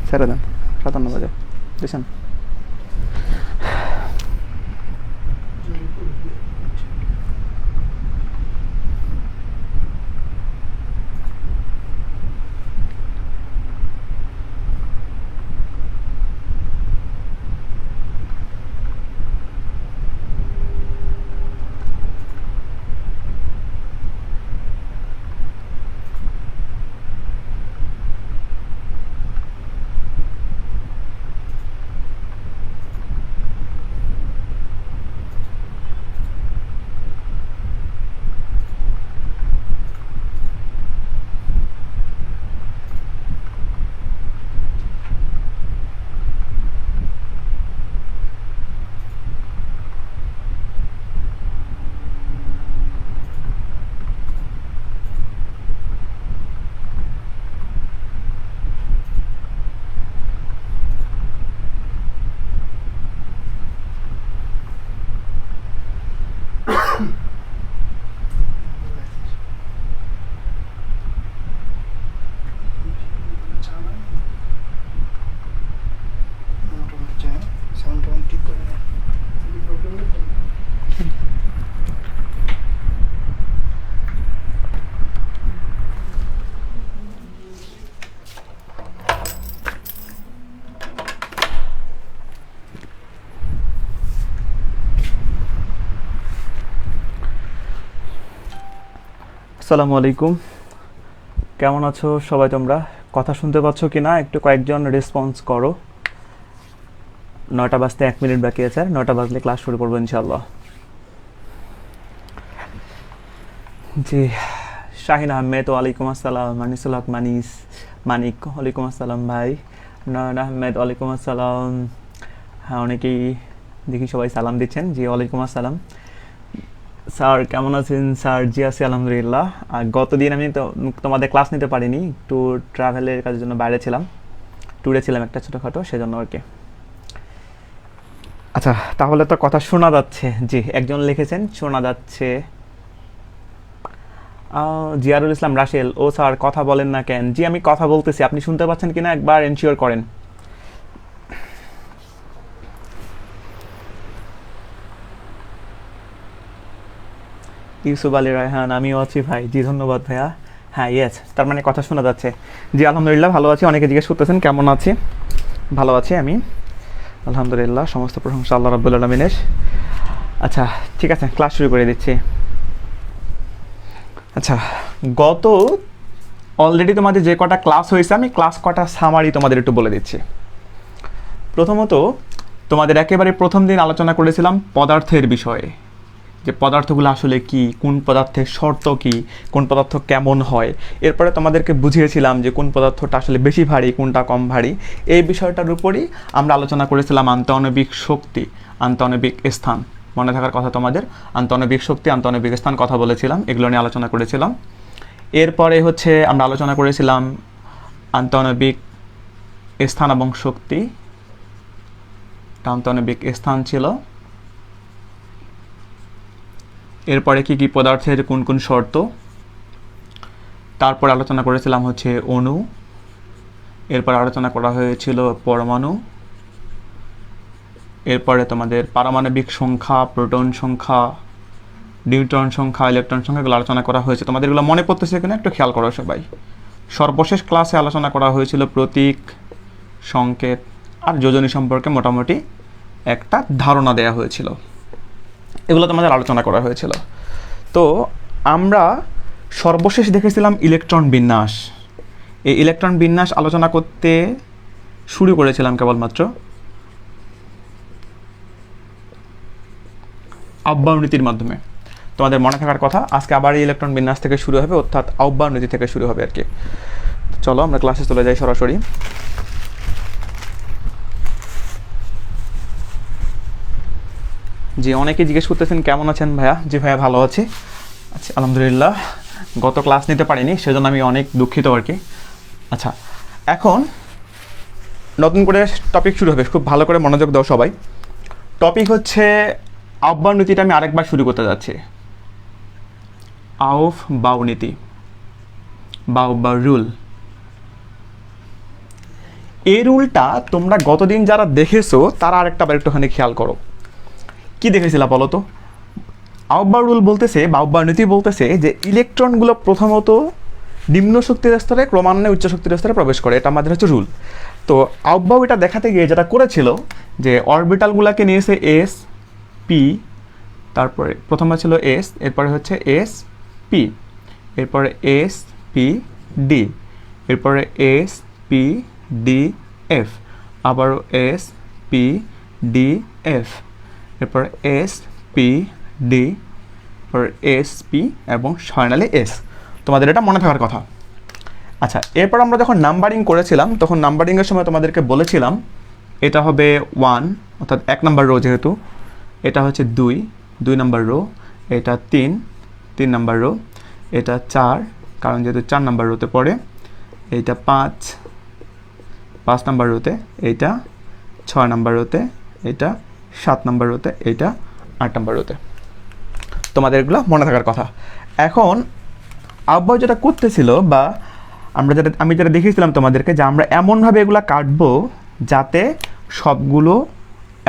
ছেড়ে দেন, 57 বাজে বুঝছেন। আসসালামু আলাইকুম, কেমন আছো সবাই? তোমরা কথা শুনতে পাচ্ছ কি না একটু কয়েকজন রেসপন্স করো। 9টা বাজতে 1 মিনিট বাকি আছে, আর 9টা বাজলে ক্লাস শুরু করবো ইনশাল্লাহ। জি, শাহিন আহমেদ ওয়ালাইকুম আসসালাম, মানিসুল হক মানিক ওয়ালাইকুম আসসালাম ভাই, নয়ন আহমেদ ওয়ালাইকুম আসসালাম। হ্যাঁ, অনেকেই দেখি সবাই সালাম দিচ্ছেন। জি ওয়ালাইকুম আসসালাম। স্যার কেমন আছেন? স্যার জি আছি আলহামদুলিল্লাহ। আর গতদিন আমি তো তোমাদের ক্লাস নিতে পারিনি, একটু ট্রাভেলের কাজের জন্য বাইরে ছিলাম, ট্যুরে ছিলাম একটা ছোটোখাটো, সেজন্য আর কি। আচ্ছা, তাহলে তো কথা শোনা যাচ্ছে। জি, একজন লিখেছেন শোনা যাচ্ছে। জিয়ারুল ইসলাম রাশেল, ও স্যার কথা বলেন না কেন? জি আমি কথা বলতেছি, আপনি শুনতে পাচ্ছেন কিনা একবার এনশিওর করেন। ইউসুফ আলী রায়হান, আমিও আছি ভাই। জি ধন্যবাদ ভাইয়া। হ্যাঁ ইয়েস, তার মানে কথা শোনা যাচ্ছে। জি আলহামদুলিল্লাহ ভালো আছি। অনেকে জিজ্ঞেস করতেছেন কেমন আছি। ভালো আছি আমি আলহামদুলিল্লাহ, সমস্ত প্রশংসা আল্লাহ রাব্বুল আলামিনের। আচ্ছা ঠিক আছে, ক্লাস শুরু করে দিচ্ছি। আচ্ছা, গত অলরেডি তোমাদের যে কটা ক্লাস হয়েছে, আমি ক্লাস কটা সামারি তোমাদের একটু বলে দিচ্ছি। প্রথমত তোমাদের একেবারে প্রথম দিন আলোচনা করেছিলাম পদার্থের বিষয়ে, যে পদার্থগুলো আসলে কি, কোন পদার্থের শর্ত কি, কোন পদার্থ কেমন হয়। এরপরে তোমাদেরকে বুঝিয়েছিলাম যে কোন পদার্থটা আসলে বেশি ভারী, কোনটা কম ভারী। এই বিষয়টার উপরই আমরা আলোচনা করেছিলাম আন্তঃআণবিক শক্তি, আন্তঃআণবিক স্থান। মনে থাকার কথা তোমাদের, আন্তঃআণবিক শক্তি, আন্তঃআণবিক স্থান কথা বলেছিলাম, এগুলো নিয়ে আলোচনা করেছিলাম। এরপরে হচ্ছে আমরা আলোচনা করেছিলাম আন্তঃআণবিক স্থান এবং শক্তি। আন্তঃআণবিক স্থান ছিল। এরপরে কি কি পদার্থের কোন কোন শর্ত। তারপর আলোচনা করেছিলাম হচ্ছে অণু। এরপর আলোচনা করা হয়েছিল পরমাণু। এরপরে তোমাদের পারমাণবিক সংখ্যা, প্রোটন সংখ্যা, নিউট্রন সংখ্যা, ইলেকট্রন সংখ্যা, এগুলো আলোচনা করা হয়েছে। তোমাদের এগুলো মনে পড়তেছে কিনা একটু খেয়াল করো সবাই। সর্বশেষ ক্লাসে আলোচনা করা হয়েছিল প্রতীক, সংকেত আর যোজনী সম্পর্কে মোটামুটি একটা ধারণা দেয়া হয়েছিল। এগুলো তোমাদের আলোচনা করা হয়েছিল। তো আমরা সর্বশেষ দেখেছিলাম ইলেকট্রন বিন্যাস। এই ইলেকট্রন বিন্যাস আলোচনা করতে শুরু করেছিলাম কেবলমাত্র আহ্বায়ক নীতির মাধ্যমে। তোমাদের মনে থাকার কথা, আজকে আবার এই ইলেকট্রন বিন্যাস থেকে শুরু হবে, অর্থাৎ আহ্বায়ক নীতি থেকে শুরু হবে আর কি। চলো আমরা ক্লাসে চলে যাই সরাসরি। জি অনেকে জিজ্ঞেস করতেছেন কেমন আছেন ভাইয়া। জি ভাইয়া ভালো আছি। আচ্ছা আলহামদুলিল্লাহ, গত ক্লাস নিতে পারিনি, সেজন্য আমি অনেক দুঃখিত আর কি। আচ্ছা, এখন নতুন করে টপিক শুরু হবে, খুব ভালো করে মনোযোগ দাও সবাই। টপিক হচ্ছে আহ্বায়ক নীতিটা আমি আরেকবার শুরু করতে যাচ্ছি। আহ্বায়ক নীতি বা রুল। এই রুলটা তোমরা গতদিন যারা দেখেছো তারা আরেকটাবার একটুখানি খেয়াল করো। কি দেখেছিলা বলো তো? আউবার রুল বলতেছে বা আউবার নীতি বলতেছে যে ইলেকট্রনগুলো প্রথমত নিম্ন শক্তির স্তরে ক্রমান্বয়ে উচ্চ শক্তির স্তরে প্রবেশ করে, এটা আমাদের হচ্ছে রুল। তো আউবাউ এটা দেখাতে গিয়ে যেটা করেছিল যে অরবিটালগুলোকে নিয়েছে এস পি, তারপরে প্রথমে ছিল এস, এরপরে হচ্ছে এস পি, এরপরে এস পি ডি, এরপরে এস পি ডি এফ, আবারও এস পি ডি এফ, এরপরে এস পি ডি, এরপরে এস পি এবং ফাইনালি এস। তোমাদের এটা মনে থাকার কথা। আচ্ছা, এরপর আমরা যখন নাম্বারিং করেছিলাম তখন নাম্বারিংয়ের সময় তোমাদেরকে বলেছিলাম এটা হবে 1 অর্থাৎ 1 নাম্বার রো, যেহেতু এটা হচ্ছে 2 নাম্বার রো, এটা 3 নাম্বার রো, এটা 4 কারণ যেহেতু 4 নাম্বার রোতে পড়ে, এইটা 5 নাম্বার রোতে, এইটা 6 নাম্বার রোতে, এটা 7 নাম্বার রোতে, এইটা 8 নাম্বার রোতে। তোমাদের এগুলো মনে থাকার কথা। এখন আব্বা যেটা করতেছিল বা আমি যেটা দেখিয়েছিলাম তোমাদেরকে যে আমরা এমনভাবে এগুলো কাটবো যাতে সবগুলো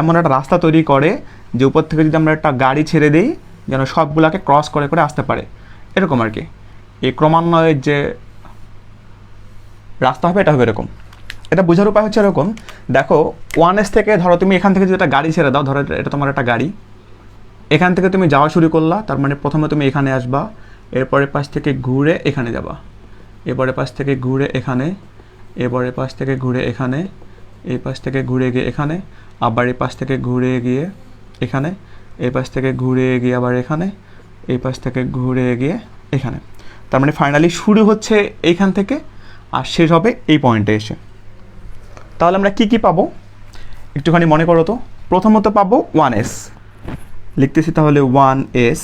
এমন একটা রাস্তা তৈরি করে যে উপর থেকে যদি আমরা একটা গাড়ি ছেড়ে দিই যেন সবগুলোকে ক্রস করে করে আসতে পারে, এরকম আর কি। এই ক্রমান্বয়ের যে রাস্তা হবে এটা হবে এরকম। এটা বোঝার উপায় হচ্ছে এরকম, দেখো 1s থেকে ধরো তুমি এখান থেকে যদি একটা গাড়ি ছেড়ে দাও, ধরো এটা তোমার একটা গাড়ি, এখান থেকে তুমি যাওয়া শুরু করলা, তার মানে প্রথমে তুমি এখানে আসবা, এরপরে পাশ থেকে ঘুরে এখানে যাবা, এরপরে পাশ থেকে ঘুরে এখানে, এরপরে পাশ থেকে ঘুরে এখানে, এই পাশ থেকে ঘুরে গিয়ে এখানে, আবার এই পাশ থেকে ঘুরে গিয়ে এখানে, এই পাশ থেকে ঘুরে গিয়ে আবার এখানে, এই পাশ থেকে ঘুরে গিয়ে এখানে। তার মানে ফাইনালি শুরু হচ্ছে এইখান থেকে আর শেষ হবে এই পয়েন্টে এসে। তাহলে আমরা কি কি পাবো একটুখানি মনে করো তো। প্রথমত পাবো 1s, লিখতেছি তাহলে 1s,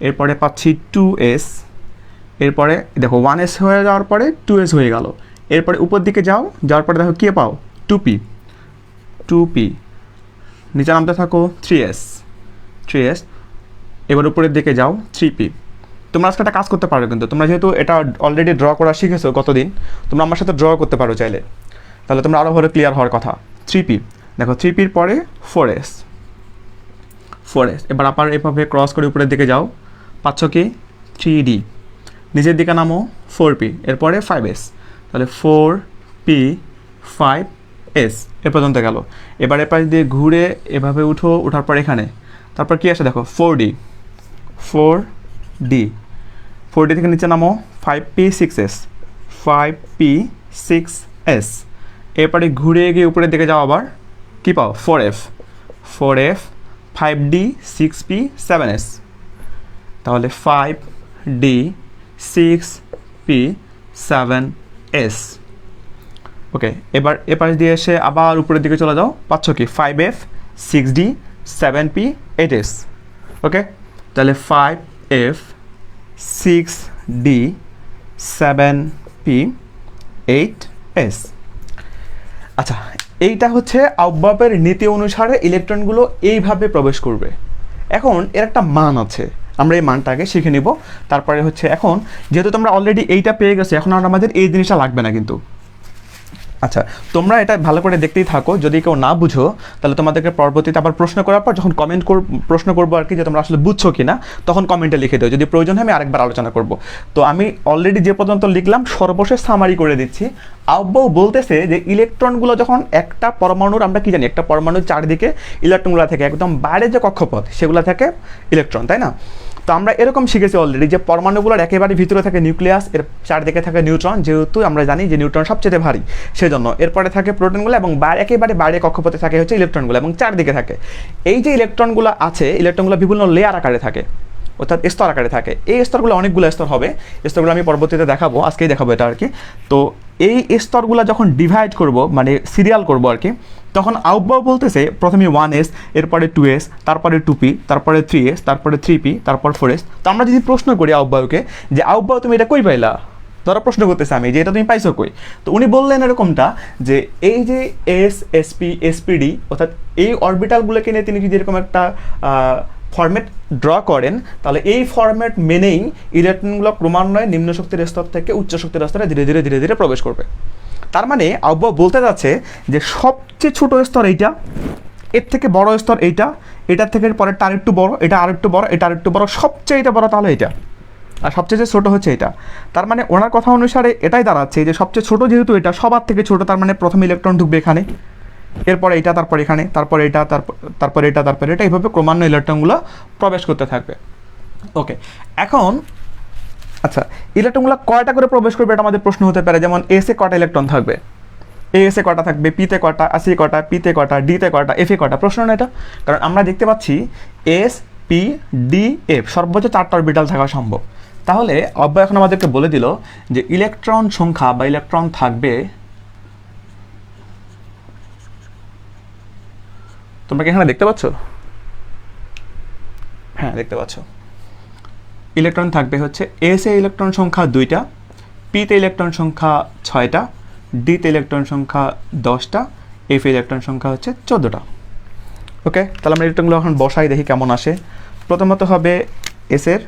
এরপরে পাচ্ছি 2s, এরপরে দেখো 1s হয়ে যাওয়ার পরে 2s হয়ে গেল, এরপরে উপর দিকে যাওয়ার পরে দেখো কী পাও 2p, নিচে নামতে থাকো 3s, এবার উপরের দিকে যাও 3p। তোমরা আজকে একটা কাজ করতে পারো, কিন্তু তোমরা যেহেতু এটা অলরেডি ড্র করা শিখেছো গতদিন, তোমরা আমার সাথে ড্র করতে পারো চাইলে, তাহলে তোমরা আরও ভালো ক্লিয়ার হওয়ার কথা। 3p, দেখো 3pর পরে 4s, এবার আবার এভাবে ক্রস করে উপরের দিকে যাও, পাচ্ছ কি 3d, নিচের দিকে নামো 4p, এরপরে 5s, তাহলে 4p 5s এ পর্যন্ত গেল। এবার এ পাশ দিয়ে ঘুরে এভাবে ওঠার পর এখানে, তারপর কি আসে দেখো 4d থেকে নিচে নামো 5p 6s, এরপরে ঘুরে গিয়ে উপরের দিকে যাও, আবার কী পাও 4f 5d 6p 7s, তাহলে 5d 6p 7s। ওকে, এবার এপাশ দিয়ে এসে আবার উপরের দিকে চলে যাও, পাচ্ছ কি 5f 6d 7p 8s। ওকে, তাহলে 5f 6d 7p 8s। আচ্ছা, এইটা হচ্ছে আউবাবের নীতি অনুসারে ইলেকট্রনগুলো এইভাবে প্রবেশ করবে। এখন এর একটা মান আছে, আমরা এই মানটাকে শিখে নিব। তারপরে হচ্ছে এখন যেহেতু তোমরা অলরেডি এইটা পেয়ে গেছো, এখন আর আমাদের এই জিনিসটা লাগবে না কিন্তু। আচ্ছা, তোমরা এটা ভালো করে দেখতেই থাকো, যদি কেউ না বুঝো তাহলে তোমাদেরকে পরবর্তীতে আবার প্রশ্ন করার পর যখন প্রশ্ন করবো আর কি, যে তোমরা আসলে বুঝছো কি না, তখন কমেন্টে লিখে দাও, যদি প্রয়োজন হয় আমি আরেকবার আলোচনা করব। তো আমি অলরেডি যে পর্যন্ত লিখলাম সর্বশেষ সামারি করে দিচ্ছি। আউবাউ বলতেছে যে ইলেকট্রনগুলো যখন একটা পরমাণুর, আমরা কি জানি একটা পরমাণুর চারদিকে ইলেকট্রনগুলো থেকে একদম বাইরে যে কক্ষপথ সেগুলো থেকে ইলেকট্রন, তাই না? তো আমরা এরকম শিখেছি অলরেডি যে পরমাণুগুলোর একেবারে ভিতরে থাকে নিউক্লিয়াস, এর চারদিকে থাকে নিউট্রন, যেহেতু আমরা জানি যে নিউট্রন সবচেয়ে ভারী, সেজন্য এরপরে থাকে প্রোটনগুলো এবং একেবারে বাইরে কক্ষপথে থাকে হচ্ছে ইলেকট্রনগুলো এবং চারদিকে থাকে। এই যে ইলেকট্রনগুলো আছে, ইলেকট্রনগুলো বিভিন্ন লেয়ার আকারে থাকে, অর্থাৎ স্তর আকারে থাকে। এই স্তরগুলো অনেকগুলো স্তর হবে, স্তরগুলো আমি পরবর্তীতে দেখাবো, আজকেই দেখাবো এটা আর কি। তো এই স্তরগুলো যখন ডিভাইড করব, মানে সিরিয়াল করব আর কি, তখন আউবাউ বলতেছে প্রথমে 1s, এরপরে 2s, তারপরে 2p, তারপরে 3s, তারপরে 3p, তারপর 4s। তো আমরা যদি প্রশ্ন করি আউবাউকে যে আউবাউ তুমি এটা কই পাইলা, ধরো প্রশ্ন করতেছে আমি যে এটা তুমি পাইছো কই, তো উনি বললেন এরকমটা যে এই যে এস এসপি এসপিডি অর্থাৎ এই অরবিটালগুলোকে নিয়ে তিনি যদি এরকম একটা ফরম্যাট ড্র করেন, তাহলে এই ফরম্যাট মেনেই ইলেকট্রনগুলো ক্রমান্বয়ে নিম্ন শক্তির স্তর থেকে উচ্চ শক্তির স্তরে ধীরে ধীরে প্রবেশ করবে। তার মানে আব্বা বলতে যাচ্ছে যে সবচেয়ে ছোট স্তর এইটা, এর থেকে বড় স্তর এইটা, এটার থেকে পরেরটা আরেকটু বড়, এটা আরেকটু বড়, এটা আরেকটু বড়, সবচেয়ে এটা বড় তাহলে এটা, আর সবচেয়ে যে ছোটো হচ্ছে এটা। তার মানে ওনার কথা অনুসারে এটাই দাঁড়াচ্ছে যে সবচেয়ে ছোটো যেহেতু এটা সবার থেকে ছোটো, তার মানে প্রথম ইলেকট্রন ঢুকবে এখানে, এরপরে এটা, তারপর এখানে, তারপর এটা, তারপর এটা, তারপর এটা, এইভাবে ক্রমান্বয়ে ইলেকট্রনগুলো প্রবেশ করতে থাকবে। ওকে, এখন আচ্ছা ইলেকট্রনগুলো কয়টা করে প্রবেশ করবে এটা আমাদের প্রশ্ন হতে পারে, যেমন এসে কটা ইলেকট্রন থাকবে, এসে কটা থাকবে, পিতে কটা, আসি কটা, পিতে কটা, ডিতে কটা, এফে কটা, প্রশ্ন না এটা। কারণ আমরা দেখতে পাচ্ছি এস, পি, ডি, এফ সর্বোচ্চ 4টা অরবিটাল থাকা সম্ভব। তাহলে অব্যয় এখন আমাদেরকে বলে দিল যে ইলেকট্রন সংখ্যা বা ইলেকট্রন থাকবে, তোমরা কি এখানে দেখতে পাচ্ছ? হ্যাঁ দেখতে পাচ্ছ। ইলেকট্রন থাকবে হচ্ছে এসে ইলেকট্রন সংখ্যা 2টা, পিতে ইলেকট্রন সংখ্যা 6টা, ডিতে ইলেকট্রন সংখ্যা 10টা, এফ ইলেকট্রন সংখ্যা হচ্ছে 14টা। ওকে, তাহলে আমরা ইলেকট্রনগুলো এখন বসাই দেখি কেমন আসে। প্রথমত হবে এসের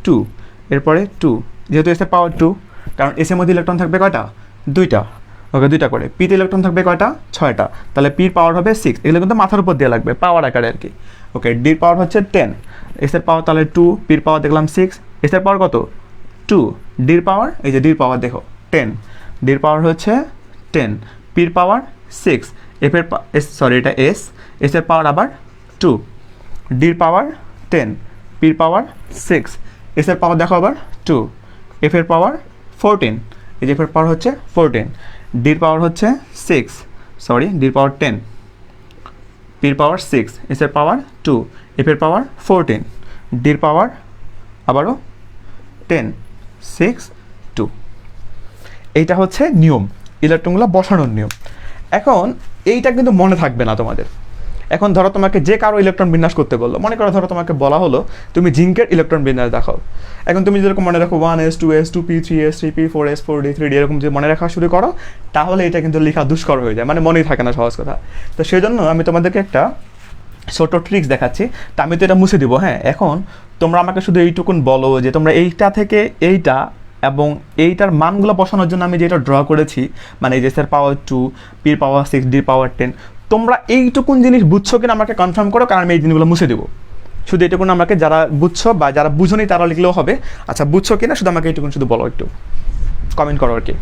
2, এরপরে 2, যেহেতু এসের পাওয়ার 2, কারণ এসের মধ্যে ইলেকট্রন থাকবে কয়টা? 2টা। ওকে, 2টা করে। পিতে ইলেকট্রন থাকবে কয়টা? 6টা। তাহলে পির পাওয়ার হবে 6, এগুলো কিন্তু মাথার উপর দেওয়া লাগবে পাওয়ার আকারে আর কি। ওকে, ডির পাওয়ার হচ্ছে 10, এসের পাওয়ার তাহলে 2, পির পাওয়ার দেখলাম 6, এসের পাওয়ার কত? 2, ডির পাওয়ার, এই যে ডির পাওয়ার দেখো 10, ডির পাওয়ার হচ্ছে 10, পির পাওয়ার 6, এফের সরি এটা এসের পাওয়ার আবার 2, ডির পাওয়ার 10, পির পাওয়ার 6, এসের পাওয়ার দেখো আবার 2, এফের পাওয়ার 14, এই যে এফের পাওয়ার হচ্ছে 14, ডির পাওয়ার হচ্ছে 6, সরি ডির পাওয়ার 10, পির পাওয়ার 6, এসের পাওয়ার 2, এফের পাওয়ার 14, ডির পাওয়ার আবারও 10, 6, 2। এইটা হচ্ছে নিয়ম, ইলেকট্রনগুলো বসানোর নিয়ম। এখন এইটা কিন্তু মনে থাকবে না তোমাদের। এখন ধরো তোমাকে যে কারো ইলেকট্রন বিন্যাস করতে বললো, মনে করো ধরো তোমাকে বলা হলো তুমি জিঙ্কের ইলেকট্রন বিন্যাস দেখাও। এখন তুমি যেরকম মনে রাখো 1s 2s 2p 3s 3p 4s 4d 3d এরকম যদি মনে রাখা শুরু করো, তাহলে এটা কিন্তু লেখা দুষ্কর হয়ে যায়, মানে মনেই থাকে না সহজ কথা। তো সেই জন্য আমি তোমাদেরকে একটা ছোটো ট্রিক্স দেখাচ্ছি। তা আমি তো এটা মুছে দিব। হ্যাঁ, এখন তোমরা আমাকে শুধু এইটুকুন বলো যে তোমরা এইটা থেকে এইটা এবং এইটার মানগুলো বসানোর জন্য আমি যেটা ড্র করেছি, মানে এই যে এসের পাওয়ার 2, পির পাওয়ার 6, ডির পাওয়ার 10, তোমরা এইটুকুন জিনিস বুঝছো কিনা আমাকে কনফার্ম করো, কারণ আমি এই জিনিসগুলো মুছে দেবো। শুধু এইটুকুন আমাকে যারা বুঝছো বা যারা বুঝোনি তারা লিখলেও হবে। আচ্ছা বুঝছো কিনা শুধু আমাকে এইটুকুন শুধু বলো, একটু কমেন্ট করো আর কি।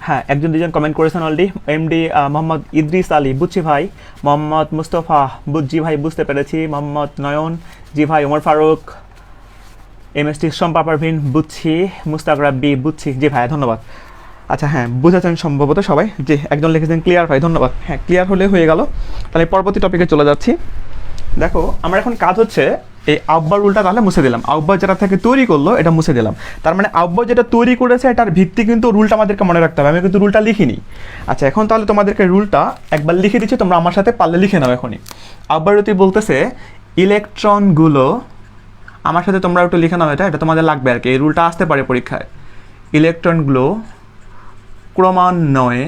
হ্যাঁ, একজন দুজন কমেন্ট করেছেন অলরেডি। এমডি মোহাম্মদ ইদ্রিস আলী, বুঝছি ভাই। মোহাম্মদ মুস্তফা, জি ভাই বুঝতে পেরেছি। মোহাম্মদ নয়ন, জি ভাই। ওমর ফারুক, এমএসটি শম্পা পারভিন, বুঝছি। মুস্তাক রাব্বি, বুঝছি। জি ভাই ধন্যবাদ। আচ্ছা হ্যাঁ, বুঝেছেন সম্ভবত সবাই। যে একজন লিখেছেন ক্লিয়ার ভাই, ধন্যবাদ। হ্যাঁ, ক্লিয়ার হলে হয়ে গেল। তাহলে পরবর্তী টপিকে চলে যাচ্ছি। দেখো আমার এখন কাজ হচ্ছে এই আব্বার রুলটা তাহলে মুছে দিলাম। আব্বা যেটা থেকে তৈরি করলো এটা মুছে দিলাম। তার মানে আব্বা যেটা তৈরি করেছে এটার ভিত্তি কিন্তু রুলটা আমাদেরকে মনে রাখতে হবে। আমি কিন্তু রুলটা লিখিনি। আচ্ছা এখন তাহলে তোমাদেরকে রুলটা একবার লিখে দিচ্ছি, তোমরা আমার সাথে পারলে লিখে নাও এখনই। আব্বার রুলটি বলতেছে ইলেকট্রনগুলো, আমার সাথে তোমরা একটু লিখে নাও, এটা তোমাদের লাগবে আর কি, এই রুলটা আসতে পারে পরীক্ষায়। ইলেকট্রনগুলো ক্রমান্বয়ে,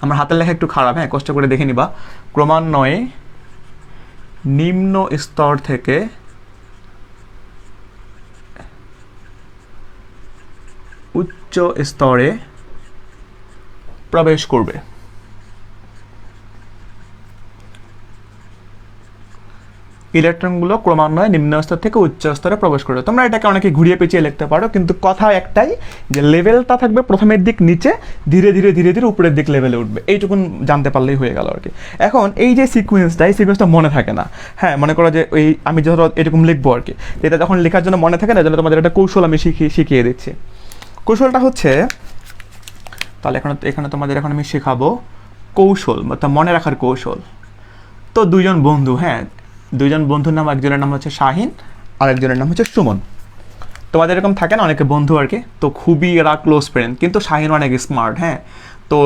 আমার হাতের লেখা একটু খারাপ, হ্যাঁ কষ্ট করে দেখে নিবা, ক্রমান্বয়ে নিম্ন স্তর থেকে উচ্চ স্তরে প্রবেশ করবে। ইলেকট্রনগুলো ক্রমান্বয়ে নিম্ন স্তর থেকে উচ্চ স্তরে প্রবেশ করবে। তোমরা এটাকে অনেকে ঘুরিয়ে পেঁচিয়ে লিখতে পারো, কিন্তু কথা একটাই যে লেভেলটা থাকবে প্রথমের দিক নিচে, ধীরে ধীরে ধীরে ধীরে উপরের দিক লেভেলে উঠবে। এইটুকুন জানতে পারলেই হয়ে গেল আর কি। এখন এই যে সিকোয়েন্সটা, এই সিকোয়েন্সটা মনে থাকে না। হ্যাঁ মনে করো যে ওই আমি ধরো এরকম লিখবো আর কি, এটা যখন লেখার জন্য মনে থাকে না, জন্য তোমাদের একটা কৌশল আমি শিখিয়ে দিচ্ছি। কৌশলটা হচ্ছে, তাহলে এখানে তোমাদের এখন আমি শেখাবো কৌশল, অর্থাৎ মনে রাখার কৌশল। তো দুইজন বন্ধু, হ্যাঁ দুইজন বন্ধুর নাম, একজনের নাম হচ্ছে শাহিন আর একজনের নাম হচ্ছে সুমন। তোমাদের এরকম থাকে না অনেকে বন্ধু আর কি, তো খুবই এরা ক্লোজ ফ্রেন্ড, কিন্তু শাহিন অনেক স্মার্ট। হ্যাঁ, তো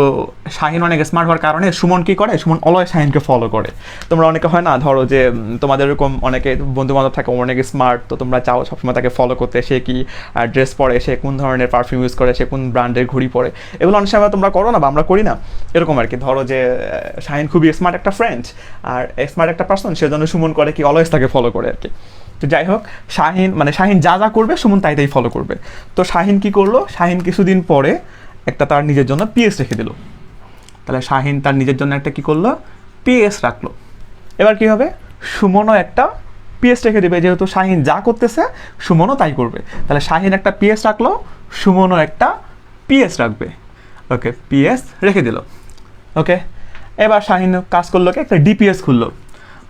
শাহিন অনেক স্মার্ট হওয়ার কারণে সুমন কী করে, সুমন অলওয়েজ শাহিনকে ফলো করে। তোমরা অনেকে হয় না, ধরো যে তোমাদের এরকম অনেকে বন্ধুবান্ধব থাকে অনেক স্মার্ট, তো তোমরা চাও সবসময় তাকে ফলো করতে, সে কি ড্রেস পরে, সে কোন ধরনের পারফিউম ইউজ করে, সে কোন ব্র্যান্ডের ঘড়ি পরে, এগুলো অনেক সময় তোমরা করো না বা আমরা করি না, এরকম আর কি। ধরো যে শাহিন খুবই স্মার্ট একটা ফ্রেন্ড আর স্মার্ট একটা পার্সন, সেজন্য সুমন করে কি অলওয়েজ তাকে ফলো করে আর কি। তো যাই হোক, শাহিন যা যা করবে সুমন তাই তাই ফলো করবে। তো শাহিন কি করলো, শাহিন কিছুদিন পরে একটা তার নিজের জন্য পিএস রেখে দিল। তাহলে শাহিন তার নিজের জন্য একটা কি করলো, পিএস রাখলো। এবার কি হবে, সুমনও একটা পিএস রেখে দেবে, যেহেতু শাহিন যা করতেছে সুমনও তাই করবে। তাহলে শাহিন একটা পিএস রাখলো, সুমনও একটা পিএস রাখবে। ওকে, পিএস রেখে দিল। ওকে, এবার শাহিন কাজ করলো কি, একটা ডিপিএস খুললো।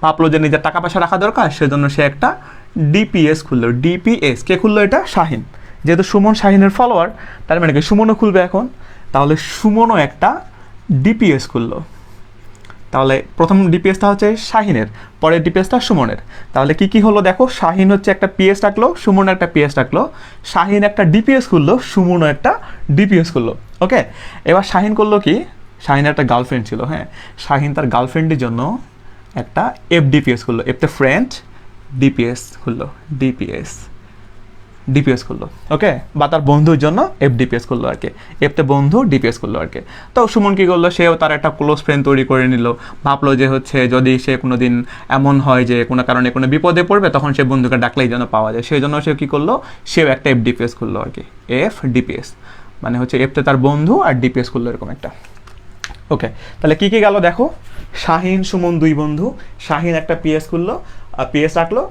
ভাবলো যে নিজের টাকা পয়সা রাখা দরকার, সেজন্য সে একটা ডিপিএস খুললো। ডিপিএস কে খুললো, এটা শাহিন। যেহেতু সুমন শাহিনের ফলোয়ার, তার মানে কি সুমনও খুলবে এখন। তাহলে সুমনও একটা ডিপিএস খুললো। তাহলে প্রথম ডিপিএসটা হচ্ছে শাহিনের, পরের ডিপিএসটা সুমনের। তাহলে কি কি হলো দেখো, শাহিন হচ্ছে একটা পিএস রাখলো, সুমন একটা পিএস রাখলো, শাহিন একটা ডিপিএস খুললো, সুমনও একটা ডিপিএস খুললো। ওকে, এবার শাহিন করলো কি, শাহিনের একটা গার্লফ্রেন্ড ছিল, হ্যাঁ, শাহিন তার গার্লফ্রেন্ডের জন্য একটা এফডিপিএস খুললো, এফতে ফ্রেন্ড ডিপিএস খুললো, ডিপিএস খুললো। ওকে, বা তার বন্ধুর জন্য এফডিপিএস খুললো আর কি, এফতে বন্ধু ডিপিএস খুললো আর কি। তো সুমন কী করলো, সেও তার একটা ক্লোজ ফ্রেন্ড তৈরি করে নিল। ভাবলো যে হচ্ছে যদি সে কোনো দিন এমন হয় যে কোনো কারণে কোনো বিপদে পড়বে, তখন সে বন্ধুকে ডাকলেই যেন পাওয়া যায়, সেই জন্য সে কী করলো, সেও একটা এফডিপিএস খুললো আর কি, এফডিপিএস মানে হচ্ছে এফতে তার বন্ধু আর ডিপিএস খুললো এরকম একটা। ওকে, তাহলে কী কী গেল দেখো, শাহিন সুমন দুই বন্ধু, শাহিন একটা পিএস খুললো, পিএস রাখলো,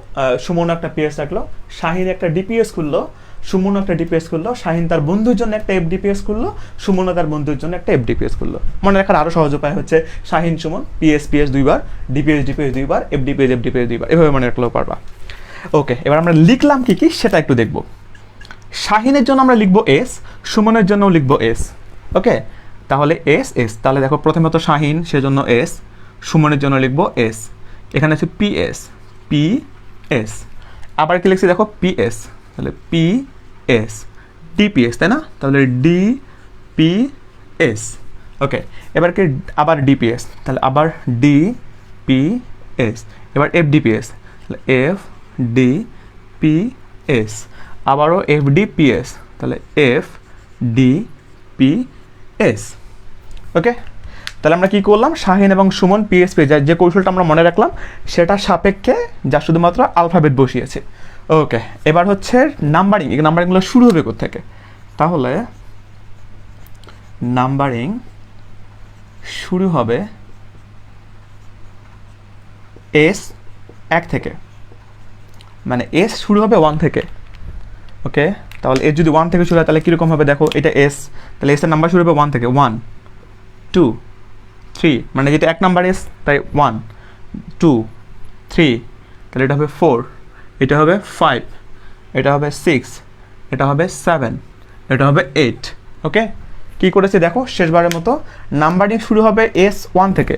সুমন একটা পিএস রাখলো, শাহিন একটা ডিপিএস খুললো, সুমন একটা ডিপিএস খুললো, শাহিন তার বন্ধুর জন্য একটা এফডিপিএস খুললো, সুমন তার বন্ধুর জন্য একটা এফডিপিএস খুললো। মনে রাখার আরও সহজ উপায় হচ্ছে শাহিন সুমন পিএস দুইবার, ডিপিএস দুইবার, এফডিপিএস দুইবার, এভাবে মনে রাখলেও পারবা। ওকে, এবার আমরা লিখলাম কি কি সেটা একটু দেখবো। শাহিনের জন্য আমরা লিখবো এস, সুমনের জন্যও লিখবো এস। ওকে, তাহলে এস, তাহলে দেখো প্রথমত শাহিন, সেজন্য এস, সুমনের জন্য লিখবো এস, এখানে আছে পিএস, আবার কি লিখছি দেখো পিএস, তাহলে পিএস, ডিপিএস, তাই না, তাহলে ডিপিএস। ওকে, এবার কি আবার ডিপিএস, তাহলে আবার ডিপিএস, এবার এফডিপিএস, তাহলে এফডিপিএস, আবারও এফডিপিএস, তাহলে এফডিপিএস। ওকে, তাহলে আমরা কী করলাম, শাহিন এবং সুমন পিএস পেয়ে যে কৌশলটা আমরা মনে রাখলাম সেটার সাপেক্ষে যা শুধুমাত্র আলফাবেট বসিয়েছে। ওকে, এবার হচ্ছে নাম্বারিং, এই নাম্বারিংগুলো শুরু হবে কোত্থেকে, তাহলে নাম্বারিং শুরু হবে এস 1 থেকে, মানে এস শুরু হবে 1 থেকে। ওকে, তাহলে এস যদি 1 থেকে শুরু হয় তাহলে কীরকম হবে দেখো, এটা এস, তাহলে এসের নাম্বার শুরু হবে 1 থেকে, 1 2 3, মানে যেটা 1 নাম্বার এস তাই 1 2 3, তাহলে এটা হবে 4, এটা হবে 5, এটা হবে 6, এটা হবে 7, এটা হবে 8। ওকে, কী করেছে দেখো, শেষবারের মতো নাম্বারিং শুরু হবে এস 1 থেকে।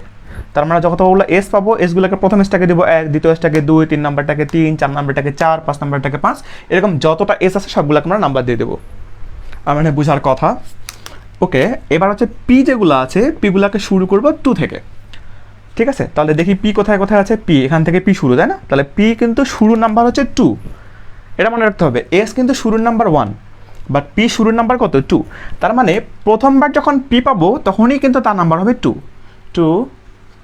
তার মানে যতগুলো এস পাবো, এসগুলোকে প্রথম এসটাকে দেবো 1, দ্বিতীয় এসটাকে 2, 3 নাম্বারটাকে 3, 4 নাম্বারটাকে 4, 5 নাম্বারটাকে 5, এরকম যতটা এস আছে সবগুলোকে আমরা নাম্বার দিয়ে দেবো। মানে বোঝার কথা। ওকে, এবার হচ্ছে পি যেগুলো আছে, পিগুলোকে শুরু করবো 2 থেকে। ঠিক আছে, তাহলে দেখি পি কোথায় কোথায় আছে, পি এখান থেকে পি শুরু, তাই না, তাহলে পি কিন্তু শুরুর নাম্বার হচ্ছে 2, এটা মনে রাখতে হবে। এস কিন্তু শুরুর নাম্বার 1, বাট পি শুরুর নাম্বার কত, 2। তার মানে প্রথমবার যখন পি পাবো তখনই কিন্তু তার নাম্বার হবে 2, 2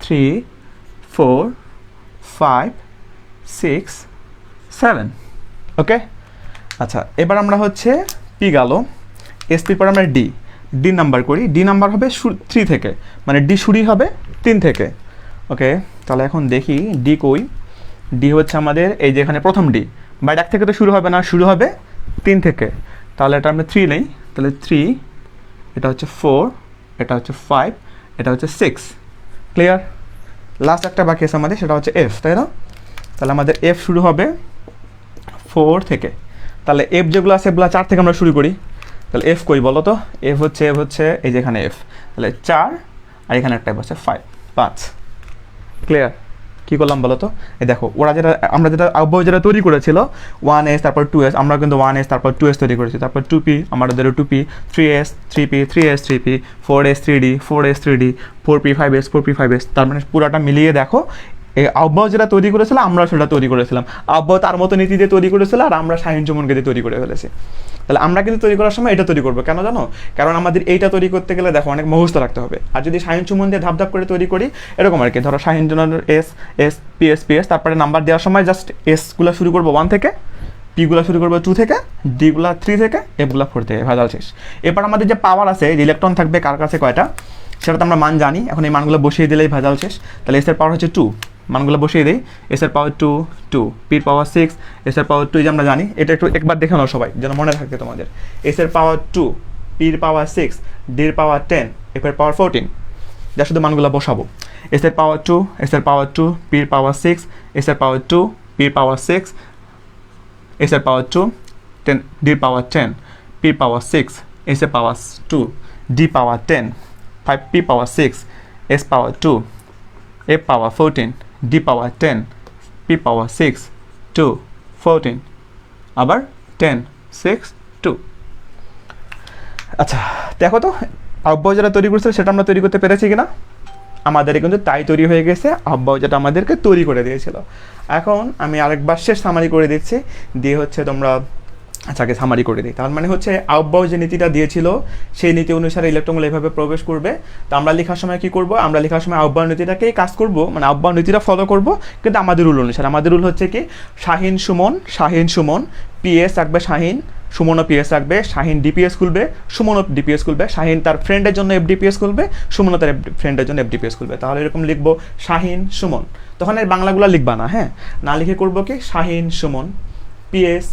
3 4 5 6 7। ওকে, আচ্ছা, এবার আমরা হচ্ছে পি গেল, এসপির পর আমরা ডি নাম্বার করি, ডি নাম্বার হবে 3 থেকে, মানে ডি শুরুই হবে 3 থেকে। ওকে, তাহলে এখন দেখি ডি কই, ডি হচ্ছে আমাদের এই যে এখানে প্রথম ডি, বাট 1 থেকে তো শুরু হবে না, শুরু হবে 3 থেকে। তাহলে এটা আমরা 3 নেই, তাহলে 3, এটা হচ্ছে 4, এটা হচ্ছে 5, এটা হচ্ছে 6। ক্লিয়ার? লাস্ট একটা বাকি আছে আমাদের, সেটা হচ্ছে এফ, তাই না? তাহলে আমাদের এফ শুরু হবে 4 থেকে। তাহলে এফ যেগুলো আছে এগুলো 4 থেকে আমরা শুরু করি। তাহলে এফ কই বলো তো, এফ হচ্ছে এই যে এখানে এফ, তাহলে 4, আর এখানে একটা বসে 5। ক্লিয়ার? কি কী করলাম বলো তো? এই দেখো ওরা যেটা আমরা যেটা আব্বাউ যেটা তৈরি করেছিল 1s তারপর 2s, আমরা কিন্তু 1s তারপর 2s তৈরি করেছি, তারপর 2p আমাদের 2p, 3s 3p 3s 3p, 4s 3d 4s 3d, 4p 5s 4p 5s, তার মানে পুরাটা মিলিয়ে দেখো এই আব্বাউ যেটা তৈরি করেছিল আমরা সেটা তৈরি করেছিলাম। আব্বাউ তার মতো নীতি দিয়ে তৈরি করেছিল আর আমরা শাহিন সুমনকে দিয়ে তৈরি করে ফেলেছি। তাহলে আমরা কিন্তু তৈরি করার সময় এটা তৈরি করবো, কেন জানো? কারণ আমাদের এইটা তৈরি করতে গেলে দেখো অনেক মুখস্থ রাখতে হবে। আর যদি শাহিন সুমন দিয়ে ধাপ ধাপ করে তৈরি করি এরকম আর কি, ধরো শাহিন সুমনের S S P S P S, তারপরে নাম্বার দেওয়ার সময় জাস্ট এসগুলো শুরু করবো 1 থেকে, পিগুলো শুরু করবো 2 থেকে, ডিগুলো 3 থেকে, এফগুলো 4 থেকে, ভেজাল শেষ। এরপর আমাদের যে পাওয়ার আছে, যে ইলেকট্রন থাকবে কার কাছে কয়টা সেটা তো আমরা মান জানি, এখন এই মানগুলো বসিয়ে দিলেই ভেজাল শেষ। তাহলে এসের পাওয়ার হচ্ছে 2, মানগুলো বসিয়ে দিই, এসের পাওয়ার 2 2, পির পাওয়ার 6, এসের পাওয়ার 2 যে আমরা জানি, এটা একটু একবার দেখে নাও সবাই যেন মনে থাকে তোমাদের। এসের পাওয়ার 2, পির পাওয়ার 6, ডির পাওয়ার 10, এফের পাওয়ার 14, যা শুধু মানগুলো বসাবো। এসের পাওয়ার 2, এসের পাওয়ার 2, পির পাওয়ার 6, এসের পাওয়ার 2, পির পাওয়ার 6, এসের পাওয়ার 2, 10, ডির পাওয়ার 10, পির পাওয়ার 6, এসের পাওয়ার 2, ডি পাওয়ার 10, 5 পি পাওয়ার 6, এস পাওয়ার 2, এফ পাওয়ার 14, ডি পাওয়ার 10, পি পাওয়ার 6, 2, 14, আবার 10, 6, 2। আচ্ছা দেখো তো আব্বাউ যেটা তৈরি করেছিল সেটা আমরা তৈরি করতে পেরেছি কিনা? আমাদের কিন্তু তাই তৈরি হয়ে গেছে, আব্বাউ যেটা আমাদেরকে তৈরি করে দিয়েছিল। এখন আমি আরেকবার শেষ সামারি করে দিচ্ছি, দিয়ে হচ্ছে তোমরা আচ্ছা সামারি করে দিই। তার মানে হচ্ছে আব্বাউ যে নীতিটা দিয়েছিল সেই নীতি অনুসারে ইলেকট্রনগুলো এভাবে প্রবেশ করবে। তো আমরা লেখার সময় কি করব? আমরা লেখার সময় আব্বাউ নীতিটাকেই কাজ করব, মানে আব্বাউ নীতিটা ফলো করব, কিন্তু আমাদের রুল অনুসারে। আমাদের রুল হচ্ছে কি, শাহিন সুমন পিএস রাখবে, শাহিন সুমনও পিএস রাখবে, শাহিন ডিপিএস খুলবে, সুমনও ডিপিএস খুলবে, শাহিন তার ফ্রেন্ডের জন্য এফডিপিএস খুলবে, সুমনও তার ফ্রেন্ডের জন্য এফডিপিএস খুলবে। তাহলে এরকম লিখবো শাহিন সুমন, তখন এর বাংলাগুলো লিখবা না, হ্যাঁ, না লিখে করবো কি শাহিন সুমন পিএস,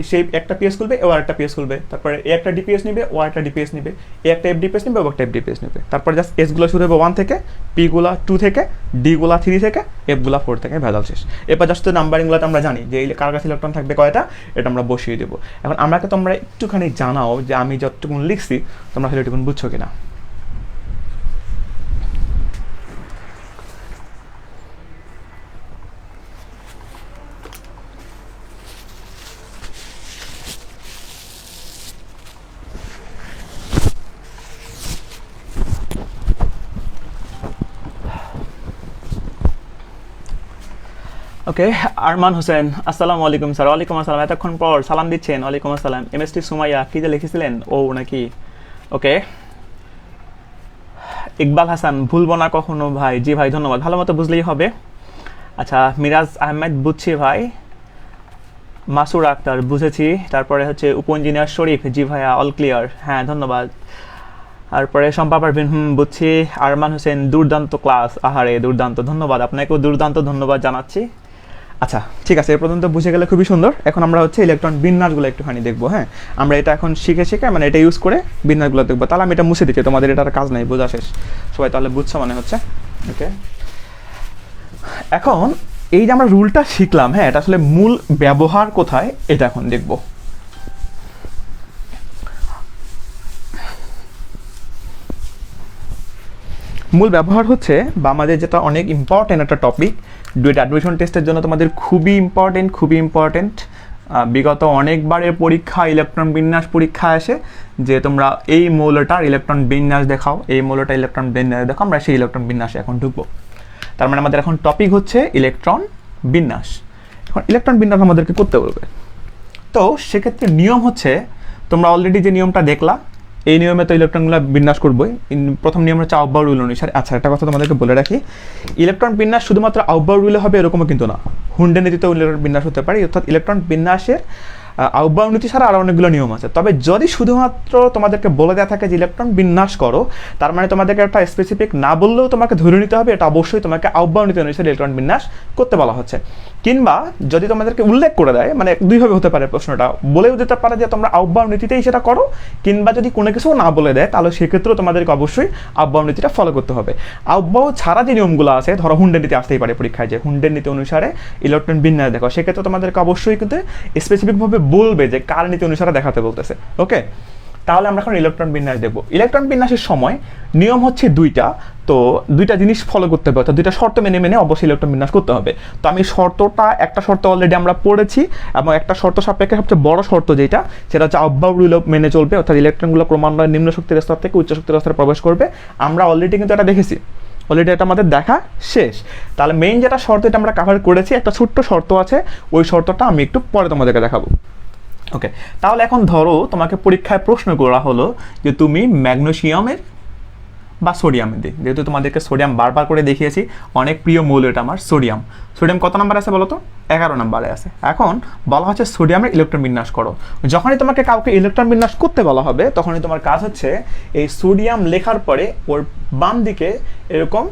সেই একটা পিএস খুলবে ও আরেকটা পিএস খুলবে, তারপরে এ একটা ডিপিএস নিবে ও আরেকটা ডিপিএস নিবে, এ একটা এফডিপিএস নিবে ও একটা এফডিপিএস নিবে, তারপরে জাস্ট এসগুলো শুরু হবে 1 থেকে, পিগুলা 2 থেকে, ডিগুলা 3 থেকে, এফগুলা 4 থেকে, ভেজাল শেষ। এরপর জাস্ট নাম্বারিংগুলো আমরা জানি যে কার কাছে ইলেকট্রন থাকবে কয়টা, এটা আমরা বসিয়ে দেবো। এখন আমাকে তোমরা একটুখানি জানাও যে আমি যতটুকু লিখছি তোমরা আসলে এটুকুন বুঝছো কিনা। ওকে, আরমান হোসেন, আসসালামু আলাইকুম স্যার। ওয়ালাইকুম আসসালাম, এতক্ষণ পর সালাম দিচ্ছেন। ওয়ালাইকুম আসসালাম। এমএসটি সুমাইয়া, কী যে লিখেছিলেন ও নাকি? ওকে, ইকবাল হাসান, ভুলবো না কখনো ভাই। জি ভাই ধন্যবাদ, ভালো মতো বুঝলেই হবে। আচ্ছা মিরাজ আহমেদ, বুঝছি ভাই। মাসুর আক্তার, বুঝেছি। তারপরে হচ্ছে উপ ইঞ্জিনিয়ার শরীফ, জি ভাইয়া অল ক্লিয়ার, হ্যাঁ ধন্যবাদ। তারপরে শম্পা পারভিন, বুঝছি। আরমান হোসেন, দুর্দান্ত ক্লাস, আহারে দুর্দান্ত, ধন্যবাদ আপনাকেও, দুর্দান্ত ধন্যবাদ জানাচ্ছি। আচ্ছা ঠিক আছে, এ পর্যন্ত বুঝে গেলে খুবই সুন্দর। এখন আমরা হচ্ছে ইলেকট্রন বিন্যাসগুলো একটুখানি দেখবো, হ্যাঁ। আমরা এটা এখন শিখে মানে এটা ইউজ করে বিন্যাসগুলো দেখবো। তাহলে আমি এটা মুছে দিচ্ছি, তোমাদের এটার কাজ নাই, বোঝা শেষ সবাই, তাহলে বুঝছো মনে হচ্ছে। ওকে, এখন এই যে আমরা রুলটা শিখলাম, হ্যাঁ, এটা আসলে মূল ব্যবহার কোথায় এটা এখন দেখবো। মূল ব্যবহার হচ্ছে, বা আমাদের যেটা অনেক ইম্পর্টেন্ট একটা টপিক, ডুয়েট অ্যাডমিশন টেস্টের জন্য তোমাদের খুবই ইম্পর্টেন্ট। বিগত অনেকবারের পরীক্ষা ইলেকট্রন বিন্যাস পরীক্ষা আসে যে তোমরা এই মৌলটার ইলেকট্রন বিন্যাস দেখাও, এই মৌলটা ইলেকট্রন বিন্যাস দেখাও, আমরা সেই ইলেকট্রন বিন্যাসে এখন ঢুকবো। তার মানে আমাদের এখন টপিক হচ্ছে ইলেকট্রন বিন্যাস। এখন ইলেকট্রন বিন্যাস আমাদেরকে করতে বলবে, তো সেক্ষেত্রে নিয়ম হচ্ছে, তোমরা অলরেডি যে নিয়মটা দেখলা এই নিয়মে তো ইলেকট্রনগুলো বিন্যাস করবোই। প্রথম নিয়ম হচ্ছে আউটবাউ রুল অনুসারে। আচ্ছা একটা কথা তোমাদেরকে বলে রাখি, ইলেকট্রন বিন্যাস শুধুমাত্র আউটবাউ রুলে হবে এরকমও কিন্তু না, হুন্ডে নীতিতেও ইলেকট্রন বিন্যাস হতে পারে। অর্থাৎ ইলেকট্রন বিন্যাসের আউটবাউ নীতি ছাড়া আরও অনেকগুলো নিয়ম আছে। তবে যদি শুধুমাত্র তোমাদেরকে বলে দেওয়া থাকে যে ইলেকট্রন বিন্যাস করো, তার মানে তোমাদেরকে একটা স্পেসিফিক না বললেও তোমাকে ধরে নিতে হবে এটা অবশ্যই তোমাকে আউটবাউ নীতি অনুসারে ইলেকট্রন বিন্যাস করতে বলা হচ্ছে। কিংবা যদি তোমাদেরকে উল্লেখ করে দেয়, মানে দুইভাবে হতে পারে প্রশ্নটা, বলেও দিতে পারে যে তোমরা আউটবাউ নীতিতেই সেটা করো, কিংবা যদি কোনো কিছু না বলে দেয় তাহলে সেক্ষেত্রেও তোমাদেরকে অবশ্যই আউটবাউ নীতিটা ফলো করতে হবে। আউটবাউ ছাড়া যে নিয়মগুলো আছে, ধরো হুন্ডের নীতি আসতেই পারে পরীক্ষায়, যে হুন্ডের নীতি অনুসারে ইলেকট্রন বিন্যাস দেখো, সেক্ষেত্রে তোমাদেরকে অবশ্যই কিন্তু স্পেসিফিকভাবে বলবে যে কার নীতি অনুসারে দেখাতে বলতেছে। ওকে, তাহলে আমরা এখন ইলেকট্রন বিন্যাস দেখব। ইলেকট্রন বিন্যাসের সময় নিয়ম হচ্ছে দুইটা, তো দুইটা জিনিস ফলো করতে হবে, অর্থাৎ দুইটা শর্ত মেনে মেনে অবশ্যই ইলেকট্রন বিন্যাস করতে হবে। তো আমি একটা শর্ত অলরেডি আমরা পড়েছি, এবং একটা শর্ত সাপেক্ষে সবচেয়ে বড় শর্ত যেটা, সেটা হচ্ছে আউটবাউ রুল মেনে চলবে, অর্থাৎ ইলেকট্রনগুলো ক্রমান্বয়ে নিম্ন শক্তির স্তর থেকে উচ্চ শক্তির স্তরে প্রবেশ করবে। আমরা অলরেডি কিন্তু এটা দেখেছি, অলরেডি এটা আমাদের দেখা শেষ। তাহলে মেইন যেটা শর্ত এটা আমরা কভার করেছি, একটা ছোট্ট শর্ত আছে, ওই শর্তটা আমি একটু পরে তোমাদেরকে দেখাবো। ওকে, তাহলে এখন ধরো তোমাকে পরীক্ষায় প্রশ্ন করা হলো যে তুমি ম্যাগনেসিয়ামের বা সোডিয়ামের দিক, যেহেতু তোমাদেরকে সোডিয়াম বারবার করে দেখিয়েছি, অনেক প্রিয় মৌল এটা আমার সোডিয়াম। সোডিয়াম কত নাম্বার আছে বলো তো? 11 নম্বরে আছে। এখন বলা হচ্ছে সোডিয়ামের ইলেকট্রন বিন্যাস করো। যখনই তোমাকে কাউকে ইলেকট্রন বিন্যাস করতে বলা হবে, তখনই তোমার কাজ হচ্ছে এই সোডিয়াম লেখার পরে ওর বাম দিকে এরকম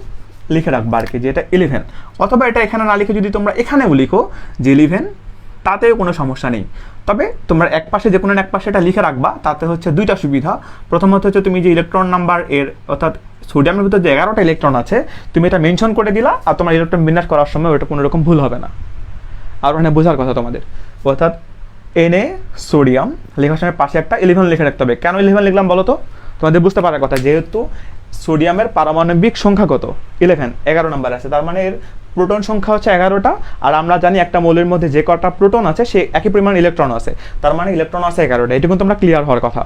লিখে রাখবা আর কি, যে এটা 11, অথবা এটা এখানে না লিখে যদি তোমরা এখানেও লিখো যে 11, তাতেও কোনো সমস্যা নেই। তবে তোমরা এক পাশে যে কোনো এক পাশে এটা লিখে রাখবা, তাতে হচ্ছে দুইটা সুবিধা। প্রথমত হচ্ছে তুমি যে ইলেকট্রন নাম্বার এর, অর্থাৎ সোডিয়ামের ভিতরে যে 11টা ইলেকট্রন আছে, তুমি এটা মেনশন করে দিলা, আর তোমার ইলেকট্রন বিন্যাস করার সময় ওটা কোনো রকম ভুল হবে না। আর ওখানে বোঝার কথা তোমাদের, অর্থাৎ Na সোডিয়াম লেখার সময় পাশে একটা 11 লিখে রাখতে হবে। কেন 11 লিখলাম বলো তো? তোমাদের বুঝতে পারার কথা, যেহেতু সোডিয়ামের পারমাণবিক সংখ্যা কত? 11 নাম্বার আছে, তার মানে এর প্রোটন সংখ্যা হচ্ছে 11টা। আর আমরা জানি একটা মৌলের মধ্যে যে কটা প্রোটন আছে সে একই পরিমাণ ইলেকট্রন আছে, তার মানে ইলেকট্রন আছে 11টা। এটুকু তোমরা ক্লিয়ার হওয়ার কথা।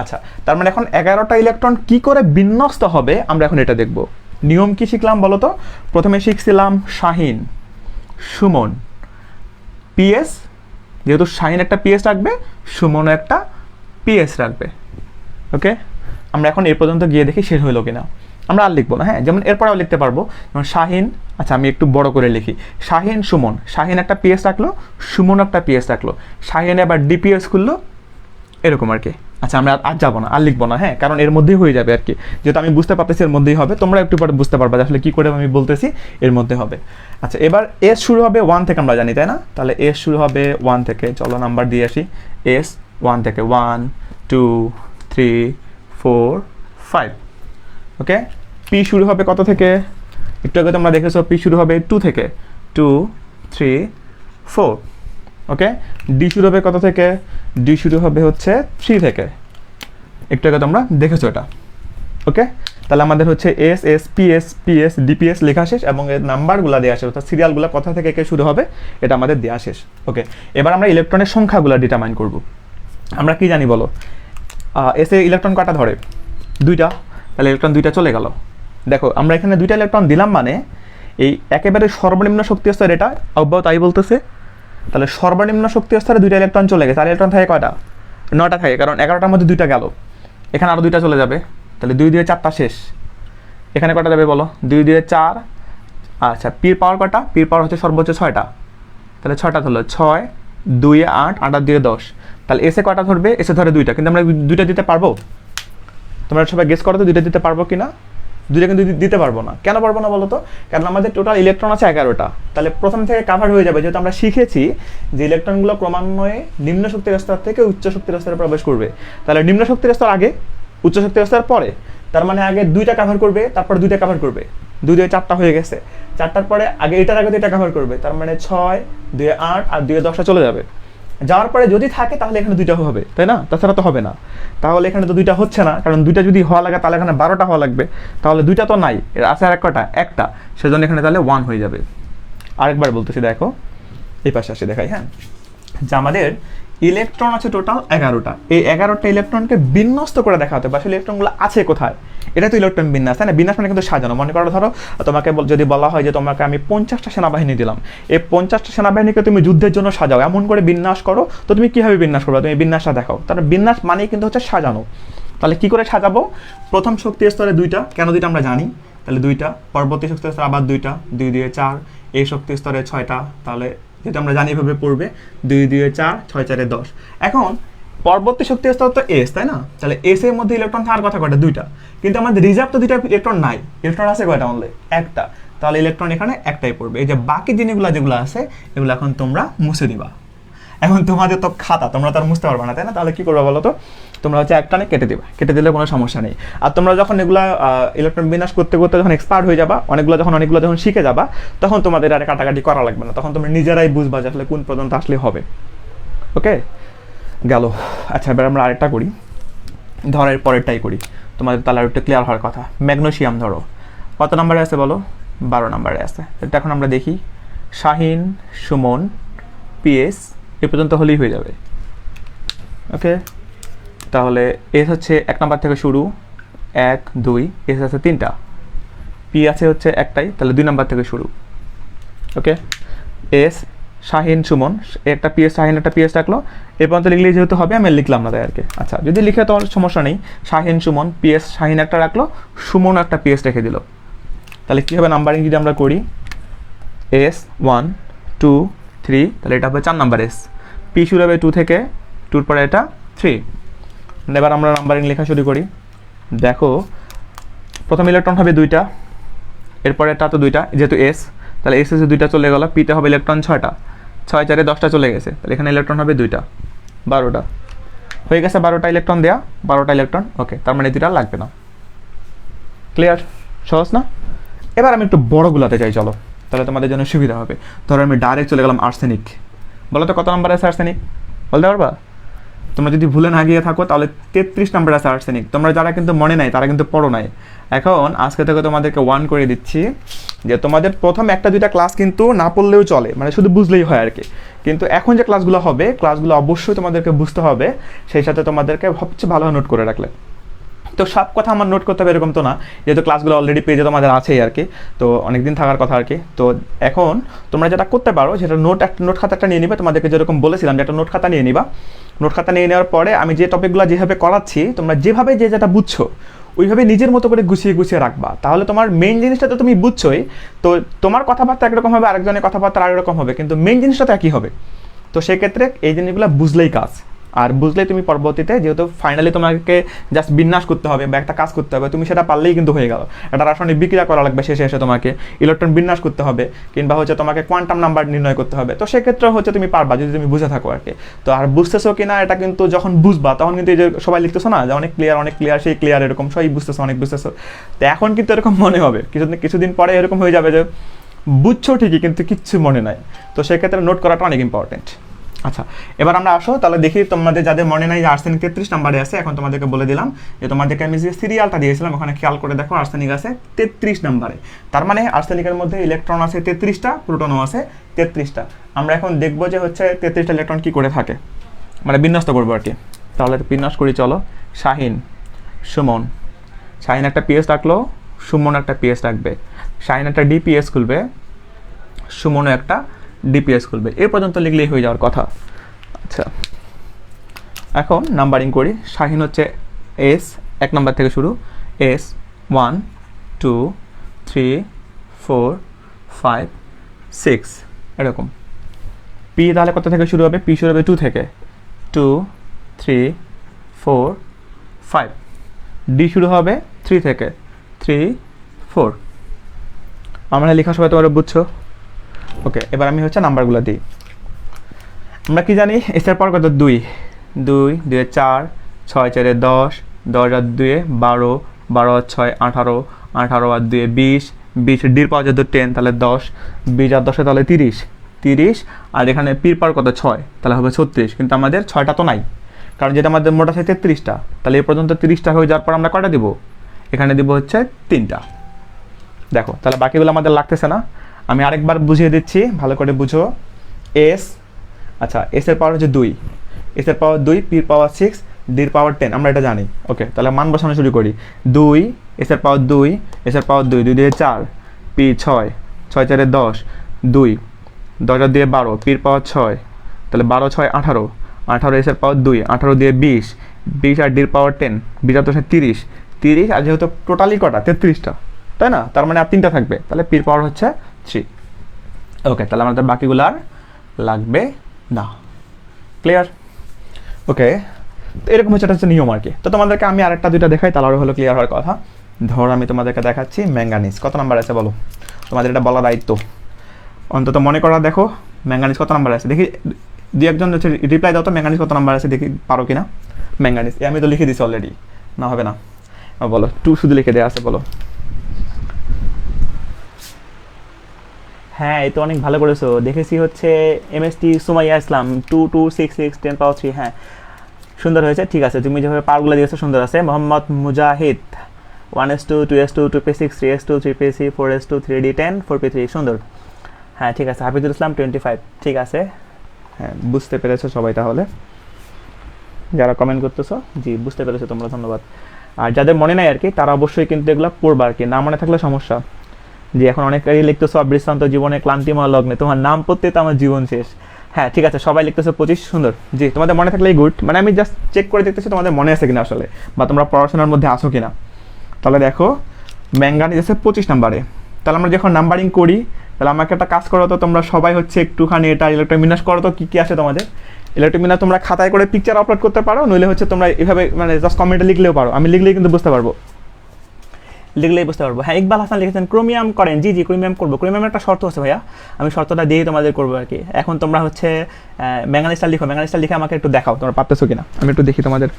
আচ্ছা, তার মানে এখন 11টা ইলেকট্রন কি করে বিন্যস্ত হবে আমরা এখন এটা দেখব। নিয়ম কি শিখলাম বলো তো? প্রথমে শিখছিলাম শাহিন, সুমন, পিএস, যেহেতু শাহিন একটা পিএস রাখবে, সুমনও একটা পিএস রাখবে। ওকে, আমরা এখন এর পর্যন্ত গিয়ে দেখি শেষ হইলো কিনা। আমরা আর লিখবো না, হ্যাঁ, যেমন এরপরেও লিখতে পারবো, যেমন শাহিন, আচ্ছা আমি একটু বড় করে লিখি, শাহিন সুমন, শাহিন একটা পিএস রাখলো, সুমন একটা পিএস রাখলো, শাহিন আবার ডিপিএস খুললো, এরকম আর কি। আচ্ছা আমরা আর যাবো না, আর লিখবো না, হ্যাঁ, কারণ এর মধ্যেই হয়ে যাবে আর কি, যেহেতু আমি বুঝতে পারতেছি এর মধ্যেই হবে, তোমরা একটু পরে বুঝতে পারবা আসলে কি করে আমি বলতেছি, এর মধ্যে হবে। আচ্ছা, এবার এস শুরু হবে 1 থেকে, আমরা জানি তাই না? তাহলে এস শুরু হবে 1 থেকে, চলো নাম্বার দিয়ে আসি। এস 1 থেকে, 1 2 3 4 5। ওকে, পি শুরু হবে কত থেকে? একটু আগে তোমরা দেখেছো পি শুরু হবে 2 থেকে, 2 3 4। ওকে, ডি শুরু হবে কত থেকে? ডি শুরু হবে হচ্ছে 3 থেকে, একটু আগে তোমরা দেখেছো এটা। ওকে, তাহলে আমাদের হচ্ছে S S PS PS DPS লেখা শেষ, এবং এর নাম্বারগুলো দেওয়া শেষ, অর্থাৎ সিরিয়ালগুলো কোথা থেকে কে শুরু হবে এটা আমাদের দেওয়া শেষ। ওকে, এবার আমরা ইলেকট্রনের সংখ্যাগুলো ডিটারমাইন করব। আমরা কি জানি বলো? এস এ ইলেকট্রন কটা ধরে? 2টা, তাহলে ইলেকট্রন 2টা চলে গেল। দেখো আমরা এখানে 2টা ইলেকট্রন দিলাম, মানে এই একেবারে সর্বনিম্ন শক্তি স্তর এটা অব্যাহত তাই বলতেছে। তাহলে সর্বনিম্ন শক্তি স্তরে 2টা ইলেকট্রন চলে গেছে, আর ইলেকট্রন থাকে কয়টা? 9টা থাকে, কারণ 11টার মধ্যে 2টা গেল, এখানে আরও 2টা চলে যাবে, তাহলে 2 দিয়ে 4টা শেষ। এখানে কটা যাবে বলো? 2 দিয়ে 4। আচ্ছা, পির পাওয়ার কটা? পির পাওয়ার হচ্ছে সর্বোচ্চ 6টা, তাহলে 6টা ধরলো, 6 2 8 8 আর 2 10। তাহলে এসে কটা ধরবে? এসে ধরে 2টা, কিন্তু আমরা 2টা দিতে পারবো? তোমরা সবাই গেস করো তো 2টা দিতে পারবো কিনা? 2টা কিন্তু দিতে পারবো না। কেন পারবো না বলো তো? কারণ আমাদের টোটাল ইলেকট্রন আছে 11টা, তাহলে প্রথম থেকে কাভার হয়ে যাবে, যেহেতু আমরা শিখেছি যে ইলেকট্রনগুলো ক্রমান্বয়ে নিম্ন শক্তির স্তর থেকে উচ্চ শক্তির স্তরে প্রবেশ করবে। তাহলে নিম্ন শক্তির স্তর আগে, উচ্চ শক্তির স্তর পরে, তার মানে আগে 2টা কাভার করবে, তারপর 2টা কাভার করবে, 2 দিয়ে 4টা হয়ে গেছে, 4টার পরে আগে এটার আগে 2টা কাভার করবে, তার মানে 6 2 8 আর 2 10টা চলে যাবে। যাওয়ার পরে যদি থাকে তাহলে এখানে 2টা হবে, তাই না? তাছাড়া তো হবে না। তাহলে এখানে তো 2টা হচ্ছে না, কারণ 2টা যদি হওয়া লাগে তাহলে এখানে 12টা হওয়া লাগবে, তাহলে 2টা তো নাই, এর আছে আর একটা, সেজন্য এখানে তাহলে 1 হয়ে যাবে। আরেকবার বলতেছি, দেখো এই পাশে আসে দেখাই, হ্যাঁ, যে আমাদের ইলেকট্রন আছে টোটাল 11টা, এই 11টা ইলেকট্রনকে বিন্যস্ত করে দেখাতে হবে আসলে ইলেকট্রনগুলো আছে কোথায়। এটা তো ইলেকট্রন বিন্যাস, তাই না? বিন্যাস মানে কিন্তু সাজানো। মনে করো ধরো তোমাকে যদি বলা হয় যে তোমাকে আমি 50টা সেনাবাহিনী দিলাম, এই 50টা সেনাবাহিনীকে তুমি যুদ্ধের জন্য সাজাও, এমন করে বিন্যাস করো, তো তুমি কীভাবে বিন্যাস করবে? তুমি বিন্যাসটা দেখাও। তাহলে বিন্যাস মানেই কিন্তু হচ্ছে সাজানো। তাহলে কি করে সাজাবো? প্রথম শক্তি স্তরে 2টা, কেন 2টা আমরা জানি, তাহলে 2টা, পরবর্তী শক্তি স্তরে আবার 2টা, 2 দিয়ে 4, এই শক্তি স্তরে 6টা, তাহলে যেটা আমরা জানি এভাবে পড়বে, 2 দিয়ে 4 6 4 10। এখন পরবর্তী শক্তি স্তর তো এস, তাই না? তাহলে এস এর মধ্যে ইলেকট্রন থাকার কথা কয়টা? 2টা, কিন্তু আমাদের রিজার্ভ তো 2টা ইলেকট্রন নাই, ইলেকট্রন আছে কয়টা? অনলি একটা, তাহলে ইলেকট্রন এখানে একটাই পড়বে। এই যে বাকি জিনিসগুলো যেগুলো আছে এগুলো এখন তোমরা মুছে দিবা। এখন তোমাদের তো খাতা, তোমরা তো আর মুছতে পারবে না, তাই না? তাহলে কি করবে বলো তো? তোমরা হচ্ছে একটানে কেটে দিবা, কেটে দিলে কোনো সমস্যা নেই। আর তোমরা যখন এগুলা ইলেকট্রন বিন্যাস করতে করতে যখন এক্সপার্ট হয়ে যাবা, অনেকগুলো যখন শিখে যাবা, তখন তোমাদের আর কাটাকাটি করা লাগবে না, তখন তুমি নিজেরাই বুঝবা যে আসলে কোন পর্যন্ত আসলে হবে। ওকে, গেল। আচ্ছা, এবার আমরা আরেকটা করি। ধরের পরেরটাই করি, তোমাদের তাহলে আর একটু ক্লিয়ার হওয়ার কথা। ম্যাগনেসিয়াম ধরো কত নম্বরে আছে বলো? 12 নম্বরে আছে। এটা এখন আমরা দেখি শাহিন, সুমন, পিএস এ পর্যন্ত হলেই হয়ে যাবে। ওকে, তাহলে এস হচ্ছে 1 নম্বর থেকে শুরু, 1 2, এস আছে 3টা, পি আছে হচ্ছে একটাই, তাহলে 2 নম্বর থেকে শুরু। ওকে, এস শাহিন সুমন, একটা পিএস শাহিন একটা পিএস রাখলো, এ পর্যন্ত লিখলেই যেহেতু হবে আমি লিখলাম না তাই আর কি। আচ্ছা, যদি লিখে তো সমস্যা নেই, শাহিন সুমন পিএস, শাহিন একটা রাখলো, সুমন একটা পিএস রেখে দিল। তাহলে কী হবে নাম্বারিং যদি আমরা করি, এস 1 2 3, তাহলে এটা হবে 4 নাম্বার এস। পি শুরু হবে 2 থেকে, 2 পরে এটা 3। এবার আমরা নাম্বারিং লেখা শুরু করি। দেখো প্রথম ইলেকট্রন হবে 2টা, এরপরে এটা তো 2টা, যেহেতু এস তাহলে এস এসে 2টা চলে গেল, পিতে হবে ইলেকট্রন 6টা, 6 4 10টা চলে গেছে, তাহলে এখানে ইলেকট্রন হবে 2টা, 12টা হয়ে গেছে। 12টা ইলেকট্রন দেওয়া, 12টা ইলেকট্রন। ওকে, তার মানে 2টা লাগবে না। ক্লিয়ার? সহজ না? এবার আমি একটু বড়গুলাতে যাই, চলো, তাহলে তোমাদের জন্য সুবিধা হবে। ধরো আমি ডাইরেক্ট চলে গেলাম আর্সেনিক। বলো তো কত নাম্বার আছে আর্সেনিক? বলতে পারবা? তোমরা যদি ভুলে না গিয়ে থাকো তাহলে 33 নাম্বার আছে আর্সেনিক। তোমরা যারা কিন্তু মনে নাই তারা কিন্তু পড়ো নাই। এখন আজকে থেকে তোমাদেরকে ওয়ার্ন করে দিচ্ছি যে তোমাদের প্রথম 1-2টা ক্লাস কিন্তু না পড়লেও চলে, মানে শুধু বুঝলেই হয় আর কি। কিন্তু এখন যে ক্লাসগুলো হবে, ক্লাসগুলো অবশ্যই তোমাদেরকে বুঝতে হবে, সেই সাথে তোমাদেরকে সবচেয়ে ভালো নোট করে রাখলে। তো সব কথা আমার নোট করতে হবে এরকম তো না, যেহেতু ক্লাসগুলো অলরেডি পেজে তোমাদের আছেই আর কি, তো অনেক দিন থাকার কথা আর কি। তো এখন তোমরা যেটা করতে পারো, সেটা নোট খাতাটা নিয়ে নিবে, তোমাদেরকে যেরকম বলেছিলাম যে একটা নোট খাতা নিয়ে নিবা। নোট খাতা নিয়ে নেওয়ার পরে আমি যে টপিকগুলো যেভাবে করাচ্ছি, তোমরা যেভাবে যে যেটা বুঝছো ওইভাবে নিজের মতো করে গুছিয়ে গুছিয়ে রাখবা। তাহলে তোমার মেইন জিনিসটা তো তুমি বুঝছোই, তো তোমার কথাবার্তা একরকম হবে, আরেকজনের কথাবার্তা আরেকরকম হবে, কিন্তু মেইন জিনিসটা তো একই হবে। তো সেক্ষেত্রে এই জিনিসগুলো বুঝলেই কাজ, আর বুঝলেই তুমি পরবর্তীতে, যেহেতু ফাইনালি তোমাকে জাস্ট বিন্যাস করতে হবে বা একটা কাজ করতে হবে, তুমি সেটা পারলেই কিন্তু হয়ে গেল। একটা রাসায়নিক বিক্রিয়া করা লাগবে, শেষে এসে তোমাকে ইলেকট্রন বিন্যাস করতে হবে, কিংবা হচ্ছে তোমাকে কোয়ান্টাম নাম্বার নির্ণয় করতে হবে। তো সেক্ষেত্রে হচ্ছে তুমি পারবা যদি তুমি বুঝে থাকো আর কি। তো আর বুঝতেছো কিনা এটা কিন্তু যখন বুঝবা তখন কিন্তু এই যে সবাই লিখতেছো না যে অনেক ক্লিয়ার সেই ক্লিয়ার, এরকম সবাই বুঝতেছো, অনেক বুঝতেছো। তো এখন কিন্তু এরকম মনে হবে, কিছুদিন পরে এরকম হয়ে যাবে যে বুঝছো ঠিকই কিন্তু কিচ্ছু মনে নাই। তো সেক্ষেত্রে নোট করাটা অনেক ইম্পর্টেন্ট। আচ্ছা, এবার আমরা আসো তাহলে দেখি তোমাদের যাদের মনে নাই যে আর্সেনিক 33 নাম্বারে আছে। এখন তোমাদেরকে বলে দিলাম যে তোমাদেরকে আমি যে সিরিয়ালটা দিয়েছিলাম ওখানে খেয়াল করে দেখো, আর্সেনিক আছে 33 নাম্বারে। তার মানে আর্সেনিকের মধ্যে ইলেকট্রন আছে 33টা, প্রোটনও আছে 33টা। আমরা এখন দেখবো যে হচ্ছে 33টা ইলেকট্রন কি করে থাকে, মানে বিন্যস্ত করবো আর কি। তাহলে বিন্যাস করি চলো। শাহিন সুমন, শাহিন একটা পিএস রাখলো, সুমন একটা পিএস রাখবে, শাহিন একটা ডিপিএস খুলবে, সুমনও একটা ডিপিএস খুলবে। এ পর্যন্ত লিখলেই হয়ে যাওয়ার কথা। আচ্ছা, এখন নাম্বারিং করি। শাহিন হচ্ছে এস 1 নাম্বার থেকে শুরু, এস 1 2 3 4 5 6 এরকম। পি তাহলে কত থেকে শুরু হবে? পি শুরু হবে 2 থেকে, 2 3 4 5। ডি শুরু হবে 3 থেকে, 3 4। আমরা লেখার সময় তোমরা বুঝছো? ওকে, এবার আমি হচ্ছে নাম্বারগুলো দিই। আমরা কি জানি এসের পর কত? 2 2 2 4 6 4 10 10 আর 2 12 12 আর 6 18 18 আর 2 20 20 ডির পাওয়া যেত 10, তাহলে 10 20 আর 10 তাহলে 30 30। আর এখানে পির পাওয়ার কত? 6, তাহলে হবে 36। কিন্তু আমাদের 6টা তো নাই, কারণ যেটা আমাদের মোট আছে 33টা। তাহলে এ পর্যন্ত 30টা হয়ে যাওয়ার পর আমরা কয়টা দিব? এখানে দিব হচ্ছে 3টা। দেখো তাহলে বাকিগুলো আমাদের লাগতেছে না। আমি আরেকবার বুঝিয়ে দিচ্ছি, ভালো করে বুঝো। এস, আচ্ছা এসের পাওয়ার হচ্ছে 2, এসের পাওয়ার 2, পির পাওয়ার 6, ডির পাওয়ার 10, আমরা এটা জানি। ওকে, তাহলে মান বসানো শুরু করি। 2 এসের পাওয়ার 2, এসের পাওয়ার 2, 2 দিয়ে 4, পি 6, 6 4 10, 2 10 আর 2 12, পির পাওয়ার 6, তাহলে 12 6 18, 18 এসের পাওয়ার 2, 18 দিয়ে 20, 20 আর ডির পাওয়ার 10, 20 আর 10 30, 30। আর যেহেতু টোটালি কটা? 33টা, তাই না? তার মানে আর 3টা থাকবে, তাহলে পির পাওয়ার হচ্ছে 3। ওকে, তাহলে আমাদের বাকিগুলো আর লাগবে না। ক্লিয়ার? ওকে, তো এরকম হচ্ছে, এটা হচ্ছে নিয়ম আর কি। তো তোমাদেরকে আমি আরেকটা 2টা দেখাই, তাহলে আরও হলো ক্লিয়ার হওয়ার কথা। ধর আমি তোমাদেরকে দেখাচ্ছি ম্যাঙ্গানিজ কত নাম্বার আছে বলো, তোমাদের এটা বলা দায়িত্ব। অন্তত মনে করা দেখো ম্যাঙ্গানিজ কত নাম্বার আছে, দেখি 2-1জন হচ্ছে রিপ্লাই দাও তো, ম্যাঙ্গানিজ কত নাম্বার আছে দেখি, পারো কিনা। ম্যাঙ্গানিজ আমি তো লিখে দিচ্ছি অলরেডি, না হবে না? বলো 2 শুধু লিখে দেওয়া আছে, বলো। হ্যাঁ, এই তো অনেক ভালো করেছো, দেখেছি হচ্ছে এমএসটি সুমাইয়া ইসলাম 2266 10 পাওয়ার 3। হ্যাঁ, সুন্দর হয়েছে, ঠিক আছে, তুমি যেভাবে পাওয়ারগুলো দিয়েছো সুন্দর আছে। মোহাম্মদ মুজাহিদ 1s2 2s2 2p6 3s2 3p3 4s2 3d10 4p3 সুন্দর। হ্যাঁ ঠিক আছে। হাফিজুল ইসলাম 25 ঠিক আছে। হ্যাঁ বুঝতে পেরেছো সবাই তাহলে, যারা কমেন্ট করতেছো, জি বুঝতে পেরেছো তোমরা, ধন্যবাদ। আর যাদের মনে নাই আর কি তারা অবশ্যই কিন্তু এগুলো পড়বা আর কি, না মনে থাকলে সমস্যা। জি এখন অনেকেই লিখতেছো অবৃষ্টান্ত জীবনে ক্লান্তিময় লগ্নে, তোমার নাম পড়তে তো আমার জীবন শেষ। হ্যাঁ ঠিক আছে, সবাই লিখতেছো 25 সুন্দর। জি তোমাদের মনে থাকলেই গুড, মানে আমি জাস্ট চেক করে দেখতেছি তোমাদের মনে আছে কিনা আসলে, বা তোমরা পড়াশোনার মধ্যে আসো কিনা। তাহলে দেখো ম্যাঙ্গানিজ আছে 25 নাম্বারে। তাহলে আমরা যখন নাম্বারিং করি, তাহলে আমাকে একটা কাজ করো তো, তোমরা সবাই হচ্ছে একটুখানি এটা ইলেকট্রোমিনাস করো তো, কী কী আসে তোমাদের ইলেকট্রোমিনাস। তোমরা খাতায় করে পিকচার আপলোড করতে পারো, নইলে হচ্ছে তোমরা এভাবে মানে জাস্ট কমেন্টে লিখলেও পারো, আমি লিখলেই কিন্তু বুঝতে পারবো, লিখলেই বুঝতে পারবো। হ্যাঁ ইকবাল হাসান লিখেছেন ক্রোমিয়াম করেন, জি জি ক্রোমিয়াম করবো। ক্রোমিয়ামের একটা শর্ত আছে ভাইয়া, আমি শর্তটা দিয়েই তোমাদের করবো আর কি। এখন তোমরা হচ্ছে ম্যাঙ্গানিজটা লিখো, ম্যাঙ্গানিজটা লিখে আমাকে একটু দেখাও তোমরা পারতেছো কিনা, আমি একটু দেখি তোমাদের।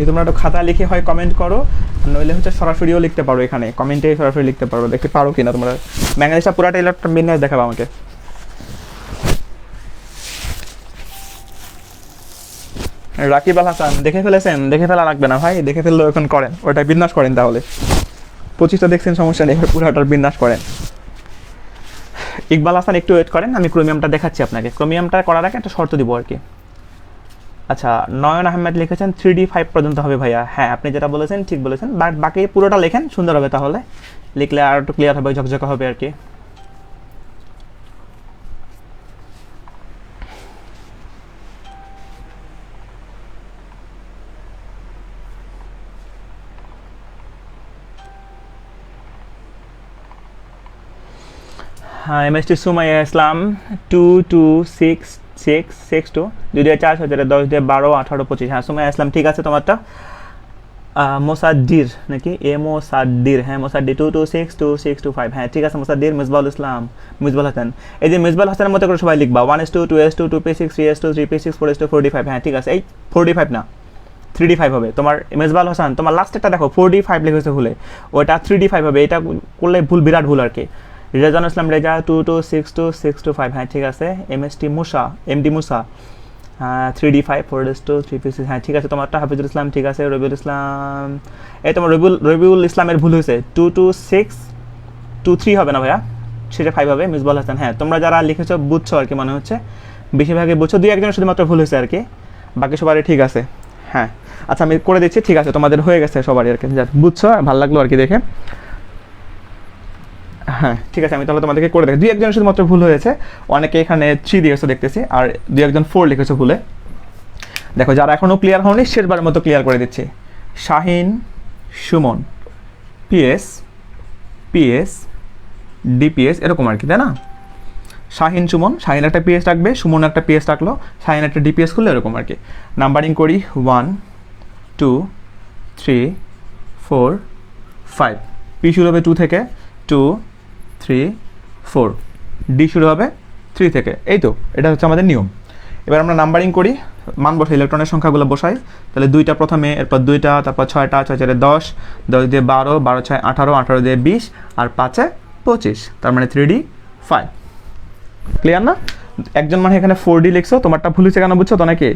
তোমরা একটু খাতা লিখে হয় কমেন্ট করো, নইলে হচ্ছে সরাসরিও লিখতে পারো, এখানে কমেন্টে সরাসরি লিখতে পারো, দেখতে পারো কিনা তোমরা। ম্যাঙ্গানিজটা পুরাটা ইলেকট্রন বিন্যাস দেখাবো আমাকে। রাকিব আল হাসান দেখে ফেলেছেন, দেখে ফেলা লাগবে না ভাই, দেখে ফেললেও এখন করেন, ওটা বিন্যাস করেন তাহলে। 25টা দেখছেন সমস্যা নেই, পুরাটার বিন্যাস করেন। ইকবাল হাসান একটু ওয়েট করেন, আমি ক্রোমিয়ামটা দেখাচ্ছি আপনাকে। ক্রোমিয়ামটা করার আগে একটা শর্ত দিব আর কি। আচ্ছা নয়ন আহমেদ লিখেছেন 3D5 পর্যন্ত হবে ভাইয়া। হ্যাঁ আপনি যেটা বলেছেন ঠিক বলেছেন, বাট বাকি পুরোটা লেখেন সুন্দর হবে, তাহলে লিখলে আর একটু ক্লিয়ার হবে, ঝকঝকা হবে আর কি। হ্যাঁ এমএসটি সুমাইয়া ইসলাম 226662 2 দিয়ে 4 6 10 দিয়ে 12 18 25। হ্যাঁ সুমাইয়া ইসলাম ঠিক আছে তোমারটা। মোসাদ্দির নাকি মোসাদ্দির, হ্যাঁ মোসাদ্দির 226265। হ্যাঁ ঠিক আছে মোসাদ্দির। মিসবাউল ইসলাম, মিসবাউল হাসান, এই যে মিসবাউল হাসানের মতো করে সবাই লিখবা 1s2 2s2 2p6 3s2 3p6 4s2 4d5। হ্যাঁ ঠিক আছে, এই 4d5 না 3d5 হবে তোমার। মিসবাউল হাসান তোমার লাস্টেরটা দেখো 4d5 লিখেছে ভুলে, ওটা 3d5 হবে, এটা করলে ভুল, বিরাট ভুল আর কি। রেজান ইসলাম রেজা 2262625। হ্যাঁ ঠিক আছে। এমএসটি মুসা, এমডি মুসা 3d5 4s2 3p6। হ্যাঁ ঠিক আছে তোমারটা। হাফিজুল ইসলাম ঠিক আছে। রবিউল ইসলাম, এই তোমার রবিউল ইসলামের ভুল হয়েছে, 22623 হবে না ভাইয়া, সেটা 5 হবে। মিসবাউল হাসান হ্যাঁ তোমরা যারা লিখেছো বুঝছো আর কি, মনে হচ্ছে বেশিরভাগই বুঝছো, 2-1 শুধুমাত্র ভুল হয়েছে আর কি, বাকি সবারই ঠিক আছে। হ্যাঁ আচ্ছা আমি করে দিচ্ছি, ঠিক আছে তোমাদের হয়ে গেছে সবারই আর কি, বুঝছো, ভালো লাগলো আর কি দেখে। হ্যাঁ ঠিক আছে, আমি তাহলে তোমাদেরকে করে দেখি। 2-1 শুধুমাত্র ভুল হয়েছে, অনেকে এখানে 3 দিয়েছো দেখতেছি, আর 2-1 4 লিখেছো ভুলে। দেখো যারা এখনও ক্লিয়ার হয়নি শেষবারের মতো ক্লিয়ার করে দিচ্ছি। Shahin Suman PS PS DPS এরকম আর কি, তাই না? শাহিন সুমন, শাহিন একটা পিএস রাখবে, সুমন একটা পিএস রাখলো, শাহিন একটা ডিপিএস করলো, এরকম আর কি। নাম্বারিং করি 1 2 3 4 5। পি শুরু হবে 2 থেকে, 2 3 4। ডি শুরু হবে 3 থেকে, এই তো এটা হচ্ছে আমাদের নিয়ম। এবার আমরা নাম্বারিং করি, মান বসাই, ইলেকট্রনের সংখ্যাগুলো বসাই। তাহলে 2টা প্রথমে, এরপর 2টা, তারপর 6টা, 6 4 10, 10 দিয়ে 12, 12 6 18, 18 দিয়ে 20, আর 5 25, তার মানে 3d5। ক্লিয়ার না? একজন মানে এখানে 4d লিখছো, তোমারটা ভুল হয়েছে কেন বুঝছো তো নাকি?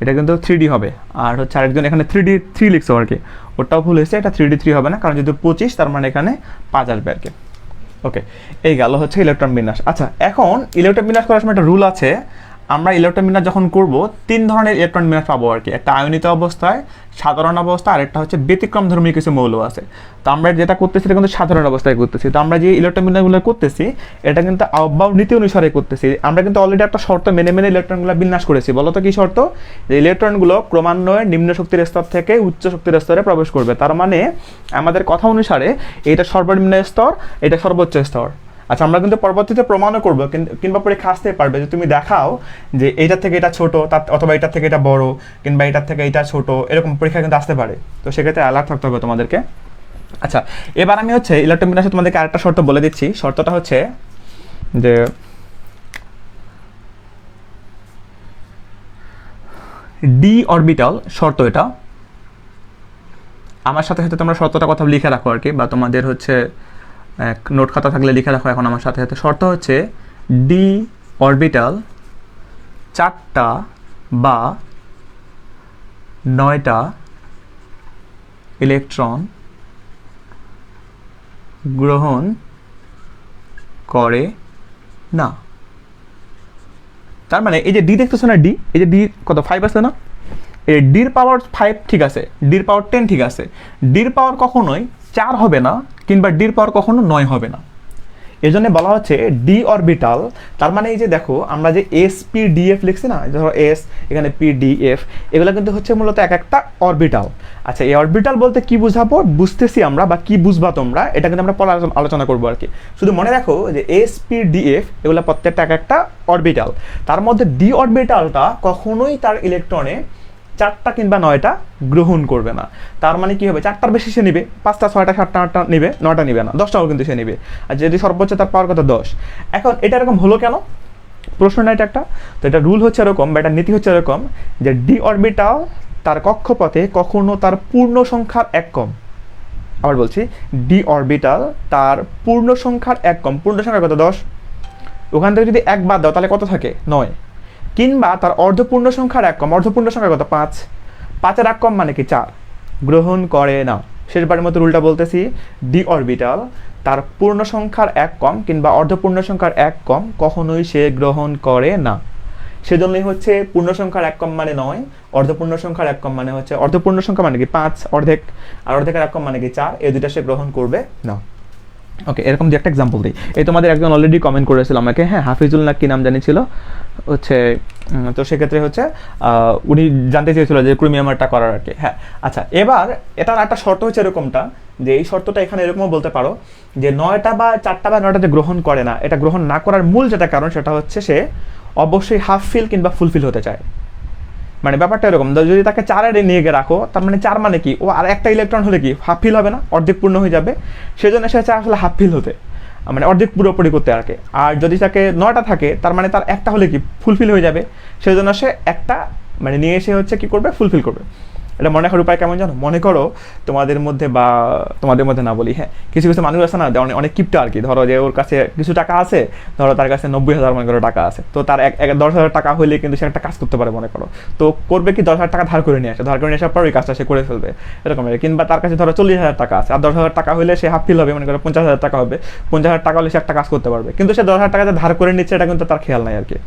এটা কিন্তু 3d হবে। আর হচ্ছে আরেকজন এখানে 3d3 লিখছো আর কি, ওটাও ভুল হয়েছে, এটা 3d3 হবে না, কারণ যেহেতু 25 তার মানে এখানে 5 আসবে আর কি। ওকে, এই গেল হচ্ছে ইলেকট্রন বিন্যাস। আচ্ছা এখন ইলেকট্রন বিন্যাস করার সময় একটা রুল আছে, আমরা ইলেকট্রন বিন্যাস যখন করব 3 ধরনের ইলেকট্রন বিন্যাস পাবো আর কি। একটা আয়নিত অবস্থায়, সাধারণ অবস্থা, আর একটা হচ্ছে ব্যতিক্রমধর্মী কিছু মৌল আছে। তো আমরা যেটা করতেছি এটা কিন্তু সাধারণ অবস্থায় করতেছি। তো আমরা যে ইলেকট্রন বিন্যাসগুলো করতেছি এটা কিন্তু আহ্বাব নীতি অনুসারে করতেছি। আমরা কিন্তু অলরেডি একটা শর্ত মেনে মেনে ইলেকট্রনগুলো বিন্যাস করেছি। বলো তো কি শর্ত? যে ইলেকট্রনগুলো ক্রমান্বয়ে নিম্ন শক্তির স্তর থেকে উচ্চ শক্তির স্তরে প্রবেশ করবে। তার মানে আমাদের কথা অনুসারে এটা সর্বনিম্ন স্তর, এটা সর্বোচ্চ স্তর। আচ্ছা আমরা কিন্তু পরবর্তীতে প্রমাণও করবো, কিংবা পরীক্ষা আসতে পারবে যে তুমি দেখাও যে এইটার থেকে এটা ছোট, অথবা এটার থেকে এটা বড়, কিংবা এটার থেকে এটা ছোট, এরকম পরীক্ষা কিন্তু আসতে পারে। তো সেক্ষেত্রে অ্যালার্ট থাকতে হবে তোমাদেরকে। আচ্ছা এবার আমি হচ্ছে ইলেকট্রন বিন্যাসে তোমাদেরকে আরেকটা শর্ত বলে দিচ্ছি। শর্তটা হচ্ছে যে ডি অরবিটাল শর্ত, এটা আমার সাথে সাথে তোমরা শর্তটা কথা লিখে রাখো আর কি, বা তোমাদের হচ্ছে এক নোট খাতা থাকলে লিখে রাখো এখন আমার সাথে সাথে। শর্ত হচ্ছে ডি অরবিটাল 4টা বা 9টা ইলেকট্রন গ্রহণ করে না। তার মানে এই যে ডি দেখতেছো না, ডি, এই যে ডি কত 5 আছে না, এই ডির পাওয়ার 5 ঠিক আছে, ডির পাওয়ার 10 ঠিক আছে, ডির পাওয়ার কখনোই 4 হবে না কিংবা ডির পাওয়ার কখনো 9 হবে না। এই জন্য বলা হচ্ছে ডি অরবিটাল। তার মানে এই যে দেখো আমরা যে এস পি ডি এফ লিখছি না, ধরো এস এখানে পি ডি এফ, এগুলো কিন্তু হচ্ছে মূলত এক একটা অরবিটাল। আচ্ছা, এই অরবিটাল বলতে কি বুঝাবো বুঝতেছি আমরা, বা কি বুঝবা তোমরা, এটা কিন্তু আমরা পরে আলোচনা করবো আর কি। শুধু মনে রাখো যে এস পি ডি এফ এগুলো প্রত্যেকটা এক একটা অরবিটাল। তার মধ্যে ডি অরবিটালটা কখনোই তার ইলেকট্রনে 4টা কিংবা 9টা গ্রহণ করবে না। তার মানে কি হবে, 4টার বেশি সে নিবে, 5টা 6টা 7টা 8টা নিবে, 9টা নিবে না, 10টাও কিন্তু সে নিবে। আর যদি সর্বোচ্চ তার পাওয়ার কত 10। এখন এটা এরকম হলো কেন, প্রশ্নটা এটা একটা। তো এটা রুল হচ্ছে এরকম, বা এটা নীতি হচ্ছে এরকম যে ডি অরবিটাল তার কক্ষপথে কখনো তার পূর্ণ সংখ্যার 1 কম। আবার বলছি, ডি অরবিটাল তার পূর্ণ সংখ্যার 1 কম। পূর্ণ সংখ্যা কত 10, ওখান থেকে যদি 1 বাদ দাও তাহলে কত থাকে 9, কিংবা তার অর্ধপূর্ণ সংখ্যার 1 কম। অর্ধপূর্ণ সংখ্যা কত 5, 5-এর 1 কম মানে কি 4, গ্রহণ করে না। শেষবারের মতো রুলটা বলতেছি, ডি অরবিটাল তার পূর্ণ সংখ্যার 1 কম কিংবা অর্ধপূর্ণ সংখ্যার 1 কম কখনোই সে গ্রহণ করে না। সেজন্যই হচ্ছে পূর্ণ সংখ্যার 1 কম মানে 9, অর্ধপূর্ণ সংখ্যার 1 কম মানে হচ্ছে, অর্ধপূর্ণ সংখ্যা মানে কি 5 অর্ধেক, আর অর্ধেকের 1 কম মানে কি 4, এই দুইটা সে গ্রহণ করবে না। ওকে, এরকম যে একটা এক্সাম্পল দিই। এই তোমাদের একজন অলরেডি কমেন্ট করেছিল আমাকে, হ্যাঁ হাফিজুল না কি নাম জানিয়েছিল হচ্ছে, তো সেক্ষেত্রে হচ্ছে উনি জানতে চেয়েছিল যে ক্রোমিয়ামারটা করার আর কি। হ্যাঁ আচ্ছা, এবার এটার একটা শর্ত হচ্ছে এরকমটা, যে এই শর্তটা এখানে এরকমও বলতে পারো যে 9টা বা 4টা বা 9টা যে গ্রহণ করে না, এটা গ্রহণ না করার মূল যেটা কারণ সেটা হচ্ছে সে অবশ্যই হাফ ফিল কিংবা ফুলফিল হতে চায়। মানে ব্যাপারটা এরকম, যদি তাকে 4-এ নিয়ে গিয়ে রাখো, তার মানে 4 মানে কি, ও আর একটা ইলেকট্রন হলে কি হাফ ফিল হবে না, অর্ধেক পূর্ণ হয়ে যাবে। সেজন্য সে চায় আসলে হাফ ফিল হতে, মানে অর্ধেক পুরোপুরি করতে আর কি। আর যদি তাকে 9টা থাকে, তার মানে তার একটা হলে কি ফুলফিল হয়ে যাবে। সেজন্য সে একটা মানে নিয়ে এসে হচ্ছে কি করবে, ফুলফিল করবে। এটা মনে রাখার উপায় কেমন জানো, মনে করো তোমাদের মধ্যে, বা তোমাদের মধ্যে না বলি, হ্যাঁ কিছু কিছু মানুষ আছে না অনেক কিপটা আর কি, ধরো যে ওর কাছে কিছু টাকা আছে, ধরো তার কাছে 90,000 মনে করো টাকা আছে, তো তার 10,000 টাকা হলে কিন্তু সে একটা কাজ করতে পারে মনে করো। তো করবে কি, 10,000 টাকা ধার করে নিয়ে আসে, ধার করে নিয়ে আসার পর ওই কাজটা সে করে ফেলবে এরকম। কিংবা তার কাছে ধরো 40,000 টাকা আছে, আর 10,000 টাকা হলে সে হাফ ফিল হবে, মনে করো 50,000 টাকা হবে, 50,000 টাকা হলে সে একটা কাজ করতে পারবে। কিন্তু সে 10,000 টাকা ধার করে নিচ্ছে, এটা কিন্তু তার খেয়াল নাই আর কি।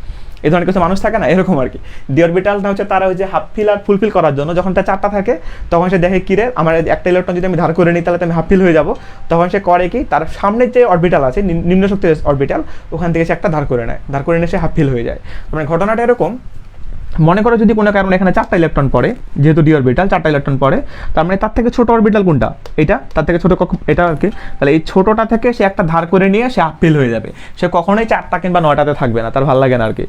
এই ধরনের কিছু মানুষ থাকে না, এরকম আর কি। ডি অরবিটালটা হচ্ছে তারা ওই যে হাফ ফিল আর ফুলফিল করার জন্য, যখন তার 4টা থাকে তখন সে দেখে কিরে আমার একটা ইলেকট্রন যদি আমি ধার করে নিই তাহলে আমি হাফ ফিল হয়ে যাব, তখন সে করে কি, তার সামনের যে অরবিটাল আছে নিম্ন শক্তির অরবিটাল, ওখান থেকে সে একটা ধার করে নেয়, ধার করে নিয়ে সে হাফ ফিল হয়ে যায়। মানে ঘটনাটা এরকম, মনে করো যদি কোনো কারণে এখানে 4টা ইলেকট্রন পড়ে, যেহেতু ডি অরবিটাল 4টা ইলেকট্রন পড়ে, তার মানে তার থেকে ছোট অরবিটাল কোনটা, এটা, তার থেকে ছোট এটা আর কি। তাহলে এই ছোটটা থেকে সে একটা ধার করে নিয়ে সে হাফ ফিল হয়ে যাবে, সে কখনোই 4টা কিংবা 9টাতে থাকবে না, তার ভালো লাগে না আর কি।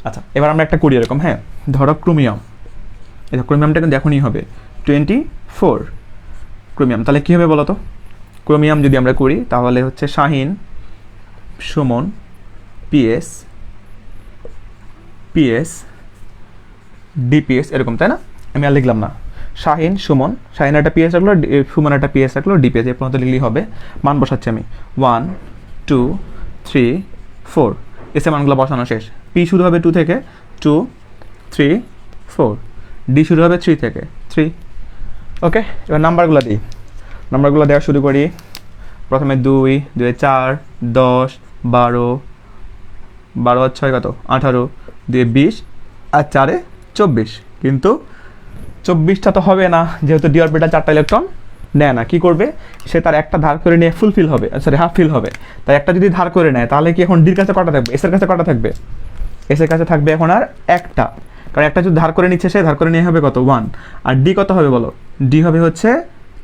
আচ্ছা, এবার আমরা একটা করি এরকম, হ্যাঁ ধরো ক্রোমিয়াম, এটা ক্রোমিয়ামটা কিন্তু এখনই হবে 24 ক্রোমিয়াম। তাহলে কী হবে বলো তো, ক্রোমিয়াম যদি আমরা করি তাহলে হচ্ছে Shahin Suman PS PS DPS এরকম, তাই না? আমি আর লিখলাম না, শাহিন সুমন, শাহিন একটা পিএস রাখলো, সুমন একটা পিএস রাখলো, ডিপিএস এর পর্যন্ত লিখলেই হবে। মান বসাচ্ছি আমি 1 2 3 4, এসে মানগুলো বসানো শেষ। পি শুরু হবে 2 থেকে, 2 3 4, ডি শুরু হবে 3 থেকে, 3। ওকে, এবার নাম্বারগুলো দিই, নাম্বারগুলো দেওয়া শুরু করি। প্রথমে 2 2 4 10 12 12 আর 6 কত 18, 2 20 আর 4 24। কিন্তু 24টা তো হবে না, যেহেতু ডি অরবিটাল 4টা ইলেকট্রন নেয় না। কি করবে, সে তার একটা ধার করে নিয়ে ফুলফিল হবে, সরি হাফ ফিল হবে। তাই একটা যদি ধার করে নেয় তাহলে কি এখন ডির কাছে কটা থাকবে, এসের কাছে কটা থাকবে, এসের কাছে থাকবে এখন আর একটা, কারণ একটা যদি ধার করে নিচ্ছে সে ধার করে নিয়ে হবে কত 1। আর ডি কত হবে বলো, ডি হবে হচ্ছে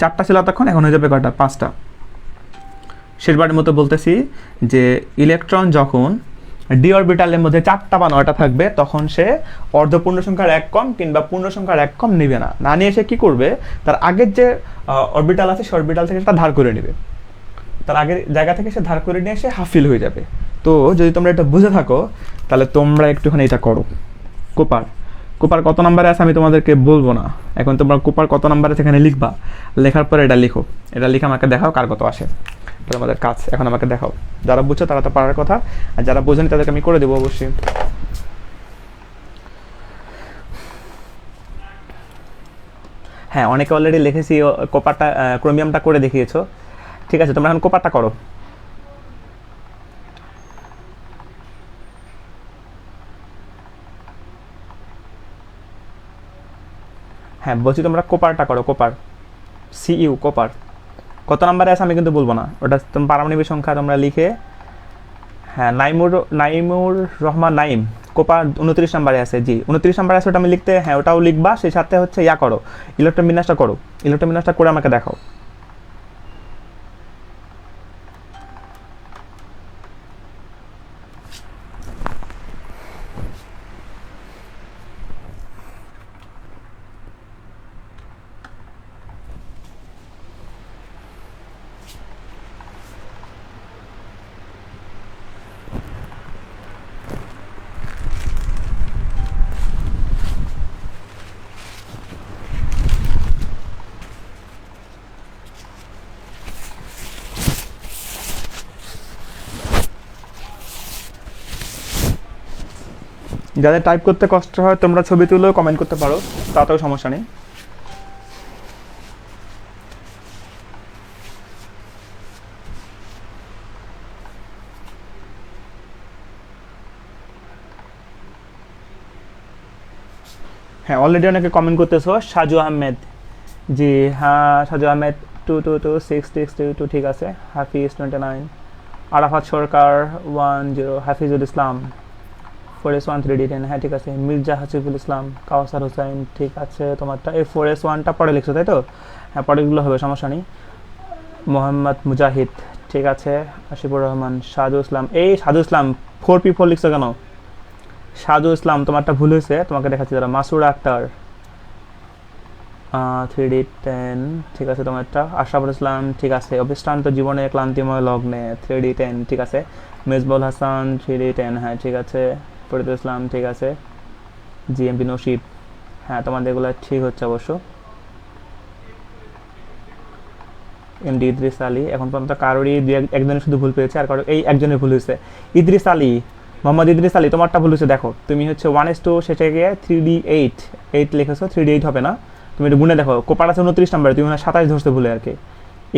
4টা ছিল তখন, এখন হয়ে যাবে কটা 5টা। শেষবারের মতো বলতেছি যে ইলেকট্রন যখন ডি অরবিটালের মধ্যে 4টা বা 9টা থাকবে, তখন সে অর্ধপূর্ণ সংখ্যার 1 কম কিংবা পূর্ণ সংখ্যার 1 কম নেবে না। না নিয়ে সে কী করবে, তার আগের যে অরবিটাল আছে সে অরবিটাল থেকে সেটা ধার করে নেবে, তার আগের জায়গা থেকে সে ধার করে নিয়ে সে হাফ ফিল হয়ে যাবে। তো যদি তোমরা এটা বুঝে থাকো তাহলে তোমরা একটুখানি এটা করো, কোপার কত নাম্বারে আছে আমি তোমাদেরকে বলবো না, এখন তোমরা কোপার কত নাম্বার আছে এখানে লিখবা, লেখার পরে এটা লিখো, এটা লিখে আমাকে দেখাও কার কত আসে, তোমাদের কাজ এখন আমাকে দেখাও। যারা বুঝছো তারা তো পারার কথা, আর যারা বোঝেনি তাদেরকে আমি করে দেবো অবশ্যই। হ্যাঁ, অনেকে অলরেডি লিখেছি কোপারটা ক্রোমিয়ামটা করে দেখিয়েছো, ঠিক আছে তোমরা এখন কোপারটা করো। হ্যাঁ বলছি তোমরা কোপারটা করো, কোপার সিইউ কোপার কত নাম্বারে আছে আমি কিন্তু বলবো না, ওটা তোমার পারমাণবিক সংখ্যা তোমরা লিখে। হ্যাঁ নাইমুর রহমান নাইম কোপার 29 নাম্বারে আছে, জি 29 নাম্বারে আছে, ওটা আমি লিখতে, হ্যাঁ ওটাও লিখবা, সেই সাথে হচ্ছে ইয়া করো, ইলেকট্রন বিন্যাসটা করো, ইলেকট্রন বিন্যাসটা করে আমাকে দেখাও। যাদের টাইপ করতে কষ্ট হয় তোমরা ছবি তুলেও কমেন্ট করতে পারো, তাতেও সমস্যা নেই। হ্যাঁ অলরেডি অনেকে কমেন্ট করতেছো, সাজু আহমেদ, জি হ্যাঁ সাজু আহমেদ 2226622 ঠিক আছে, হাফিজ 29, আরাফাত সরকার 10, হাফিজুল ইসলাম 4S1 3D10, হ্যাঁ ঠিক আছে, মির্জা হাসিফুল ইসলাম, কাওসার হোসেন ঠিক আছে, তোমারটা এই 4S1টা পরে লিখছো তাই তো, হ্যাঁ পরেগুলো হবে সমস্যা নেই। মোহাম্মদ মুজাহিদ ঠিক আছে, আশিফুর রহমান, সাজু ইসলাম, এই সাজু ইসলাম 4P4 লিখছো কেন, সাজু ইসলাম তোমারটা ভুল হয়েছে, তোমাকে দেখাচ্ছি যারা, মাসুরা আক্তার 3D10 ঠিক আছে তোমারটা, আশরাফুল ইসলাম ঠিক আছে, অবিশ্রান্ত জীবনে ক্লান্তিময় লগ্নে 3D10 ঠিক আছে, মেজবুল হাসান 3D10 হ্যাঁ ঠিক আছে, ফরিদুল ইসলাম ঠিক আছে, জিএমপি নসিব, হ্যাঁ তোমাদের এগুলো ঠিক হচ্ছে অবশ্য। এমডি ইদ্রিস আলী, এখন পর্যন্ত কারোরই একজনের শুধু ভুল পেয়েছে, আর কারো এই একজনের ভুল হয়েছে, ইদ্রিস আলী, মোহাম্মদ ইদ্রিস আলী তোমারটা ভুল হয়েছে, দেখো তুমি হচ্ছে 1S2 শেষে গিয়ে 3D8 লিখেছো, 3D8 হবে না, তুমি একটু গুনে দেখো, কোপার আছে 29 নাম্বারে, তুমি 27 ধরতে ভুলে আর কি।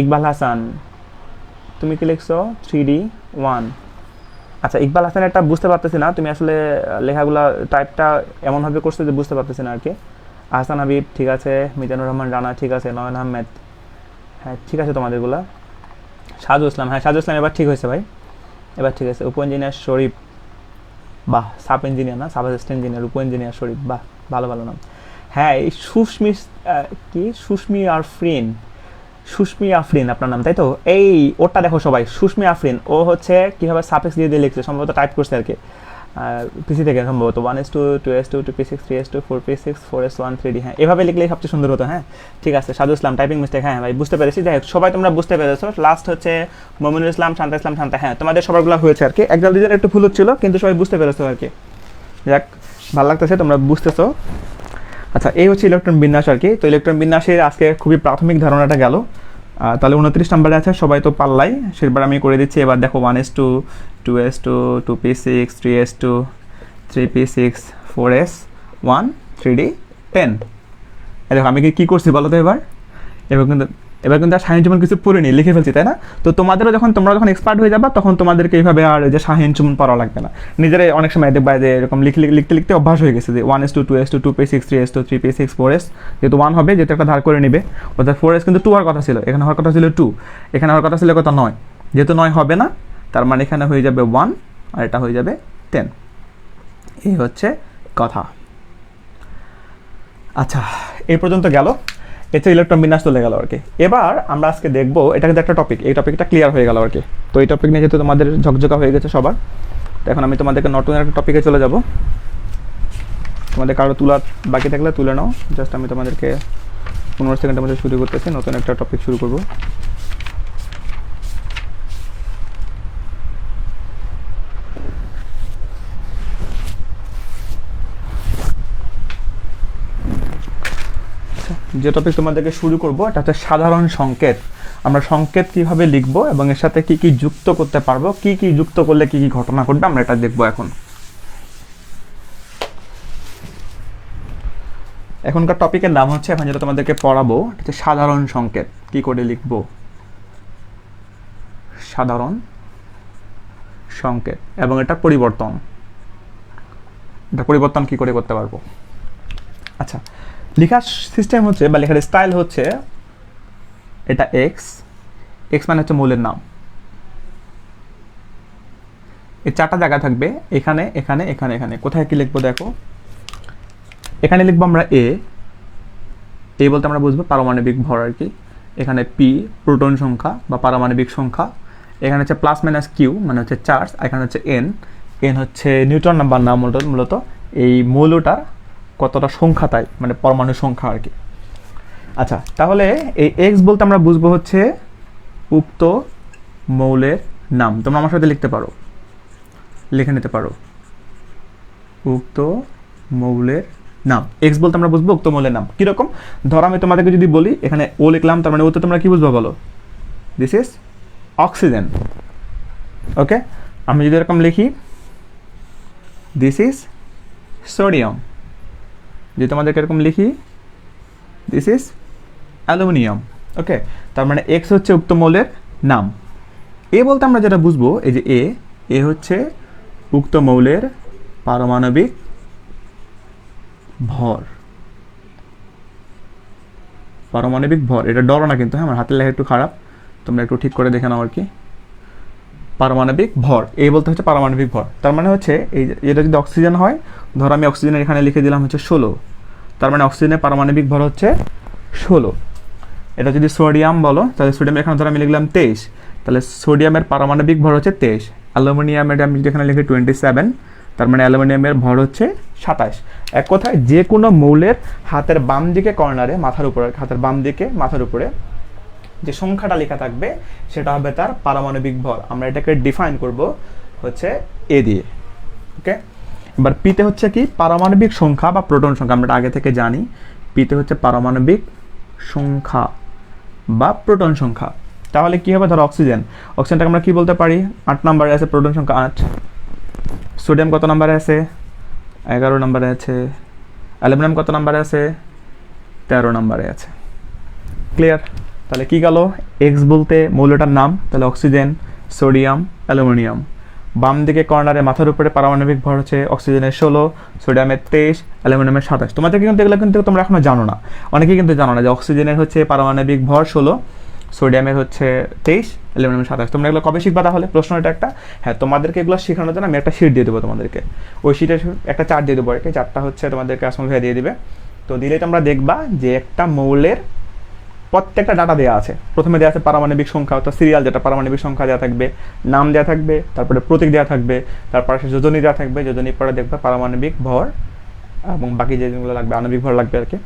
ইকবাল হাসান তুমি কি লিখছো 3D1, আচ্ছা ইকবাল হাসান একটা বুঝতে পারতেছি না, তুমি আসলে লেখাগুলা টাইপটা এমনভাবে করছো যে বুঝতে পারতেছি না আর কি। আহসান হাবিব ঠিক আছে, মিজানুর রহমান রানা ঠিক আছে, নয়ন আহমেদ হ্যাঁ ঠিক আছে তোমাদেরগুলা। সাজু ইসলাম, হ্যাঁ সাজু ইসলাম এবার ঠিক হয়েছে ভাই, এবার ঠিক আছে। উপ ইঞ্জিনিয়ার শরীফ, বাহ সাব ইঞ্জিনিয়ার না সাব অ্যাসিস্ট্যান্ট ইঞ্জিনিয়ার, উপ ইঞ্জিনিয়ার শরীফ, বাহ ভালো ভালো নাম। হ্যাঁ এই সুস্মি আফরিন আপনার নাম তাই তো, এই ওরটা দেখো সবাই, সুস্মি আফরিন, ও হচ্ছে কীভাবে সাপেক্স দিয়ে দিয়ে লিখছে, সম্ভবত টাইপ করছে আর কি পিসি থেকে সম্ভবত, 1S2 2S2 2P6 3S2 4P6 4S1 3D, হ্যাঁ এভাবে লিখলে সবচেয়ে সুন্দর হতো। হ্যাঁ ঠিক আছে, সাজু ইসলাম টাইপিং মিস্টেক, হ্যাঁ ভাই বুঝতে পেরেছি, যাই হোক সবাই তোমরা বুঝতে পেরেছো। লাস্ট হচ্ছে মমিনুল ইসলাম, শান্তা ইসলাম শান্তা, হ্যাঁ তোমাদের সবারগুলো হয়েছে আর কি, একজন দুজন একটু ভুল হচ্ছিল কিন্তু সবাই বুঝতে পেরেছো আর কি, যাক ভালো লাগতেছে তোমরা বুঝতেছো। আচ্ছা এই হচ্ছে ইলেকট্রন বিন্যাস আর কি, তো ইলেকট্রন বিন্যাসের আজকে খুবই প্রাথমিক ধারণাটা গেল, তাহলে 29 নাম্বারে আছে, সবাই তো পাল্লাই, সেবার আমি করে দিচ্ছি। এবার দেখো 1S2 2S2 2P6 3S2 3P6 4S1 3D10, দেখো আমি কি করছি বলো তো, এবার কিন্তু আর শাহিন চুমন কিছু পড়িনি, লিখে ফেলছি তাই না। তো তোমাদেরও তোমরা যখন এক্সপার্ট হয়ে যাবা তখন তোমাদেরকে এইভাবে আর যে শাহিন চুমন পড়া লাগবে না, নিজেরাই অনেক সময় দেখবা যে এরকম লিখতে লিখতে অভ্যাস হয়ে গেছে যে 1S2 2S2 2P6 3S2 3P6 4S, যেহেতু 1 হবে যেহেতু একটা ধার করে নিবে, অর্থাৎ 4S কিন্তু 2 হওয়ার কথা ছিল, এখানে হওয়ার কথা ছিল 2, এখানে হওয়ার কথা ছিল কত 9, যেহেতু 9 হবে না তার মানে এখানে হয়ে যাবে 1 আর এটা হয়ে যাবে 10, এই হচ্ছে কথা। আচ্ছা এই পর্যন্ত গেল, এটা ইলেকট্রন বিন্যাস চলে গেল আর কি। এবার আমরা আজকে দেখবো, এটা কিন্তু একটা টপিক, এই টপিকটা ক্লিয়ার হয়ে গেল আর কি। তো এই টপিক নিয়ে যেহেতু তোমাদের ঝকঝকা হয়ে গেছে সবার, তো এখন আমি তোমাদেরকে নতুন একটা টপিকে চলে যাব। তোমাদের কারো তুলা বাকি থাকলে তুলে নাও, জাস্ট আমি তোমাদেরকে 15 সেকেন্ডের মধ্যে শুরু করতেছি, নতুন একটা টপিক শুরু করব। যে টপিক তোমাদেরকে শুরু করব এটা হচ্ছে সাধারণ সংকেত। আমরা সংকেত কিভাবে লিখব এবং এর সাথে কি কি যুক্ত করতে পারবো, কি কি যুক্ত করলে কি কি ঘটনা ঘটবে আমরা এটা দেখব এখন। এখনকার টপিকের নাম হচ্ছে, এখন যেটা তোমাদেরকে পড়াবো এটা হচ্ছে সাধারণ সংকেত। কি করে লিখব সাধারণ সংকেত, এবং এটা পরিবর্তন কি করে করতে পারবো। আচ্ছা, লেখার সিস্টেম হচ্ছে বা লেখার স্টাইল হচ্ছে, এটা এক্স মানে হচ্ছে মৌলের নাম। এই 4টা জায়গা থাকবে, এখানে এখানে এখানে এখানে। কোথায় কি লিখবো দেখো, এখানে লিখবো আমরা এ বলতে আমরা বুঝবো পারমাণবিক ভর আর কি। এখানে পি প্রোটন সংখ্যা বা পারমাণবিক সংখ্যা। এখানে হচ্ছে প্লাস মাইনাস কিউ মানে হচ্ছে চার্জ। এখানে হচ্ছে এন হচ্ছে নিউটন নাম্বার নাম মূলত এই মৌলটার কতটা সংখ্যা তাই, মানে পরমাণু সংখ্যা আর কি। আচ্ছা, তাহলে এই এক্স বলতে আমরা বুঝবো হচ্ছে উক্ত মৌলের নাম। তোমরা আমার সাথে লিখতে পারো, লিখে নিতে পারো উক্ত মৌলের নাম। এক্স বলতে আমরা বুঝবো উক্ত মৌলের নাম। কিরকম, ধরো আমি তোমাদেরকে যদি বলি এখানে ও লিখলাম, তার মানে ওতে তোমরা কি বুঝবো বলো, দিস ইজ অক্সিজেন। ওকে, আমি যদি এরকম লিখি দিস ইজ সোডিয়াম, যদি তোমাদেরকে এরকম লিখি দিস ইজ অ্যালুমিনিয়াম। ওকে, তার মানে এক্স হচ্ছে উক্ত মৌলের নাম। এ বলতে আমরা যেটা বুঝবো, এই যে এ হচ্ছে উক্ত মৌলের পারমাণবিক ভর। পারমাণবিক ভর, এটা ডরো না কিন্তু, হ্যাঁ আমার হাতের লেখা একটু খারাপ, তোমরা একটু ঠিক করে দেখে নাও আর কি। পারমাণবিক ভর, এই বলতে হচ্ছে পারমাণবিক ভর। তার মানে হচ্ছে এই এটা যদি অক্সিজেন হয়, ধরো আমি অক্সিজেনের এখানে লিখে দিলাম হচ্ছে 16, তার মানে অক্সিজেনের পারমাণবিক ভর হচ্ছে 16। এটা যদি সোডিয়াম বলো, তাহলে সোডিয়ামের এখানে ধরো আমি লিখলাম 23, তাহলে সোডিয়ামের পারমাণবিক ভর হচ্ছে 23। অ্যালুমিনিয়ামের আমি যদি এখানে লিখি 27, তার মানে অ্যালুমিনিয়ামের ভর হচ্ছে 27। এক কথায় যে কোনো মৌলের হাতের বাম দিকে কর্নারে মাথার উপরে, হাতের বাম দিকে মাথার উপরে যে সংখ্যাটা লেখা থাকবে সেটা হবে তার পারমাণবিক ভর। আমরা এটাকে ডিফাইন করব হচ্ছে এ দিয়ে। ওকে, এবার পিতে হচ্ছে কি পারমাণবিক সংখ্যা বা প্রোটন সংখ্যা, আমরা আগে থেকে জানি। পিতে হচ্ছে পারমাণবিক সংখ্যা বা প্রোটন সংখ্যা। তাহলে কি হবে, ধরো অক্সিজেনটাকে আমরা কি বলতে পারি, 8 নম্বরে আছে, প্রোটন সংখ্যা 8। সোডিয়াম কত নম্বরে আছে, 11 নম্বরে আছে। অ্যালুমিনিয়াম কত নম্বরে আছে, 13 নম্বরে আছে। ক্লিয়ার? তাহলে কি গেল, এক্স বলতে মৌলটার নাম, তাহলে অক্সিজেন, সোডিয়াম, অ্যালুমিনিয়াম। বাম দিকে কর্নারে মাথার উপরে পারমাণবিক ভর হচ্ছে অক্সিজেনের 16, সোডিয়ামের 23, অ্যালুমিনিয়ামের 27। তোমাদের কিন্তু এগুলো কিন্তু তোমরা এখনো জানো না, অনেকেই কিন্তু জানো না যে অক্সিজেনের হচ্ছে পারমাণবিক ভর 16, সোডিয়ামের হচ্ছে 23, অ্যালুমিনিয়ামের 27। তোমরা এগুলো কবে শিখবা তাহলে, প্রশ্ন এটা একটা। হ্যাঁ, তোমাদেরকে এগুলো শেখানোর জন্য আমি একটা শিট দিয়ে দেবো তোমাদেরকে, ওই শিটের একটা চার্ট দিয়ে দেবো আর কি। চার্টটা হচ্ছে তোমাদেরকে আসমল ভাইয়া দিয়ে দিবে। তো দিলেই তোমরা দেখবা যে একটা মৌলের প্রত্যেকটা ডাটা দেওয়া আছে। প্রথমে দেওয়া আছে পারমাণবিক সংখ্যা, অর্থাৎ সিরিয়াল যেটা পারমাণবিক সংখ্যা দেওয়া থাকবে, নাম দেওয়া থাকবে, তারপরে প্রতীক দেওয়া থাকবে, তারপরে সে যোজনী দেওয়া থাকবে, যোজনী পরে দেখবে পারমাণবিক ভর এবং বাকি যে জিনিসগুলো লাগবে আণবিক ভর লাগবে আর কি।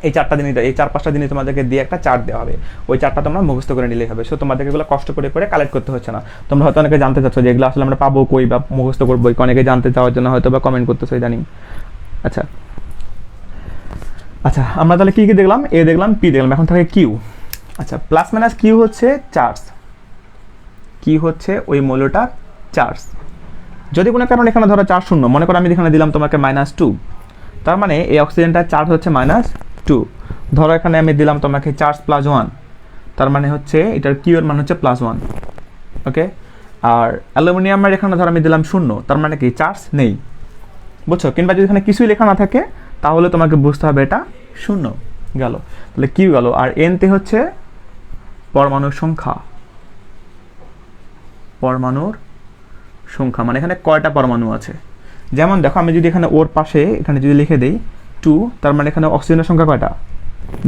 এই 4টা জিনিস, এই 4-5টা জিনিস তোমাদেরকে দিয়ে একটা চার্ট দেওয়া হবে, ওই চার্টটা তোমরা মুখস্থ করে নিলেই হবে। সো তোমাদেরকে এগুলো কষ্ট করে কালেক্ট করতে হচ্ছে না। তোমরা হয়তো অনেকে জানতে চাচ্ছ যে এগুলো আসলে আমরা পাবো কই বা মুখস্থ করবো, অনেকে জানতে চাওয়ার জন্য হয়তো বা কমেন্ট করতেছো ইদানিং। আচ্ছা, আমরা তাহলে কি কি দেখলাম, এ দেখলাম, পি দেখলাম, এখন থাকে কিউ। আচ্ছা, প্লাস মাইনাস কিউ হচ্ছে চার্জ, কি হচ্ছে ওই মৌলটার চার্জ। যদি কোনো কারণে এখানে ধরো চার্জ শূন্য, মনে করো আমি এখানে দিলাম তোমাকে -2, তার মানে এই অক্সিজেনটার চার্জ হচ্ছে -2। ধরো এখানে আমি দিলাম তোমাকে চার্জ +1, তার মানে হচ্ছে এটার কিউ এর মান হচ্ছে +1। ওকে, আর অ্যালুমিনিয়ামের এখানে ধরো আমি দিলাম 0, তার মানে কি চার্জ নেই, বুঝছো? কিংবা যদি এখানে কিছুই লেখা না থাকে তাহলে তোমাকে বুঝতে হবে এটা 0 গেল, তাহলে কিউ গেল। আর এনতে হচ্ছে পরমাণুর সংখ্যা, মানে এখানে কয়টা পরমাণু আছে। যেমন দেখো আমি যদি এখানে ওর পাশে এখানে যদি লিখে দেই 2, তার মানে এখানে অক্সিজেনের সংখ্যা কয়টা,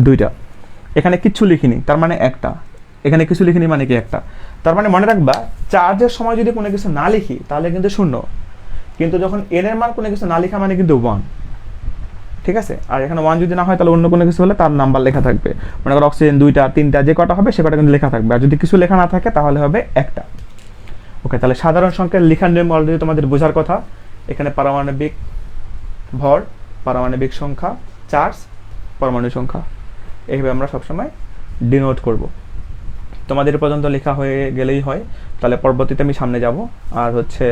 2টা। এখানে কিচ্ছু লিখিনি, তার মানে 1টা। এখানে কিছু লিখিনি মানে কি 1টা। তার মানে মনে রাখবা, চার্জের সময় যদি কোনো কিছু না লিখি তাহলে কিন্তু 0, কিন্তু যখন এন এর মান কোনো কিছু না লেখা মানে কিন্তু 1, ঠিক আছে? আর এখানে 1 যদি না হয় তাহলে অন্য কোনো কিছু হলে তার নাম্বার লেখা থাকবে। মনে করো অক্সিজেন 2টা, 3টা, যে কটা হবে সে কটা কিন্তু লেখা থাকবে। আর যদি কিছু লেখা না থাকে তাহলে হবে 1টা। ওকে, তাহলে সাধারণ সংখ্যার লেখার নিয়ম অলরেডি তোমাদের বোঝার কথা। এখানে পারমাণবিক ভর, পারমাণবিক সংখ্যা, চার্জ, পরমাণু সংখ্যা। এইভাবে আমরা সবসময় ডিনোট করব। তোমাদের পর্যন্ত লেখা হয়ে গেলেই হয়, তাহলে পরবর্তীতে আমি সামনে যাব আর হচ্ছে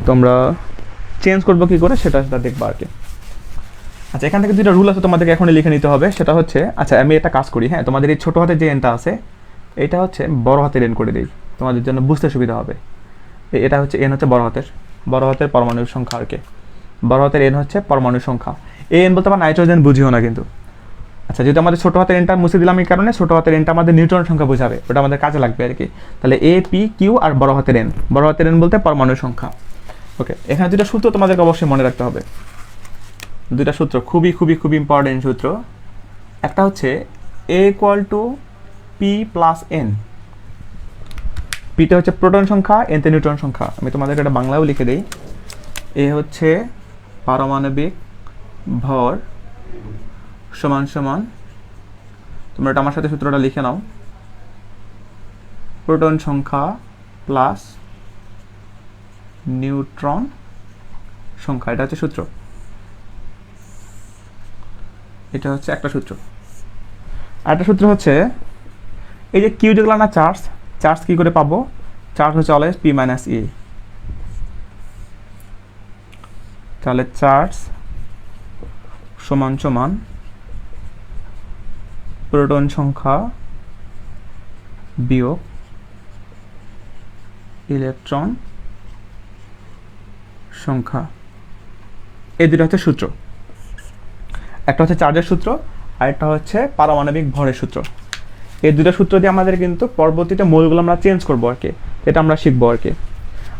তোমরা চেঞ্জ করবো কী করে সেটা দেখবা আর কি। আচ্ছা, এখান থেকে দুটো রুল আছে তোমাদেরকে এখনই লিখে নিতে হবে। সেটা হচ্ছে, আচ্ছা আমি একটা কাজ করি, হ্যাঁ তোমাদের এই ছোটো হাতের যে এনটা আছে এটা হচ্ছে বড় হাতের এন করে দিই, তোমাদের জন্য বুঝতে সুবিধা হবে। এটা হচ্ছে এন হচ্ছে বড় হাতের পরমাণুর সংখ্যা আর কি। বড় হাতের এন হচ্ছে পরমাণুর সংখ্যা। এই এন বলতে আবার নাইট্রোজেন বুঝিও না কিন্তু। আচ্ছা, যেহেতু আমাদের ছোটো হাতের এনটা মুছে দিলাম এই কারণে, ছোটো হাতের এনটা আমাদের নিউট্রন সংখ্যা বোঝাবে, ওটা আমাদের কাজে লাগবে আর কি। তাহলে এ পি কিউ আর বড় হাতের এন বলতে পরমাণুর সংখ্যা। ওকে, এখানে দুটো সূত্র তোমাদেরকে অবশ্যই মনে রাখতে হবে। দুইটা সূত্র খুবই খুবই খুবই ইম্পর্টেন্ট সূত্র। একটা হচ্ছে A equal to P plus N. পিটা হচ্ছে প্রোটন সংখ্যা, এনতে নিউট্রন সংখ্যা। আমি তোমাদেরকে এটা বাংলায়ও লিখে দিই। এ হচ্ছে পারমাণবিক ভর সমান সমান, তোমরা এটা আমার সাথে সূত্রটা লিখে নাও, প্রোটন সংখ্যা প্লাস নিউট্রন সংখ্যা। এটা হচ্ছে সূত্র, এটা হচ্ছে একটা সূত্র। আরেকটা সূত্র হচ্ছে এই যে কিউ যেগুলো না চার্জ কি করে পাবো, চার্জ হচ্ছে অলওয়েজ পি মাইনাস ই। তাহলে চার্জ সমান সমান প্রোটন সংখ্যা বিয়োগ ইলেকট্রন সংখ্যা। এই দুটো হচ্ছে সূত্র। একটা হচ্ছে চার্জের সূত্র, আরেকটা হচ্ছে পারমাণবিক ভরের সূত্র। এই দুটো সূত্র দিয়ে আমাদের কিন্তু পরবর্তীতে মৌলগুলো আমরা চেঞ্জ করবো আর কি, এটা আমরা শিখবো আর কি।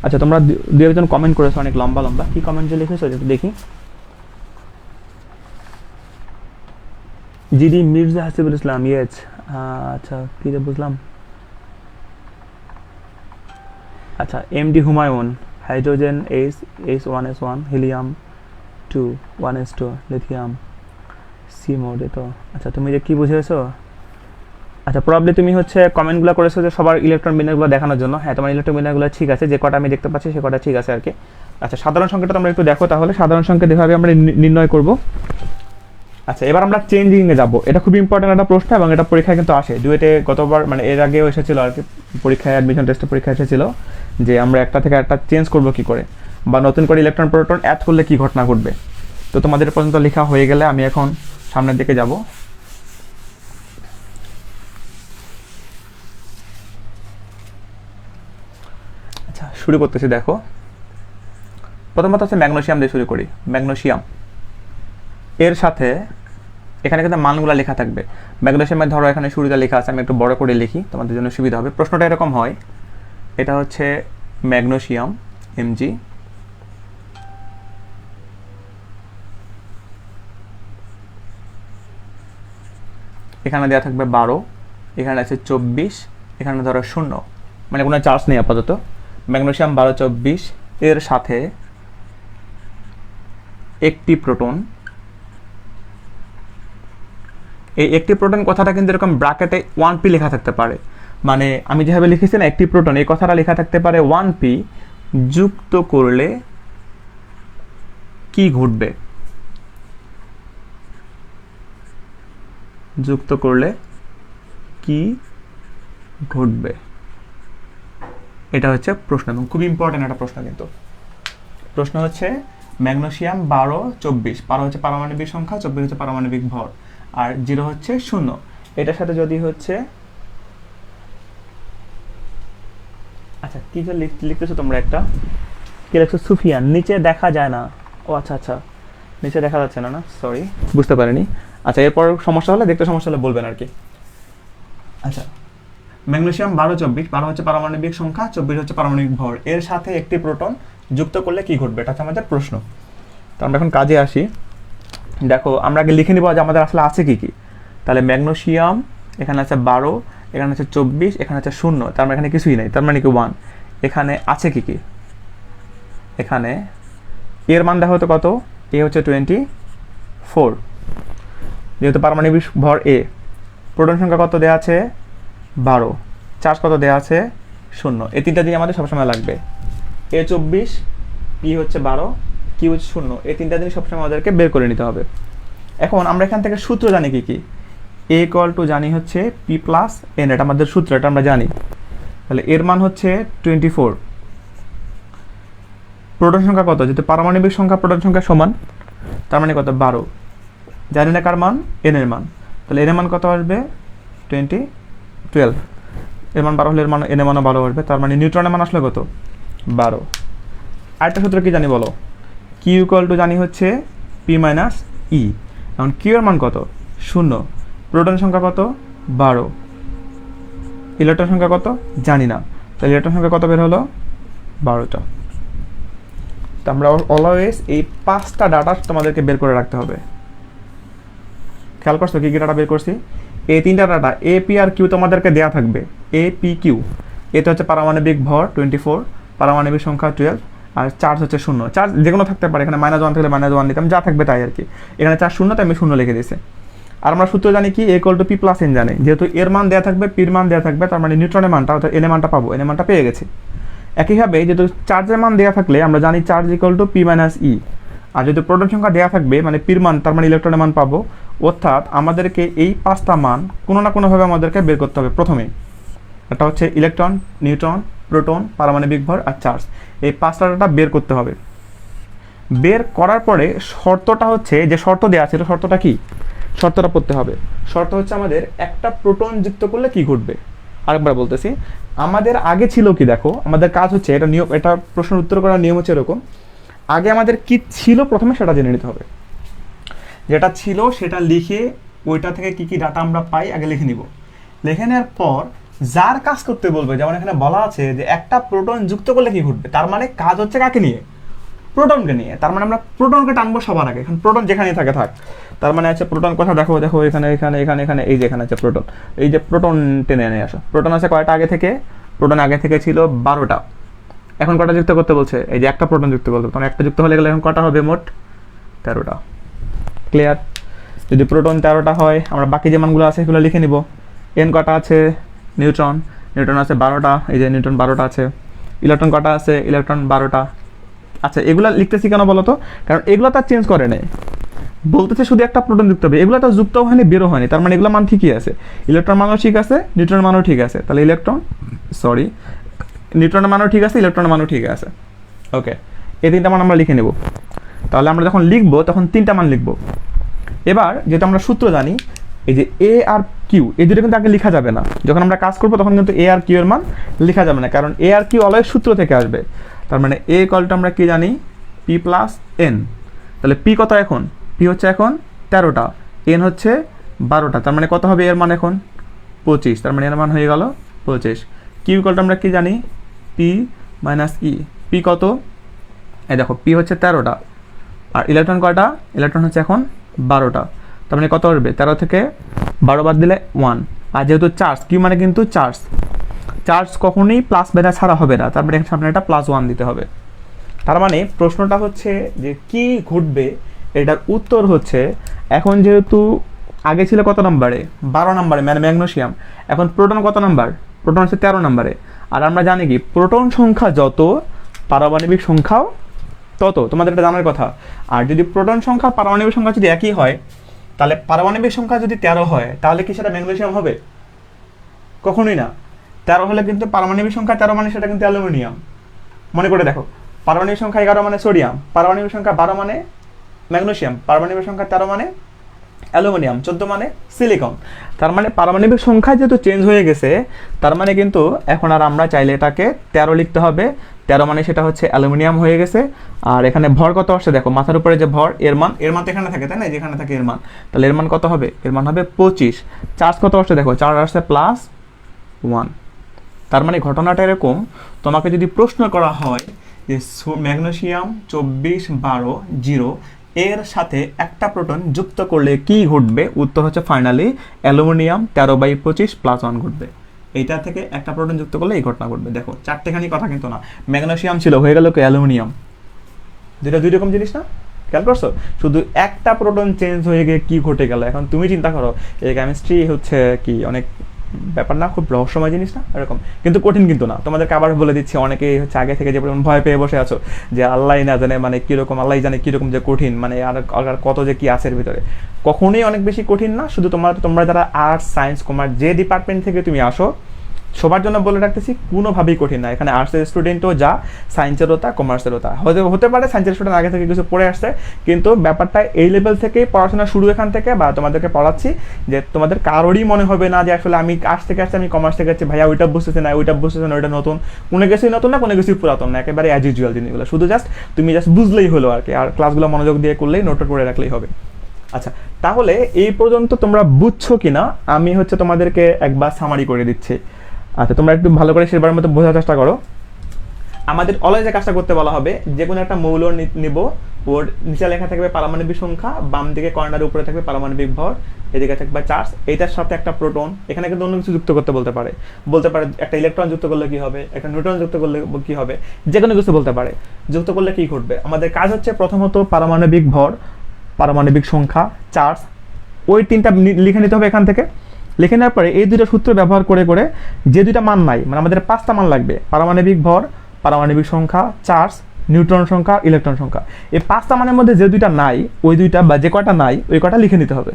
আচ্ছা, তোমরা দু একজন কমেন্ট করেছো অনেক লম্বা লম্বা, কি কমেন্ট যে লিখেছো দেখি। GD Mirza Hasibul Islam, yes. আচ্ছা, কি যে বুঝলাম। আচ্ছা, MD Humayun, hydrogen H1S1, helium 2 1S2, lithium C মোডে। তো আচ্ছা, তুমি যে কি বুঝেছো, আচ্ছা প্রবাবলি তুমি হচ্ছে কমেন্টগুলো করেছো যে সবার ইলেকট্রন বিন্যাসগুলো দেখানোর জন্য। হ্যাঁ, তোমার ইলেকট্রন বিন্যাসগুলো ঠিক আছে, যে কটা আমি দেখতে পাচ্ছি সে কটা ঠিক আছে আর কি। আচ্ছা, সাধারণ সংখ্যাটা তোমরা একটু দেখো তাহলে, সাধারণ সংখ্যা যেভাবে আমরা নির্ণয় করব। আচ্ছা, এবার আমরা চেঞ্জিংয়ে যাব। এটা খুব ইম্পর্টেন্ট একটা প্রশ্ন এবং এটা পরীক্ষায় কিন্তু আসে। ডুয়েটে গতবার মানে এর আগেও এসেছিল আর কি, পরীক্ষায় অ্যাডমিশন টেস্টে পরীক্ষা এসেছিল যে আমরা একটা থেকে একটা চেঞ্জ করব কি করে, বা নতুন করে ইলেকট্রন প্রোটন অ্যাড করলে কি ঘটনা ঘটবে। তো তোমাদের পর্যন্ত লেখা হয়ে গেলে আমি এখন সামনের দিকে যাব। আচ্ছা, শুরু করতেছি। দেখো, প্রথমত হচ্ছে ম্যাগনেসিয়াম দিয়ে শুরু করি। ম্যাগনেসিয়াম এর সাথে এখানে কিন্তু মানগুলো লেখা থাকবে। ম্যাগনেসিয়ামের ধরো এখানে শুরুতে লেখা আছে, আমি একটু বড় করে লিখি তোমাদের জন্য সুবিধা হবে। প্রশ্নটা এরকম হয়, এটা হচ্ছে ম্যাগনেসিয়াম Mg, এখানে দেওয়া থাকবে 12, এখানে আছে 24, এখানে ধরো 0, মানে কোনো চার্জ নেই আপাতত। ম্যাগনেসিয়াম 12 24 এর সাথে একটি প্রোটন। এই একটি প্রোটন কথাটা কিন্তু এরকম ব্র্যাকেটে 1p লেখা থাকতে পারে, মানে আমি যেভাবে লিখেছি না একটি প্রোটন, এই কথাটা লেখা থাকতে পারে 1p যুক্ত করলে কি ঘটবে, যুক্ত করলে কি ঘটবে, এটা হচ্ছে প্রশ্ন এবং খুব ইম্পর্টেন্ট একটা প্রশ্ন। কিন্তু প্রশ্ন হচ্ছে ম্যাগনেসিয়াম 12 24, 12 হচ্ছে পারমাণবিক সংখ্যা, 24 হচ্ছে পারমাণবিক ভর, আর 0 হচ্ছে 0। এটার সাথে যদি হচ্ছে, আচ্ছা কি যে লিখতেছো তোমরা, একটা কি লিখছো সুফিয়ান, নিচে দেখা যায় না। ও আচ্ছা আচ্ছা, নিচে দেখা যাচ্ছে না, না সরি বুঝতে পারিনি। আচ্ছা, এরপর সমস্যা হলে, দেখতে সমস্যা হলে বলবেন আর কি। আচ্ছা, ম্যাগনেসিয়াম 12 24, 12 হচ্ছে পারমাণবিক সংখ্যা, 24 হচ্ছে পারমাণবিক ভর, এর সাথে একটি প্রোটন যুক্ত করলে কি ঘটবে, এটা হচ্ছে আমাদের প্রশ্ন। তো আমরা এখন কাজে আসি। দেখো, আমরা আগে লিখে নিব যে আমাদের আসলে আছে কি কি। তাহলে ম্যাগনেসিয়াম এখানে আছে 12, এখানে আছে 24, এখানে আছে 0, তার মানে এখানে কিছুই নেই, তার মানে কি 1। এখানে আছে কি কি, এখানে এর মান দেখো তো কত, এ হচ্ছে 24, যেহেতু পারমাণবিক ভর এ, প্রোটন সংখ্যা কত দেওয়া আছে 12, চার্জ কত দেওয়া আছে 0, এই তিনটা দিন আমাদের সবসময় লাগবে। এ 24, পি হচ্ছে 12, কি হচ্ছে 0, এই তিনটা জিনিস সবসময় আমাদেরকে বের করে নিতে হবে। এখন আমরা এখান থেকে সূত্র জানি কি কি, এ ইকুয়াল টু জানি হচ্ছে পি প্লাস এন, এটা আমাদের সূত্র, এটা আমরা জানি। তাহলে এর মান হচ্ছে 24। প্রোটন সংখ্যা কত? যেহেতু পারমাণবিক সংখ্যা প্রোটন সংখ্যা সমান, তার মানে কত? 12। জানি না কার মান? এন এর মান। তাহলে এন এর মান কত আসবে? 12। এর মান 12 হলে এর মান এন এর মানও 12 আসবে, তার মানে নিউট্রনের মান আসলে কত? 12। আরেকটা সূত্র কি জানি বলো? কিউ ইকুয়াল টু জানি হচ্ছে পি মাইনাস ই। এখন কিউ এর মান কত? 0। প্রোটন সংখ্যা কত? 12। ইলেকট্রন সংখ্যা কত? জানি না। তাহলে ইলেকট্রন সংখ্যা কত বের হলো? 12টা। তো আমরা অলওয়েজ এই 5টা ডাটা তোমাদেরকে বের করে রাখতে হবে। খেয়াল করছো কি কি ডাটা বের করছি? এই 3টা ডাটা এ পি আর কিউ তোমাদেরকে দেওয়া থাকবে। এ পি কিউ, এটা হচ্ছে পারমাণবিক ভর 24, পারমাণবিক সংখ্যা 12, আর চার্জ হচ্ছে 0। চার্জ যে কোনো থাকতে পারে, এখানে -1 থাকলে -1 নিতাম, যা থাকবে তাই আর কি। এখানে চার্জ 0, তাই আমি 0 লিখে দিয়েছি। আর আমরা সূত্র জানি কি? Equal to P plus N জানি। যেহেতু এর মান দেওয়া থাকবে, পির মান দেওয়া থাকবে, তার মানে নিউট্রনের মানটা অর্থাৎ এন এর মানটা পাবো, এন এর মানটা পেয়ে গেছি। একইভাবে যেহেতু চার্জের মান দেওয়া থাকলে আমরা জানি charge equal to P minus E. আর যেহেতু প্রোটন সংখ্যা দেওয়া থাকবে, মানে পির মান, তার মানে ইলেকট্রনের মান পাবো। অর্থাৎ আমাদেরকে এই 5টা মান কোনো না কোনোভাবে আমাদেরকে বের করতে হবে। প্রথমে এটা হচ্ছে ইলেকট্রন, নিউট্রন, প্রোটন, পারমাণবিক ভর আর চার্জ, এই 5টা ডাটা বের করতে হবে। বের করার পরে শর্তটা হচ্ছে, যে শর্ত দেওয়া আছে, শর্তটা কি? শর্তটা পড়তে হবে। শর্ত হচ্ছে আমাদের একটা প্রোটন যুক্ত করলে কি ঘটবে। আরেকবার বলতেছি, আমাদের আগে ছিল কি? দেখো, আমাদের কাজ হচ্ছে, এটা নিয়ম, এটা প্রশ্নের উত্তর করার নিয়ম হচ্ছে এরকম। আগে আমাদের কি ছিল প্রথমে সেটা জেনে নিতে হবে। যেটা ছিল সেটা লিখে ওইটা থেকে কি কি ডাটা আমরা পাই আগে লিখে নিব। লিখে নেওয়ার পর যার কাজ করতে বলবে, যেমন এখানে বলা আছে যে একটা প্রোটন যুক্ত করলে কি ঘটবে, তার মানে কাজ হচ্ছে কাকে নিয়ে? প্রোটনকে নিয়ে। তার মানে আমরা প্রোটনকে টানবো সবার আগে। এখন প্রোটন যেখানে থাকে থাক, তার মানে আছে প্রোটন কথা দেখো, দেখো এখানে এখানে এখানে এখানে এই যে এখানে আছে প্রোটন, এই যে প্রোটন টেনে নিয়ে আসো। প্রোটন আছে কয়টা আগে থেকে? প্রোটন আগে থেকে ছিল 12টা। এখন কটা যুক্ত করতে বলছে? এই যে একটা প্রোটন যুক্ত করতে, তখন একটা যুক্ত হলে গেলে এখন কটা হবে? মোট 13টা। ক্লিয়ার? যদি প্রোটন 13টা হয়, আমরা বাকি যে মানগুলো আছে সেগুলো লিখে নিব। এন কটা আছে? নিউট্রন, নিউট্রন আছে 12টা, এই যে নিউট্রন 12টা আছে। ইলেকট্রন কটা আছে? ইলেকট্রন 12টা। আচ্ছা, এগুলা লিখতেছি কেন বলো তো? কারণ এগুলো তো চেঞ্জ করে নেই, বলতেছে শুধু একটা প্রোটন যুক্ত হবে, এগুলো তো যুক্ত হয়নি, বেরো হয়নি, তার মানে এগুলো মান ঠিকই আছে। ইলেকট্রন মানও ঠিক আছে, নিউট্রন মানও ঠিক আছে। তাহলে নিউট্রনের মানও ঠিক আছে, ইলেকট্রনের মানও ঠিক আছে। ওকে, এই 3টা মান আমরা লিখে নেব। তাহলে আমরা যখন লিখবো তখন 3টা মান লিখবো। এবার যেটা আমরা সূত্র জানি, এই যে এ আর কিউ, এই দুটো কিন্তু আগে লেখা যাবে না। যখন আমরা কাজ করবো তখন কিন্তু এ আর কিউ এর মান লেখা যাবে না, কারণ এ আর কিউ অলওয়েজ সূত্র থেকে আসবে। তার মানে এ কলটা আমরা কি জানি? P plus N. তাহলে পি কত এখন? পি হচ্ছে এখন 13টা, এন হচ্ছে 12টা, তার মানে কত হবে এর মান এখন? 25। তার মানে এর মান হয়ে গেল 25। কিউ কলটা আমরা কি জানি? পি মাইনাস ই। পি কত? এই দেখো, পি হচ্ছে 13টা, আর ইলেকট্রন কয়টা? ইলেকট্রন হচ্ছে এখন 12টা। তার মানে কত আসবে? 13 থেকে 12 বাদ দিলে 1। আর যেহেতু চার্জ, কিউ মানে কিন্তু চার্জ, চার্জ কখনোই প্লাস বেটা ছাড়া হবে না, তার মানে সামনে একটা +1 দিতে হবে। তার মানে প্রশ্নটা হচ্ছে যে কি ঘটবে, এটার উত্তর হচ্ছে, এখন যেহেতু আগে ছিল কত নম্বরে? 12 নম্বরে, মানে ম্যাগনেসিয়াম। এখন প্রোটন কত নাম্বার? প্রোটন হচ্ছে 13 নম্বরে। আর আমরা জানি কি, প্রোটন সংখ্যা যত, পারমাণবিক সংখ্যাও তত, তোমাদের এটা জানার কথা। আর যদি প্রোটন সংখ্যা পারমাণবিক সংখ্যা যদি একই হয়, তাহলে পারমাণবিক সংখ্যা যদি 13 হয়, তাহলে কি সেটা ম্যাগনেসিয়াম হবে? কখনোই না। 13 হলে কিন্তু পারমাণবিক সংখ্যা 13 মানে সেটা কিন্তু অ্যালুমিনিয়াম। মনে করে দেখো, পারমাণবিক সংখ্যা 11 মানে সোডিয়াম, পারমাণবিক সংখ্যা 12 মানে ম্যাগনেসিয়াম, পারমাণবিক সংখ্যা 13 মানে অ্যালুমিনিয়াম, 14 মানে সিলিকন। তার মানে পারমাণবিক সংখ্যা যেহেতু চেঞ্জ হয়ে গেছে, তার মানে কিন্তু এখন আর আমরা চাইলে এটাকে 13 লিখতে হবে। 13 মানে সেটা হচ্ছে অ্যালুমিনিয়াম হয়ে গেছে। আর এখানে ভর কত আসছে দেখো, মাথার উপরে যে ভর, এর মান তো এখানে থাকে, তাই না? যেখানে থাকে এর মান, তাহলে এর মান কত হবে? এর মান হবে 25। চার্জ কত আসছে দেখো, চার্জ আসছে +1। তার মানে ঘটনাটা এরকম, তোমাকে যদি প্রশ্ন করা হয় যে ম্যাগনেসিয়াম 24 12 0 এর সাথে একটা প্রোটন যুক্ত করলে কি ঘটবে, উত্তর হচ্ছে ফাইনালি অ্যালুমিনিয়াম 13/25 +1 ঘটবে। এইটা থেকে একটা প্রোটন যুক্ত করলে এই ঘটনা ঘটবে। দেখো, চারটেখানি কথা কিন্তু না, ম্যাগনেসিয়াম ছিল, হয়ে গেল কি অ্যালুমিনিয়াম। দুইটা দুই রকম জিনিস না? খেয়াল করছো? শুধু একটা প্রোটন চেঞ্জ হয়ে গিয়ে কি ঘটে গেল। এখন তুমি চিন্তা করো, এই কেমিস্ট্রি হচ্ছে কি অনেক ব্যাপার না, খুব রহস্যময় জিনিস না এরকম, কিন্তু কঠিন কিন্তু না। তোমাদেরকে আবার বলে দিচ্ছি, অনেকেই হচ্ছে আগে থেকে যে পরিমাণ ভয় পেয়ে বসে আছো যে আল্লাহই না জানে মানে কীরকম, আল্লাহই জানে কীরকম যে কঠিন, মানে আর কত যে কী আছে এর ভিতরে। কখনোই অনেক বেশি কঠিন না। শুধু তোমরা যারা আর্টস, সায়েন্স, কমার্স যে ডিপার্টমেন্ট থেকে তুমি আসো সবার জন্য বলে রাখতেছি কোনোভাবেই কঠিন না। এখানে আর্টসের স্টুডেন্টও যা, সায়েন্সেরও তা, কমার্সেরও তা। হতে পারে সায়েন্সের স্টুডেন্ট আগে থেকে কিছু পড়ে আসছে, কিন্তু ব্যাপারটা এই লেভেল থেকেই পড়াশোনা শুরু এখান থেকে, বা তোমাদেরকে পড়াচ্ছি যে তোমাদের কারোরই মনে হবে না যে আসলে আমি আর্টস থেকে আসছি, আমি কমার্স থেকে আসছি, ভাইয়া ওইটা বুঝতেছে না, ওইটা বুঝতেছে না, ওইটা নতুন। কোনো কিছুই নতুন না, কোনো কিছুই পুরাতন না, একেবারে অ্যাজ ইউজুয়াল জিনিসগুলো। শুধু তুমি বুঝলেই হলো আর কি, আর ক্লাসগুলো মনোযোগ দিয়ে করলেই, নোট করে রাখলেই হবে। আচ্ছা, তাহলে এই পর্যন্ত তোমরা বুঝছো কিনা আমি হচ্ছে তোমাদেরকে একবার সামারি করে দিচ্ছি। আচ্ছা, তোমরা একটু ভালো করে সেবার মতো বোঝার চেষ্টা করো। আমাদের অলওয়েজ যে কাজটা করতে বলা হবে, যে কোনো একটা মৌল নিব, ওর নিচে লেখা থাকবে পারমাণবিক সংখ্যা, বাম দিকে কর্নারের উপরে থাকবে পারমাণবিক ভর, এদিকে থাকবে চার্জ, এইটার সাথে একটা প্রোটন। এখানে কিন্তু অন্য কিছু যুক্ত করতে বলতে পারে একটা ইলেকট্রন যুক্ত করলে কি হবে, একটা নিউট্রন যুক্ত করলে কি হবে, যে কোনো কিছু বলতে পারে। যুক্ত করলে কি ঘটবে, আমাদের কাজ হচ্ছে প্রথমত পারমাণবিক ভর, পারমাণবিক সংখ্যা, চার্জ, ওই তিনটা লিখে নিতে হবে এখান থেকে। লিখে নেওয়ার পরে এই দুটো সূত্র ব্যবহার করে করে যে দুইটা মান নাই, মানে আমাদের 5টা মান লাগবে, পারমাণবিক ভর, পারমাণবিক সংখ্যা, চার্জ, নিউট্রন সংখ্যা, ইলেকট্রন সংখ্যা। এই 5টা মানের মধ্যে যে দুইটা নাই, ওই দুইটা বা যে কয়টা নাই ওই কয়টা লিখে নিতে হবে।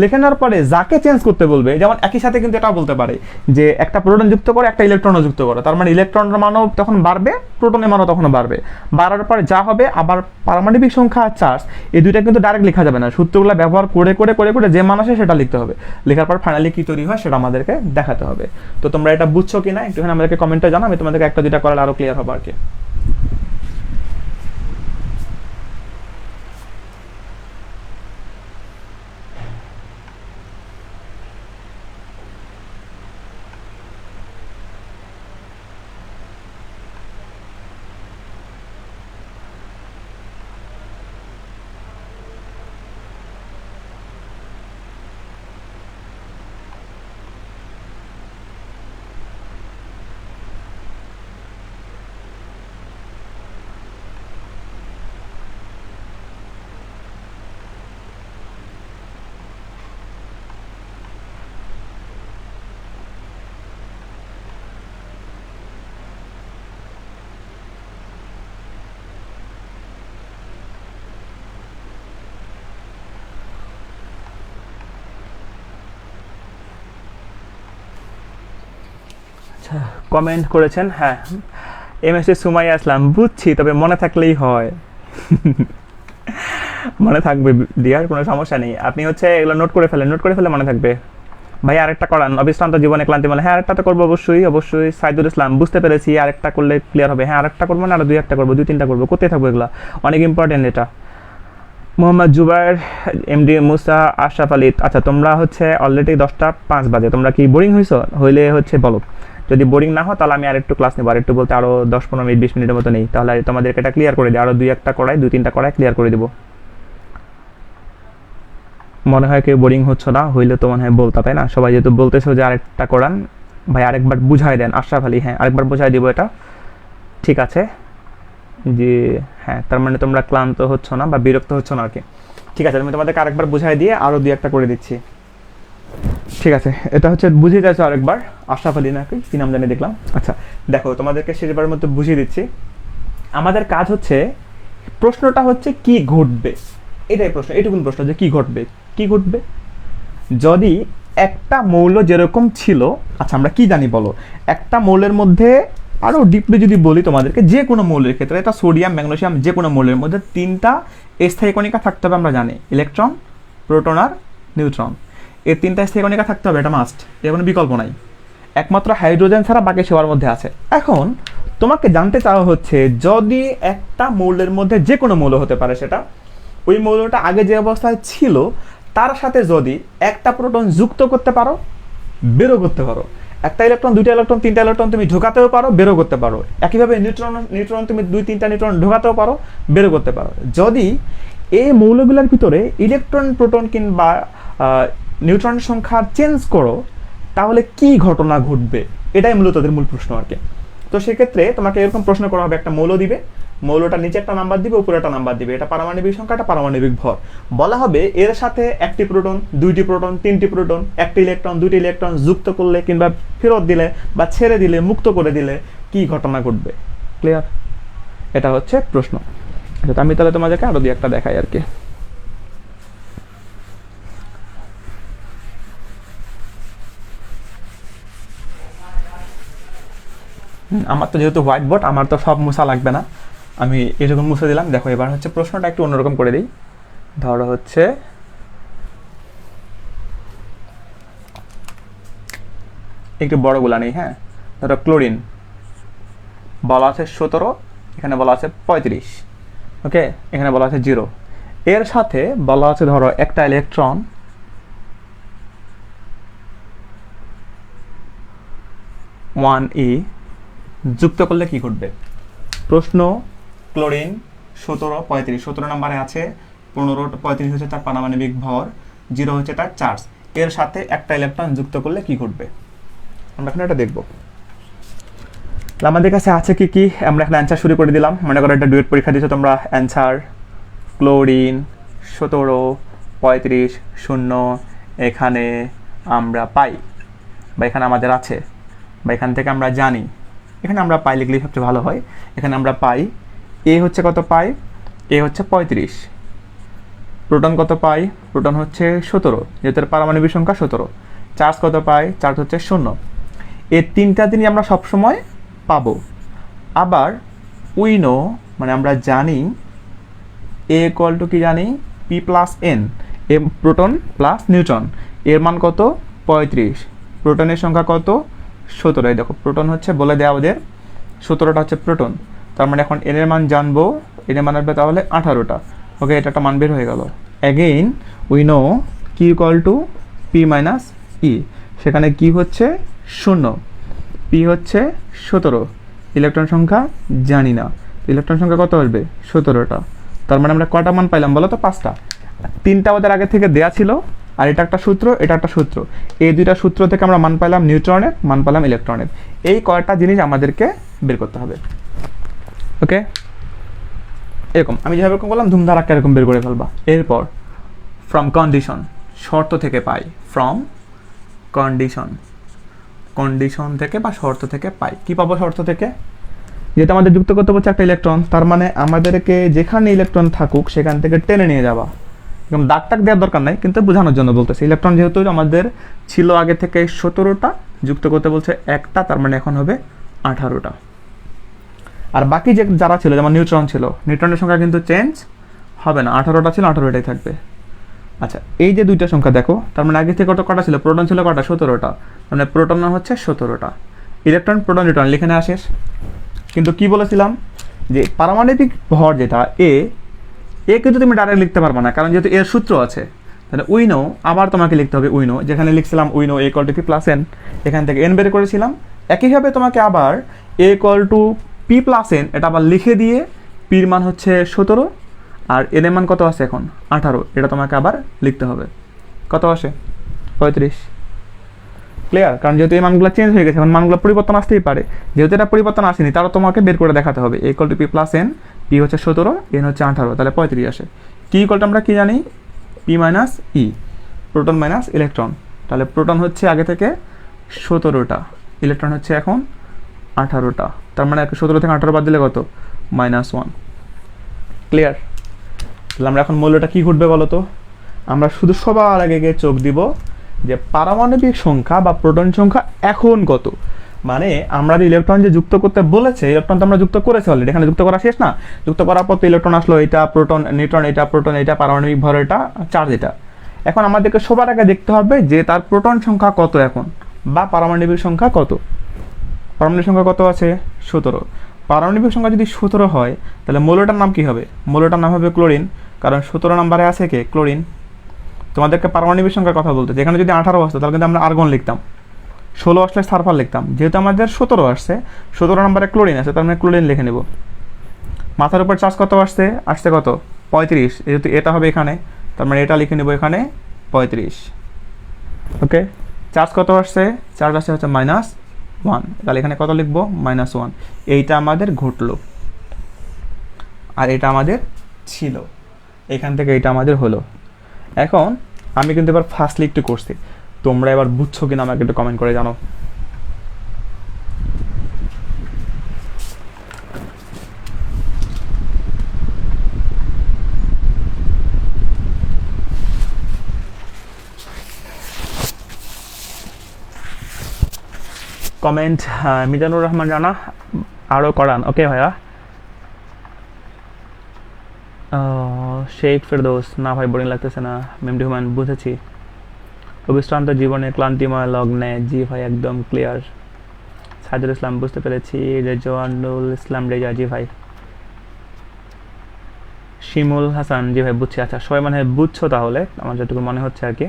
লিখে নেওয়ার পরে যাকে চেঞ্জ করতে বলবে, যেমন একই সাথে কিন্তু এটাও বলতে পারে যে একটা প্রোটন যুক্ত করো, একটা ইলেকট্রনও যুক্ত করো, তার মানে ইলেকট্রনের মানও তখন বাড়বে, প্রোটনের মানও তখন বাড়বে। বাড়ার পরে যা হবে, আবার পারমাণবিক সংখ্যা আর চার্জ এই দুইটা কিন্তু ডাইরেক্ট লেখা যাবে না, সূত্রগুলো ব্যবহার করে করে করে করে যে মান আসে সেটা লিখতে হবে। লেখার পর ফাইনালি কি তৈরি হয় সেটা আমাদেরকে দেখাতে হবে। তো তোমরা এটা বুঝছো কিনা একটুখানি আমাদেরকে কমেন্টে জানাও, আমি তোমাদেরকে একটা দুইটা করালে আরো ক্লিয়ার হবে আর কি। কমেন্ট করেছেন, হ্যাঁ এমএসসি সুমাইয়া আসলাম, বুঝছি, তবে মনে থাকলেই হয়। মনে থাকবে ডিয়ার, কোনো সমস্যা নেই। আপনি হচ্ছে এগুলো নোট করে ফেলে মনে থাকবে। ভাই আরেকটা করান, অবিশ্রান্ত জীবনে ক্লান্তি বলে, হ্যাঁ আরেকটা তো করবো অবশ্যই অবশ্যই। সাইদুল ইসলাম, বুঝতে পেরেছি, আরেকটা করলে ক্লিয়ার হবে। হ্যাঁ আরেকটা করবো না, আরো একটা করবো, 2-3টা করবো, করতে থাকবো, এগুলো অনেক ইম্পর্টেন্ট এটা। মোহাম্মদ জুবাইর, এমডি মুসা, আশরাফ আলী। আচ্ছা, তোমরা হচ্ছে অলরেডি 10টা 5 বাজে, তোমরা কি বোরিং হয়েছো? হইলে হচ্ছে বলো, যদি বোরিং না হয় তাহলে আমি আরেকটু ক্লাস নেবো, আরেকটু বলতে আরও 10-15 মিনিট 20 মিনিটের মতো নেই, তাহলে তোমাদেরকে এটা ক্লিয়ার করে দিই, আরও 2-1টা করাই, 2-3টা করাই ক্লিয়ার করে দেবো। মনে হয় কেউ বোরিং হচ্ছে না, হইলে তো মনে হয় বলতা, তাই না? সবাই যেহেতু বলতেছো যে আরেকটা করান, ভাই আরেকবার বুঝাই দেন। আশরাফ আলী, হ্যাঁ আরেকবার বুঝাই দিব এটা, ঠিক আছে যে হ্যাঁ, তার মানে তোমরা ক্লান্ত হচ্ছ না বা বিরক্ত হচ্ছ না আর কি। ঠিক আছে, আমি তোমাদেরকে আরেকবার বুঝাই দিয়ে আরও 2-1টা করে দিচ্ছি। ঠিক আছে, এটা হচ্ছে বুঝিয়ে যাচ্ছে আরেকবার। আশরাফ আলী নাকি কি নাম জানি দেখলাম। আচ্ছা দেখো, তোমাদেরকে শেষবারের মতো বুঝিয়ে দিচ্ছি। আমাদের কাজ হচ্ছে, প্রশ্নটা হচ্ছে কি ঘটবে, এটাই প্রশ্ন, এটুকুন প্রশ্ন যে কি ঘটবে। কি ঘটবে যদি একটা মৌল যেরকম ছিল, আচ্ছা আমরা কি জানি বলো, একটা মৌলের মধ্যে আরও ডিপলি যদি বলি তোমাদেরকে, যে কোনো মৌলের ক্ষেত্রে, এটা সোডিয়াম, ম্যাগনেসিয়াম, যে কোনো মৌলের মধ্যে 3টা স্থায়ী কণিকা থাকতে হবে, আমরা জানি, ইলেকট্রন, প্রোটন আর নিউট্রন। এই 3টা স্থায়ী কণিকা থাকতে হবে, এটা মাস্ট, এর কোনো বিকল্প নাই। একমাত্র হাইড্রোজেন ছাড়া বাকি সবার মধ্যে আছে। এখন তোমাকে জানতে চাওয়া হচ্ছে, যদি একটা মৌলের মধ্যে, যে কোনো মৌল হতে পারে সেটা, ওই মৌলটা আগে যে অবস্থায় ছিল তার সাথে যদি একটা প্রোটন যুক্ত করতে পারো, বেরো করতে পারো, একটা ইলেকট্রন, 2টা ইলেকট্রন, 3টা ইলেকট্রন তুমি ঢোকাতেও পারো, বেরো করতে পারো। একইভাবে নিউট্রন তুমি 2-3টা নিউট্রন ঢোকাতেও পারো, বেরো করতে পারো। যদি এই মৌলগুলোর ভিতরে ইলেকট্রন, প্রোটন কিংবা নিউট্রনের সংখ্যা চেঞ্জ করো, তাহলে কি ঘটনা ঘটবে, এটাই মূলত তাদের মূল প্রশ্ন আর কি। তো সেক্ষেত্রে তোমাকে এরকম প্রশ্ন করা হবে, একটা মৌল দিবে, মৌলটা নিচে একটা নাম্বার দিবে, উপরে একটা নাম্বার দিবে, এটা পারমাণবিক সংখ্যা, এটা পারমাণবিক ভর। বলা হবে এর সাথে একটি প্রোটন, দুইটি প্রোটন, তিনটি প্রোটন, একটি ইলেকট্রন, দুইটি ইলেকট্রন যুক্ত করলে কিংবা ফেরত দিলে বা ছেড়ে দিলে, মুক্ত করে দিলে কি ঘটনা ঘটবে। ক্লিয়ার? এটা হচ্ছে প্রশ্ন। আমি তাহলে তোমাদেরকে আরো দুই একটা দেখাই আর কি। আমার তো যেহেতু হোয়াইট বোর্ড, আমার তো সব মুছা লাগবে না, আমি এরকম মুছে দিলাম। দেখো এবার হচ্ছে প্রশ্নটা একটু অন্যরকম করে দিই। ধরো হচ্ছে একটু বড়গুলা নেই, হ্যাঁ। ধরো ক্লোরিন বলা আছে 17, এখানে বলা আছে 35, ওকে, এখানে বলা আছে 0। এর সাথে বলা আছে ধরো একটা ইলেকট্রন 1e যুক্ত করলে কি ঘটবে। প্রশ্ন, ক্লোরিন 17, 35, 17 নম্বরে আছে 15, 35 হচ্ছে তার পারমাণবিক ভর, 0 হচ্ছে তার চার্জ। এর সাথে একটা ইলেকট্রন যুক্ত করলে কি ঘটবে, আমরা এখানে এটা দেখবো। আমাদের কাছে আছে কি কি, আমরা এখানে অ্যান্সার শুরু করে দিলাম। মনে করো একটা ডুয়েট পরীক্ষা দিচ্ছ তোমরা, অ্যান্সার ক্লোরিন 17, 35, 0 এখানে আমরা পাই, বা এখানে আমাদের আছে, বা এখান থেকে আমরা জানি। এখানে আমরা পাই লিখলেই সবচেয়ে ভালো হয়। এখানে আমরা পাই এ হচ্ছে কত পাই, এ হচ্ছে 35। প্রোটন কত পাই, প্রোটন হচ্ছে 17, যেহেতু পারমাণবিক সংখ্যা 17। চার্জ কত পাই, চার্জ হচ্ছে 0। এই তিনটা জিনিস আমরা সবসময় পাবো। আবার উইনো মানে আমরা জানি এ ইকুয়াল টু কি জানি, পি প্লাস এন, এ প্রোটন প্লাস নিউট্রন। এর মান কত, 35। প্রোটনের সংখ্যা কত, 17। এই দেখো প্রোটন হচ্ছে বলে দেওয়া ওদের 17টা হচ্ছে প্রোটন। তার মানে এখন এর মান জানবো, এর মান আসবে তাহলে 18টা। ওকে, এটা একটা মান বের হয়ে গেল। অ্যাগেইন উই নো কি ইকুয়াল টু পি মাইনাস ই, সেখানে কি হচ্ছে 0, পি হচ্ছে 17, ইলেকট্রন সংখ্যা জানি না, ইলেকট্রন সংখ্যা কত আসবে 17টা। তার মানে আমরা কটা মান পাইলাম বলো তো, 5টা। 3টা ওদের আগে থেকে দেয়া ছিল, আর এটা একটা সূত্র, এটা একটা সূত্র। এই দুইটা সূত্র থেকে আমরা মান পাইলাম নিউট্রনের, মান পাইলাম ইলেকট্রনের। এই কয়টা জিনিস আমাদেরকে বের করতে হবে। ওকে, এরকম আমি যেভাবে বললাম ধুমধারাক্কা এরকম বের করে ফেলবা। এরপর ফ্রম কন্ডিশন, শর্ত থেকে পাই, ফ্রম কন্ডিশন, কন্ডিশন থেকে বা শর্ত থেকে পাই। কি পাবো শর্ত থেকে, যেটা আমাদের যুক্ত করতে বলছে একটা ইলেকট্রন, তার মানে আমাদেরকে যেখানে ইলেকট্রন থাকুক সেখান থেকে টেনে নিয়ে যাওয়া। এরকম দাগ টাক দেওয়ার দরকার নাই, কিন্তু বোঝানোর জন্য বলতেছে। ইলেকট্রন যেহেতু আমাদের ছিল আগে থেকে 17টা, যুক্ত করতে বলছে একটা, তার মানে এখন হবে 18টা। আর বাকি যে যারা ছিল, যেমন নিউট্রন ছিল, নিউট্রনের সংখ্যা কিন্তু চেঞ্জ হবে না, 18টা ছিল, 18টাই থাকবে। আচ্ছা, এই যে দুইটা সংখ্যা দেখো, তার মানে আগে থেকে কটা ছিল, প্রোটন ছিল কটা, 17টা, মানে প্রোটন হচ্ছে 17টা, ইলেকট্রন প্রোটন নিউট্রন লিখে নেওয়া শেষ। কিন্তু কি বলেছিলাম যে পারমাণবিক ভর যেটা এ কিন্তু তুমি ডাইরেক্ট লিখতে পারবে না, কারণ যেহেতু এর সূত্র আছে। তাহলে উইনো আবার তোমাকে লিখতে হবে উইনো, যেখানে লিখছিলাম we know A equal to P plus N, এখান থেকে এন বের করেছিলাম। একইভাবে তোমাকে আবার A equal to P plus N, এটা আবার লিখে দিয়ে পির মান হচ্ছে 17 আর এন এর মান কত আছে এখন 18, এটা তোমাকে আবার লিখতে হবে। কত আসে 35। ক্লিয়ার? কারণ যেহেতু এই মানগুলো চেঞ্জ হয়ে গেছে, এখন মানগুলো পরিবর্তন আসতেই পারে। যেহেতু এটা পরিবর্তন আসেনি, তারও তোমাকে বের করে দেখাতে হবে। A equal to P plus N, P হচ্ছে 17, এন হচ্ছে 18, তাহলে 35 আসে। কি ইকুয়াল টু আমরা কি জানি, পি মাইনাস ই, প্রোটন মাইনাস ইলেকট্রন। তাহলে প্রোটন হচ্ছে আগে থেকে 17টা, ইলেকট্রন হচ্ছে এখন 18টা। তার মানে 17 থেকে 18 বাদ দিলে কত, -1। ক্লিয়ার? তাহলে আমরা এখন মূল্যটা কি ঘটবে বলো তো, আমরা শুধু সবার আগে গিয়ে চোখ দিব যে পারমাণবিক সংখ্যা বা প্রোটন সংখ্যা এখন কত। মানে আমরা যে ইলেকট্রন যে যুক্ত করতে বলেছে, ইলেকট্রন তো আমরা যুক্ত করেছি অলরেডি, এখানে যুক্ত করা শেষ না। যুক্ত করার পর তো ইলেকট্রন আসলো, এটা প্রোটন, নিউট্রন এটা, প্রোটন এটা, পারমাণবিক ভর এটা, চার্জ এটা। এখন আমাদেরকে সবার আগে দেখতে হবে যে তার প্রোটন সংখ্যা কত এখন, বা পারমাণবিক সংখ্যা কত। পারমাণবিক সংখ্যা কত আছে 17। পারমাণবিক সংখ্যা যদি 17 হয়, তাহলে মৌলটার নাম কি হবে, মৌলটার নাম হবে ক্লোরিন, কারণ 17 নম্বরে আছে কে, ক্লোরিন। তোমাদেরকে পারমাণবিক সংখ্যার কথা বলতে, যেখানে যদি 18 আসতো তাহলে কিন্তু আমরা আর্গন লিখতাম, 16 আসলে সালফার লিখতাম। যেহেতু আমাদের 17 আসছে, 17 নম্বরে ক্লোরিন আছে, তার মানে ক্লোরিন লিখে নেব। মাথার উপর চার্জ কত আসছে, আসছে কত 35, যেহেতু এটা হবে এখানে, তার মানে এটা লিখে নেব এখানে 35। ওকে, চার্জ কত আসছে, চার্জ আসছে হচ্ছে -1, তাহলে এখানে কত লিখবো, -1। এইটা আমাদের ঘটলো। আর এটা আমাদের ছিল, এখান থেকে এটা আমাদের হলো। এখন আমি কিন্তু এবার ফার্স্টলি একটু করছি, তোমরা এবার বুঝছো কিনা আমাকে একটু কমেন্ট করে জানো। কমেন্ট মিজানুর রহমান জানা আরও করান। ওকে ভাইয়া। শেখ ফেরদৌস, না ভাই বোরিং লাগতেছে না। মেমডি হুমান, বুঝেছি। অবিশ্রান্ত জীবনে ক্লান্তিময় লগ্নে, জি ভাই একদম ক্লিয়ার। সাইদুল ইসলাম, বুঝতে পেরেছি। রেজওয়ানুল ইসলাম রেজা, জি ভাই। শিমুল হাসান, জি ভাই বুঝছি। আচ্ছা সবাই মানে বুঝছো তাহলে, আমার যেটুকু মনে হচ্ছে আর কি।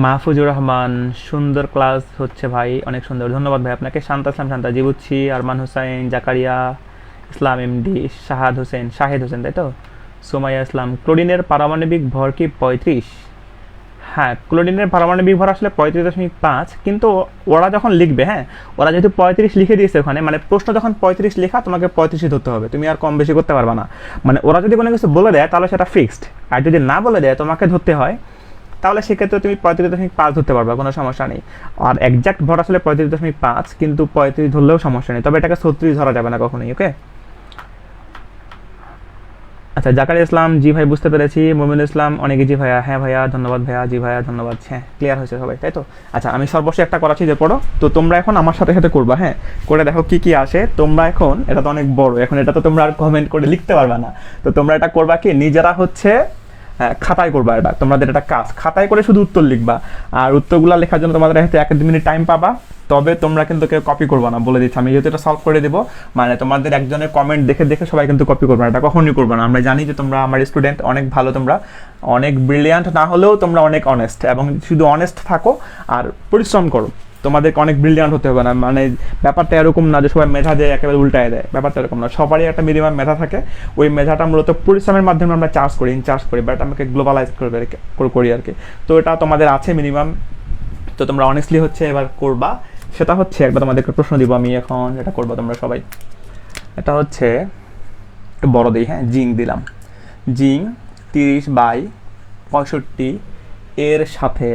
মাহফুজুর রহমান, সুন্দর ক্লাস হচ্ছে ভাই, অনেক সুন্দর, ধন্যবাদ ভাই আপনাকে। শান্তা ইসলাম শান্তা, জি বুঝছি। আরমান হুসাইন, জাকারিয়া ইসলাম এমডি, শাহাদ হোসেন, শাহেদ হোসেন তাই তো। সোমাইয়া ইসলাম, ক্লোরিনের পারমাণবিক ভর কি 35? হ্যাঁ, ক্লোরিনের পারমাণবিক ভর আসলে 35.5, কিন্তু ওরা যখন লিখবে, হ্যাঁ ওরা যেহেতু 35 লিখে দিয়েছে ওখানে, মানে প্রশ্ন যখন 35 লেখা, তোমাকে 35 ধরতে হবে, তুমি আর কম বেশি করতে পারবে না। মানে ওরা যদি কোনো কিছু বলে দেয় তাহলে সেটা ফিক্সড, আর যদি না বলে দেয় তোমাকে ধরতে হয়, তাহলে সেক্ষেত্রে তুমি 35.5 ধরতে পারবে, কোনো সমস্যা নেই। আর একজ্যাক্ট ভর আসলে 35.5, কিন্তু 35 ধরলেও সমস্যা নেই, তবে এটাকে 36 ধরা যাবে না কখনোই। ওকে। আচ্ছা জাকারিয়া ইসলাম, জি ভাই বুঝতে পেরেছি। মোমিনুল ইসলাম, অনেকে জি ভাইয়া, হ্যাঁ ভাইয়া ধন্যবাদ ভাইয়া, জি ভাইয়া ধন্যবাদ। হ্যাঁ ক্লিয়ার হয়েছে সবাই তাই তো। আচ্ছা আমি সর্বশেষ একটা করাচ্ছি, যে পড়ো তো তোমরা এখন আমার সাথে সাথে করবা, হ্যাঁ করে দেখো কি কি আসে। তোমরা এখন, এটা তো অনেক বড়, এখন এটা তো তোমরা আর কমেন্ট করে লিখতে পারবে না, তো তোমরা এটা করবা কি, নিজেরা হচ্ছে খাতায় করবা। এটা তোমাদের একটা কাজ, খাতায় করে শুধু উত্তর লিখবা, আর উত্তরগুলো লেখার জন্য তোমাদের হয়তো 1-2 মিনিট টাইম পাবা, তবে তোমরা কিন্তু কেউ কপি করবা না, বলে দিচ্ছি আমি, যেহেতু এটা সলভ করে দেবো। মানে তোমাদের একজনের কমেন্ট দেখে দেখে সবাই কিন্তু কপি করবে না, এটা কখনোই করবে না। আমরা জানি যে তোমরা আমার স্টুডেন্ট, অনেক ভালো, তোমরা অনেক ব্রিলিয়ান্ট না হলেও তোমরা অনেক অনেস্ট, এবং শুধু অনেস্ট থাকো আর পরিশ্রম করো। তোমাদেরকে অনেক ব্রিলিয়ান্ট হতে হবে না, মানে ব্যাপারটা এরকম না যে সবাই মেধা দিয়ে একেবারে উল্টায় দেয়, ব্যাপারটা এরকম না। সবারই একটা মিনিমাম মেধা থাকে, ওই মেধাটা মূলত পরিশ্রমের মাধ্যমে আমরা ইনচার্জ করি, বাট আমাকে গ্লোবালাইজ করি আর কি। তো এটা তোমাদের আছে মিনিমাম, তো তোমরা অনেস্টলি হচ্ছে এবার করবা। সেটা হচ্ছে একবার তোমাদেরকে প্রশ্ন দিব আমি এখন, এটা করবো তোমরা সবাই। এটা হচ্ছে একটু বড় দিই, হ্যাঁ জিঙ্ক দিলাম। জিঙ্ক 30/65 এর সাথে,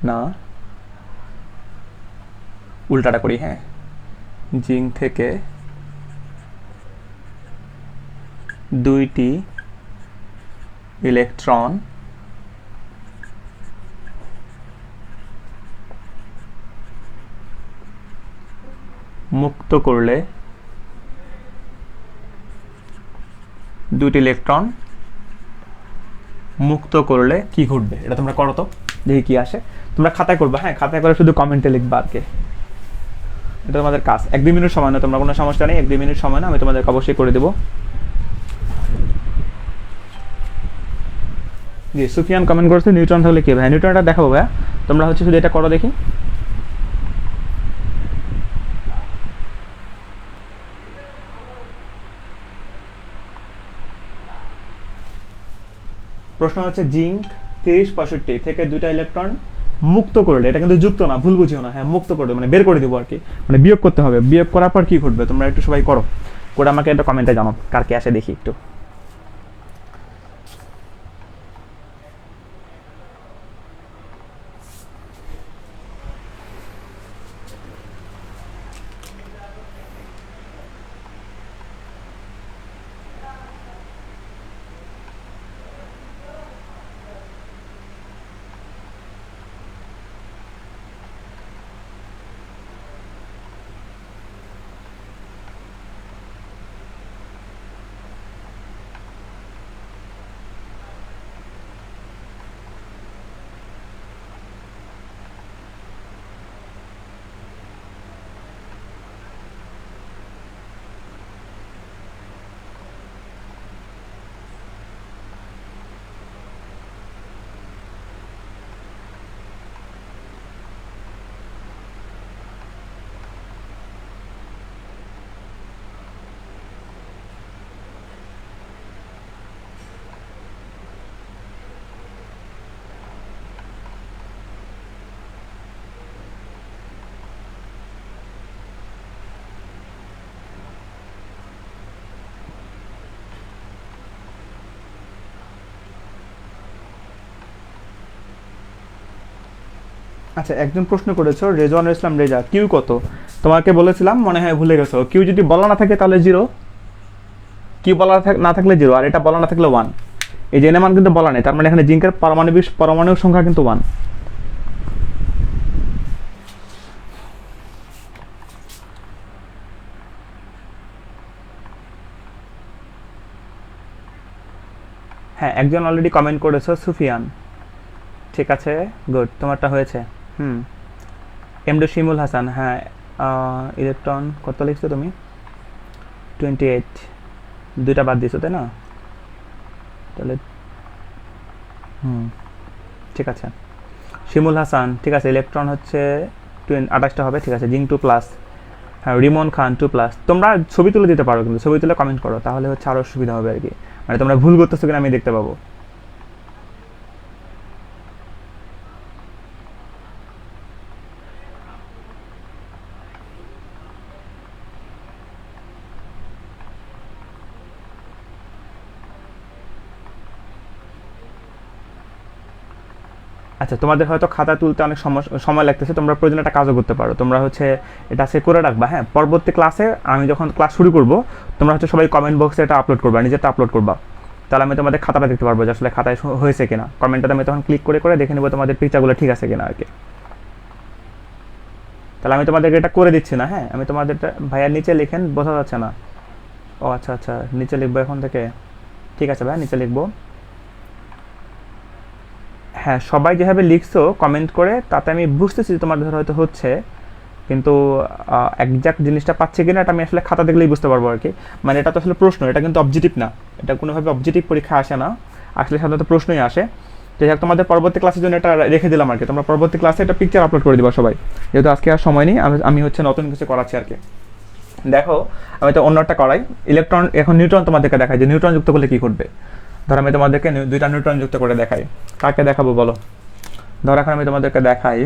না উল্টাটা করি, হ্যাঁ জিঙ্ক থেকে 2টি ইলেকট্রন মুক্ত করলে, 2টি ইলেকট্রন মুক্ত করলে কি ঘটবে, এটা তোমরা করো তো দেখি কি আসে। তোমরা খাতায় করবে, হ্যাঁ খাতায় করে শুধু কমেন্টে লিখবা আর কি। এটা তোমাদের কাজ, 1-2 মিনিট সময় না, তোমরা কোনো সমস্যা নেই, 1-2 মিনিট সময় না, আমি তোমাদেরকে অবশ্যই করে দেবো। জি সুফিয়ান কমেন্ট করেছে নিউট্রন থাকলে কি, ভাই নিউট্রনটা দেখাবো ভাইয়া, তোমরা হচ্ছে শুধু এটা করো দেখি। প্রশ্ন হচ্ছে জিঙ্ক 30/65 থেকে 2টা ইলেকট্রন মুক্ত করলে, এটা কিন্তু যুক্ত না, ভুল বুঝিও না, হ্যাঁ মুক্ত করবে মানে বের করে দেবো আর কি, মানে বিয়োগ করতে হবে, বিয়োগ করার পর কি ঘটবে তোমরা একটু সবাই করো, করে আমাকে একটা কমেন্টে জানাও কার কে আসে দেখি একটু। আচ্ছা, একজন প্রশ্ন করেছো রেজওয়ানুল ইসলাম রেজা, কিউ কত? তোমাকে বলেছিলাম, মনে হয় ভুলে গেছো। কিউ যদি বলা না থাকে তাহলে 0, কিউ বলা না থাকলে 0, আর এটা বলা না থাকলে 1। এই যে এন এর মান কিন্তু বলা নেই, তার মানে এখানে জিঙ্কের পারমাণবিক সংখ্যা কিন্তু 1। হ্যাঁ, একজন অলরেডি কমেন্ট করেছো, সুফিয়ান। ঠিক আছে, গুড, তোমারটা হয়েছে। এমডি শিমুল হাসান, হ্যাঁ। ইলেকট্রন কত লিখছো তুমি? 28, 2টা বাদ দিছো তাই না? তাহলে ঠিক আছে। শিমুল হাসান, ঠিক আছে, ইলেকট্রন হচ্ছে 28টা হবে, ঠিক আছে। জিঙ্ক 2+, হ্যাঁ। রিমন খান 2+। তোমরা ছবি তুলে দিতে পারো, কিন্তু ছবি তুলে কমেন্ট করো, তাহলে হচ্ছে আরও সুবিধা হবে আর কি। মানে তোমরা ভুল করতেছো কিনা আমি দেখতে পাবো। আচ্ছা, তোমাদের হয়তো খাতা তুলতে অনেক সময় লাগতেছে, তোমরা প্রয়োজনে একটা কাজও করতে পারো। তোমরা হচ্ছে এটা সে করে রাখবা, হ্যাঁ। পরবর্তী ক্লাসে আমি যখন ক্লাস শুরু করব, তোমরা হচ্ছে সবাই কমেন্ট বক্সে এটা আপলোড করবা, নিজেরটা আপলোড করবা। তাহলে আমি তোমাদের খাতাটা দেখতে পারবো যে আসলে খাতায় হয়েছে কিনা। কমেন্টটা আমি তখন ক্লিক করে দেখে নেবো তোমাদের পিকচারগুলো ঠিক আছে কিনা আর কি। তাহলে আমি তোমাদেরকে এটা করে দিচ্ছি না, হ্যাঁ। আমি তোমাদেরটা ভাইয়ার নিচে লিখেন, বোঝা যাচ্ছে না। ও আচ্ছা আচ্ছা, নিচে লিখবো এখন থেকে। ঠিক আছে ভাইয়া, নিচে লিখবো। হ্যাঁ, সবাই যেভাবে লিখছো কমেন্ট করে, তাতে আমি বুঝতেছি যে তোমাদের হয়তো হচ্ছে, কিন্তু একজ্যাক্ট জিনিসটা পাচ্ছে কিনা এটা আমি আসলে খাতা দেখলেই বুঝতে পারবো আর কি। মানে এটা তো আসলে প্রশ্ন, এটা কিন্তু অবজেক্টিভ না, এটা কোনোভাবে অবজেক্টিভ পরীক্ষা আসে না, আসলে সাধারণত প্রশ্নই আসে। তো যাক, তোমাদের পরবর্তী ক্লাসের জন্য এটা রেখে দিলাম আর কি। তোমরা পরবর্তী ক্লাসে একটা পিকচার আপলোড করে দিবা সবাই, যেহেতু আজকে আর সময় নেই। আমি হচ্ছে নতুন কিছু করাচ্ছি আর কি। দেখো, আমি তো অন্যটা করাই। ইলেকট্রন, এখন নিউট্রন তোমাদেরকে দেখাই যে নিউট্রন যুক্ত করলে কী ঘটবে। ধরো আমি তোমাদেরকে 2টা নিউট্রন যুক্ত করে দেখাই। কাকে দেখাবো বলো? ধরো এখন আমি তোমাদেরকে দেখাই,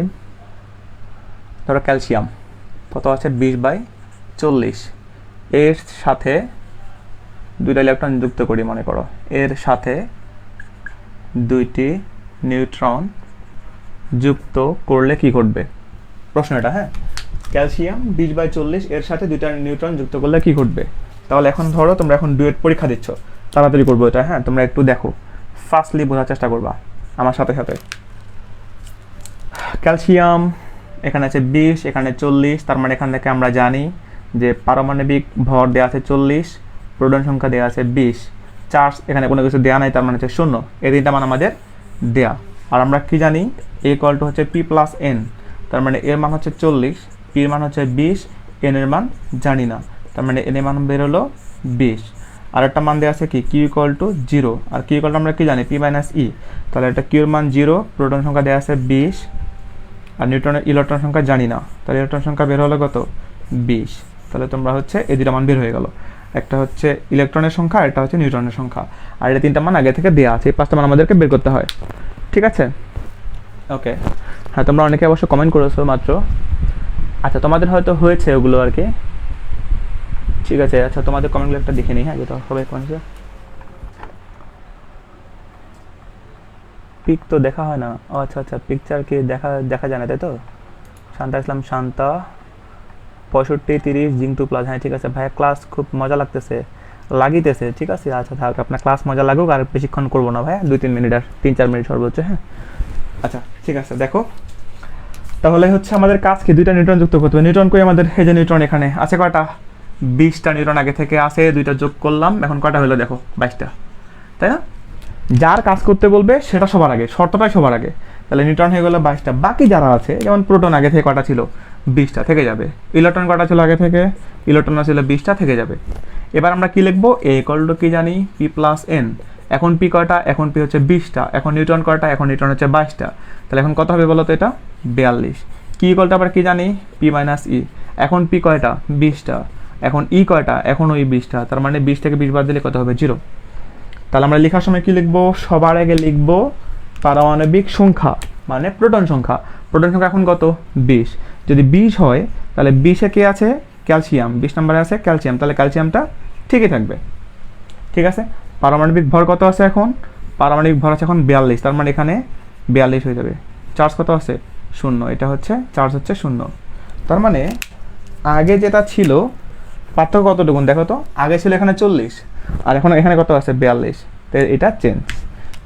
ধরো ক্যালসিয়াম কত আছে, 20/40, এর সাথে 2টা ইলেকট্রন যুক্ত করি মনে করো, এর সাথে 2টি নিউট্রন যুক্ত করলে কি ঘটবে, প্রশ্ন এটা, হ্যাঁ। ক্যালসিয়াম 20/40, এর সাথে 2টা নিউট্রন যুক্ত করলে কি ঘটবে। তাহলে এখন ধরো তোমরা এখন ডুয়েট পরীক্ষা দিচ্ছ, তাড়াতাড়ি করবো এটা, হ্যাঁ। তোমরা একটু দেখো, ফার্স্টলি বোঝার চেষ্টা করবা আমার সাথে সাথে। ক্যালসিয়াম এখানে আছে 20, এখানে 40, তার মানে এখান থেকে আমরা জানি যে পারমাণবিক ভর দেওয়া আছে 40, প্রোটন সংখ্যা দেওয়া আছে 20, চার্জ এখানে কোনো কিছু দেওয়া নাই, তার মানে হচ্ছে 0। এই 3টা মান আমাদের দেয়া। আর আমরা কি জানি, A = হচ্ছে P+N, তার মানে এর মান হচ্ছে 40, পির মান হচ্ছে 20, এন এর মান জানি না, তার মানে এন এর মান বেরোলো 20। আর একটা মান দেওয়া আছে কি, Q = 0, আর Q আমরা কি জানি, P-E, তাহলে এটা Q এর মান 0, প্রোটন সংখ্যা দেওয়া আছে 20, আর নিউট্রনের ইলেকট্রন সংখ্যা জানি না, তাহলে ইলেকট্রন সংখ্যা বের হলো কত, 20। তাহলে তোমরা হচ্ছে এই 2টা মান বের হয়ে গেল, একটা হচ্ছে ইলেকট্রনের সংখ্যা, একটা হচ্ছে নিউট্রনের সংখ্যা, আর এটা 3টা মান আগে থেকে দেওয়া আছে। এই 5টা মান আমাদেরকে বের করতে হয়, ঠিক আছে। ওকে, হ্যাঁ, তোমরা অনেকে অবশ্য কমেন্ট করেছো মাত্র। আচ্ছা, তোমাদের হয়তো হয়েছে ওগুলো আর কি, ঠিক আছে। আচ্ছা, তোমাদের কমেন্টগুলো একটা দেখে নিই, হ্যাঁ, যেটা সবাই কমেন্ট। পিক তো দেখা হয় না, ও আচ্ছা আচ্ছা, পিকচার কি দেখা যায় না, তাই তো। শান্তা ইসলাম, শান্তা 65, 30, জিঙ্ক 2+, হ্যাঁ ঠিক আছে ভাইয়া, ক্লাস খুব মজা লাগিতেছে, ঠিক আছে। আচ্ছা থাক, আপনার ক্লাস মজা লাগুক, আর বেশিক্ষণ করবো না ভাইয়া, 2-3 মিনিট, আর 3-4 মিনিট সর্বোচ্চ, হ্যাঁ। আচ্ছা ঠিক আছে, দেখো তাহলে হচ্ছে আমাদের কাজ কি, 2টা নিউট্রন যুক্ত করতে হবে। নিউট্রন কই আমাদের, এই যে নিউট্রন এখানে আছে কয়টা, 20টা নিউট্রন আগে থেকে আছে, 2টা যোগ করলাম, এখন কয়টা হলো দেখো, 22টা, তাই না। যার কাজ করতে বলবে সেটা সবার আগে, শর্তটাই সবার আগে। তাহলে নিউট্রন হয়ে গেলো 22টা, বাকি যারা আছে যেমন প্রোটন আগে থেকে কটা ছিল, 20টা থেকে যাবে। ইলেকট্রন কটা ছিল আগে থেকে, ইলেকট্রন ছিল 20টা থেকে যাবে। এবার আমরা কি লিখবো, A = কি জানি, P+N। এখন পি কয়টা, এখন পি হচ্ছে 20টা, এখন নিউট্রন কয়টা, এখন নিউট্রন হচ্ছে 22টা, তাহলে এখন কত হবে বলো তো, এটা 42। কি কয়টা আবার কি জানি, P-E। এখন পি কয়টা, 20টা, এখন ই কয়টা, এখন ওই 20টা, তার মানে 20 থেকে 20 বাদ দিলে কত হবে, 0। তাহলে আমরা লেখার সময় কি লিখবো, সবার আগে লিখবো পারমাণবিক সংখ্যা, মানে প্রোটন সংখ্যা। প্রোটন সংখ্যা এখন কত, 20। যদি 20 হয় তাহলে 20-এ কে আছে, ক্যালসিয়াম, 20 নম্বরে আছে ক্যালসিয়াম, তাহলে ক্যালসিয়ামটা ঠিকই থাকবে, ঠিক আছে। পারমাণবিক ভর কত আছে এখন, পারমাণবিক ভর আছে এখন 42, তার মানে এখানে 42 হয়ে যাবে। চার্জ কত আছে, শূন্য, এটা হচ্ছে চার্জ হচ্ছে শূন্য। তার মানে আগে যেটা ছিল পার্থক্য কতটুকু দেখো তো, আগে ছিল এখানে 40 আর এখন এখানে কত আছে 42, তো এটা চেঞ্জ।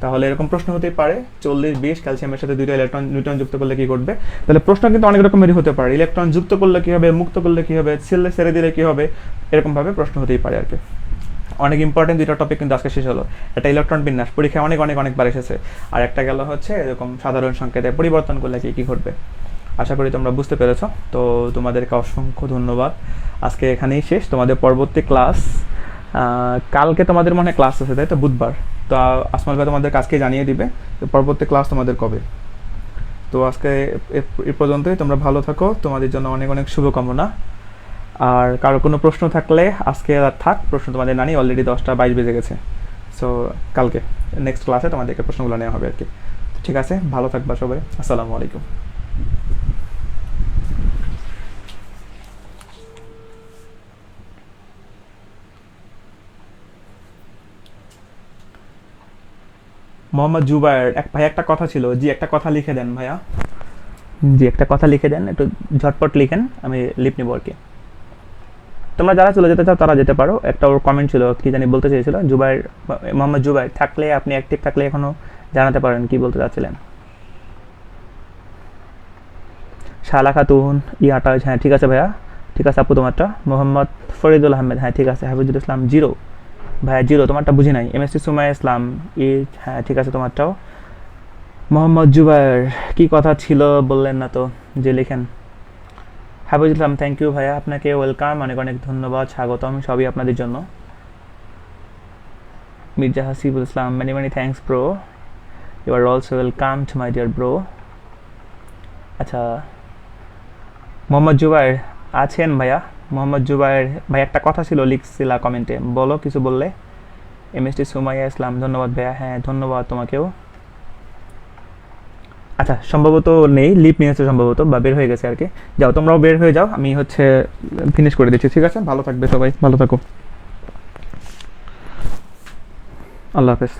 তাহলে এরকম প্রশ্ন হতেই পারে 40-20 ক্যালসিয়ামের সাথে দুইটা ইলেকট্রন নিউট্রন যুক্ত করলে কি ঘটবে। তাহলে প্রশ্ন কিন্তু অনেক রকমেরই হতে পারে, ইলেকট্রন যুক্ত করলে কি হবে, মুক্ত করলে কি হবে, ছেড়ে দিলে কি হবে, এরকমভাবে প্রশ্ন হতেই পারে আর কি। অনেক ইম্পর্টেন্ট দুইটা টপিক কিন্তু আজকে শেষ হলো। একটা ইলেকট্রন বিন্যাস, পরীক্ষায় অনেকবার এসেছে, আর একটা গেল হচ্ছে এরকম সাধারণ সংকেতে পরিবর্তন করলে কি ঘটবে। আশা করি তোমরা বুঝতে পেরেছ। তো তোমাদেরকে অসংখ্য ধন্যবাদ। আজকে এখানেই শেষ। তোমাদের পরবর্তী ক্লাস কালকে তোমাদের মনে ক্লাস আছে তাই তো, বুধবার। তো আসমাল ভাই তোমাদের আজকে জানিয়ে দিবে পরবর্তী ক্লাস তোমাদের কবে। তো আজকে এ পর্যন্তই। তোমরা ভালো থাকো, তোমাদের জন্য অনেক শুভকামনা। আর কারো কোনো প্রশ্ন থাকলে আজকে আর থাক, প্রশ্ন তোমাদের নানি, অলরেডি 10টা 22 বেজে গেছে। সো কালকে নেক্সট ক্লাসে তোমাদেরকে প্রশ্নগুলো নেওয়া হবে আর কি। ঠিক আছে, ভালো থাকবা সবাই। আসসালামু আলাইকুম। মোহাম্মদ জুবায়ের, ভাই একটা কথা ছিল, জি একটা কথা লিখে দেন ভাইয়া, জি একটা কথা লিখে দেন, একটু ঝটপট লিখেন, আমি লিপ নিব আর কি। তোমরা যারা চলে যেতে চাও তারা যেতে পারো। একটা ওর কমেন্ট ছিল, কি জানি বলতে চেয়েছিল, জুবায়ের, মোহাম্মদ জুবায়ের থাকলে আপনি অ্যাক্টিভ থাকলে এখনও জানাতে পারেন কি বলতে চাচ্ছিলেন। শালা খাতুন ইয়াটা, হ্যাঁ ঠিক আছে ভাইয়া, ঠিক আছে আপু তোমারটা। মোহাম্মদ ফরিদুল আহমেদ, হ্যাঁ ঠিক আছে। হাফিজুল ইসলাম জিরো, ভাইয়া জিরো, তোমারটা বুঝি নাই। এমএসটি সুমাইয়া ইসলাম হ্যাঁ ঠিক আছে তোমারটাও। মোহাম্মদ জুবায়ের কি কথা ছিল বললেন না তো, যে লিখেন। হাফিজুল ইসলাম থ্যাংক ইউ ভাইয়া, আপনাকে ওয়েলকাম, অনেক ধন্যবাদ, স্বাগতম, সবই আপনাদের জন্য। Mirza Hasibul Islam many thanks bro, you are also welcome to my dear bro. আচ্ছা মোহাম্মদ জুবায়ের আছেন ভাইয়া? মোহাম্মদ জুবায়ের ভাই একটা কথা ছিল লিখছিলা কমেন্টে, বলো কিছু বললে। এমএসটি সুমাইয়া ইসলাম ধন্যবাদ ভাইয়া, হ্যাঁ ধন্যবাদ তোমাকেও। আচ্ছা সম্ভবত নেই, লিপ নিয়েছে সম্ভবত, বা বের হয়ে গেছে আর কি। যাও তোমরাও বের হয়ে যাও, আমি হচ্ছে ফিনিশ করে দিচ্ছি। ঠিক আছে, ভালো থাকবে সবাই, ভালো থাকো, আল্লাহ হাফেজ।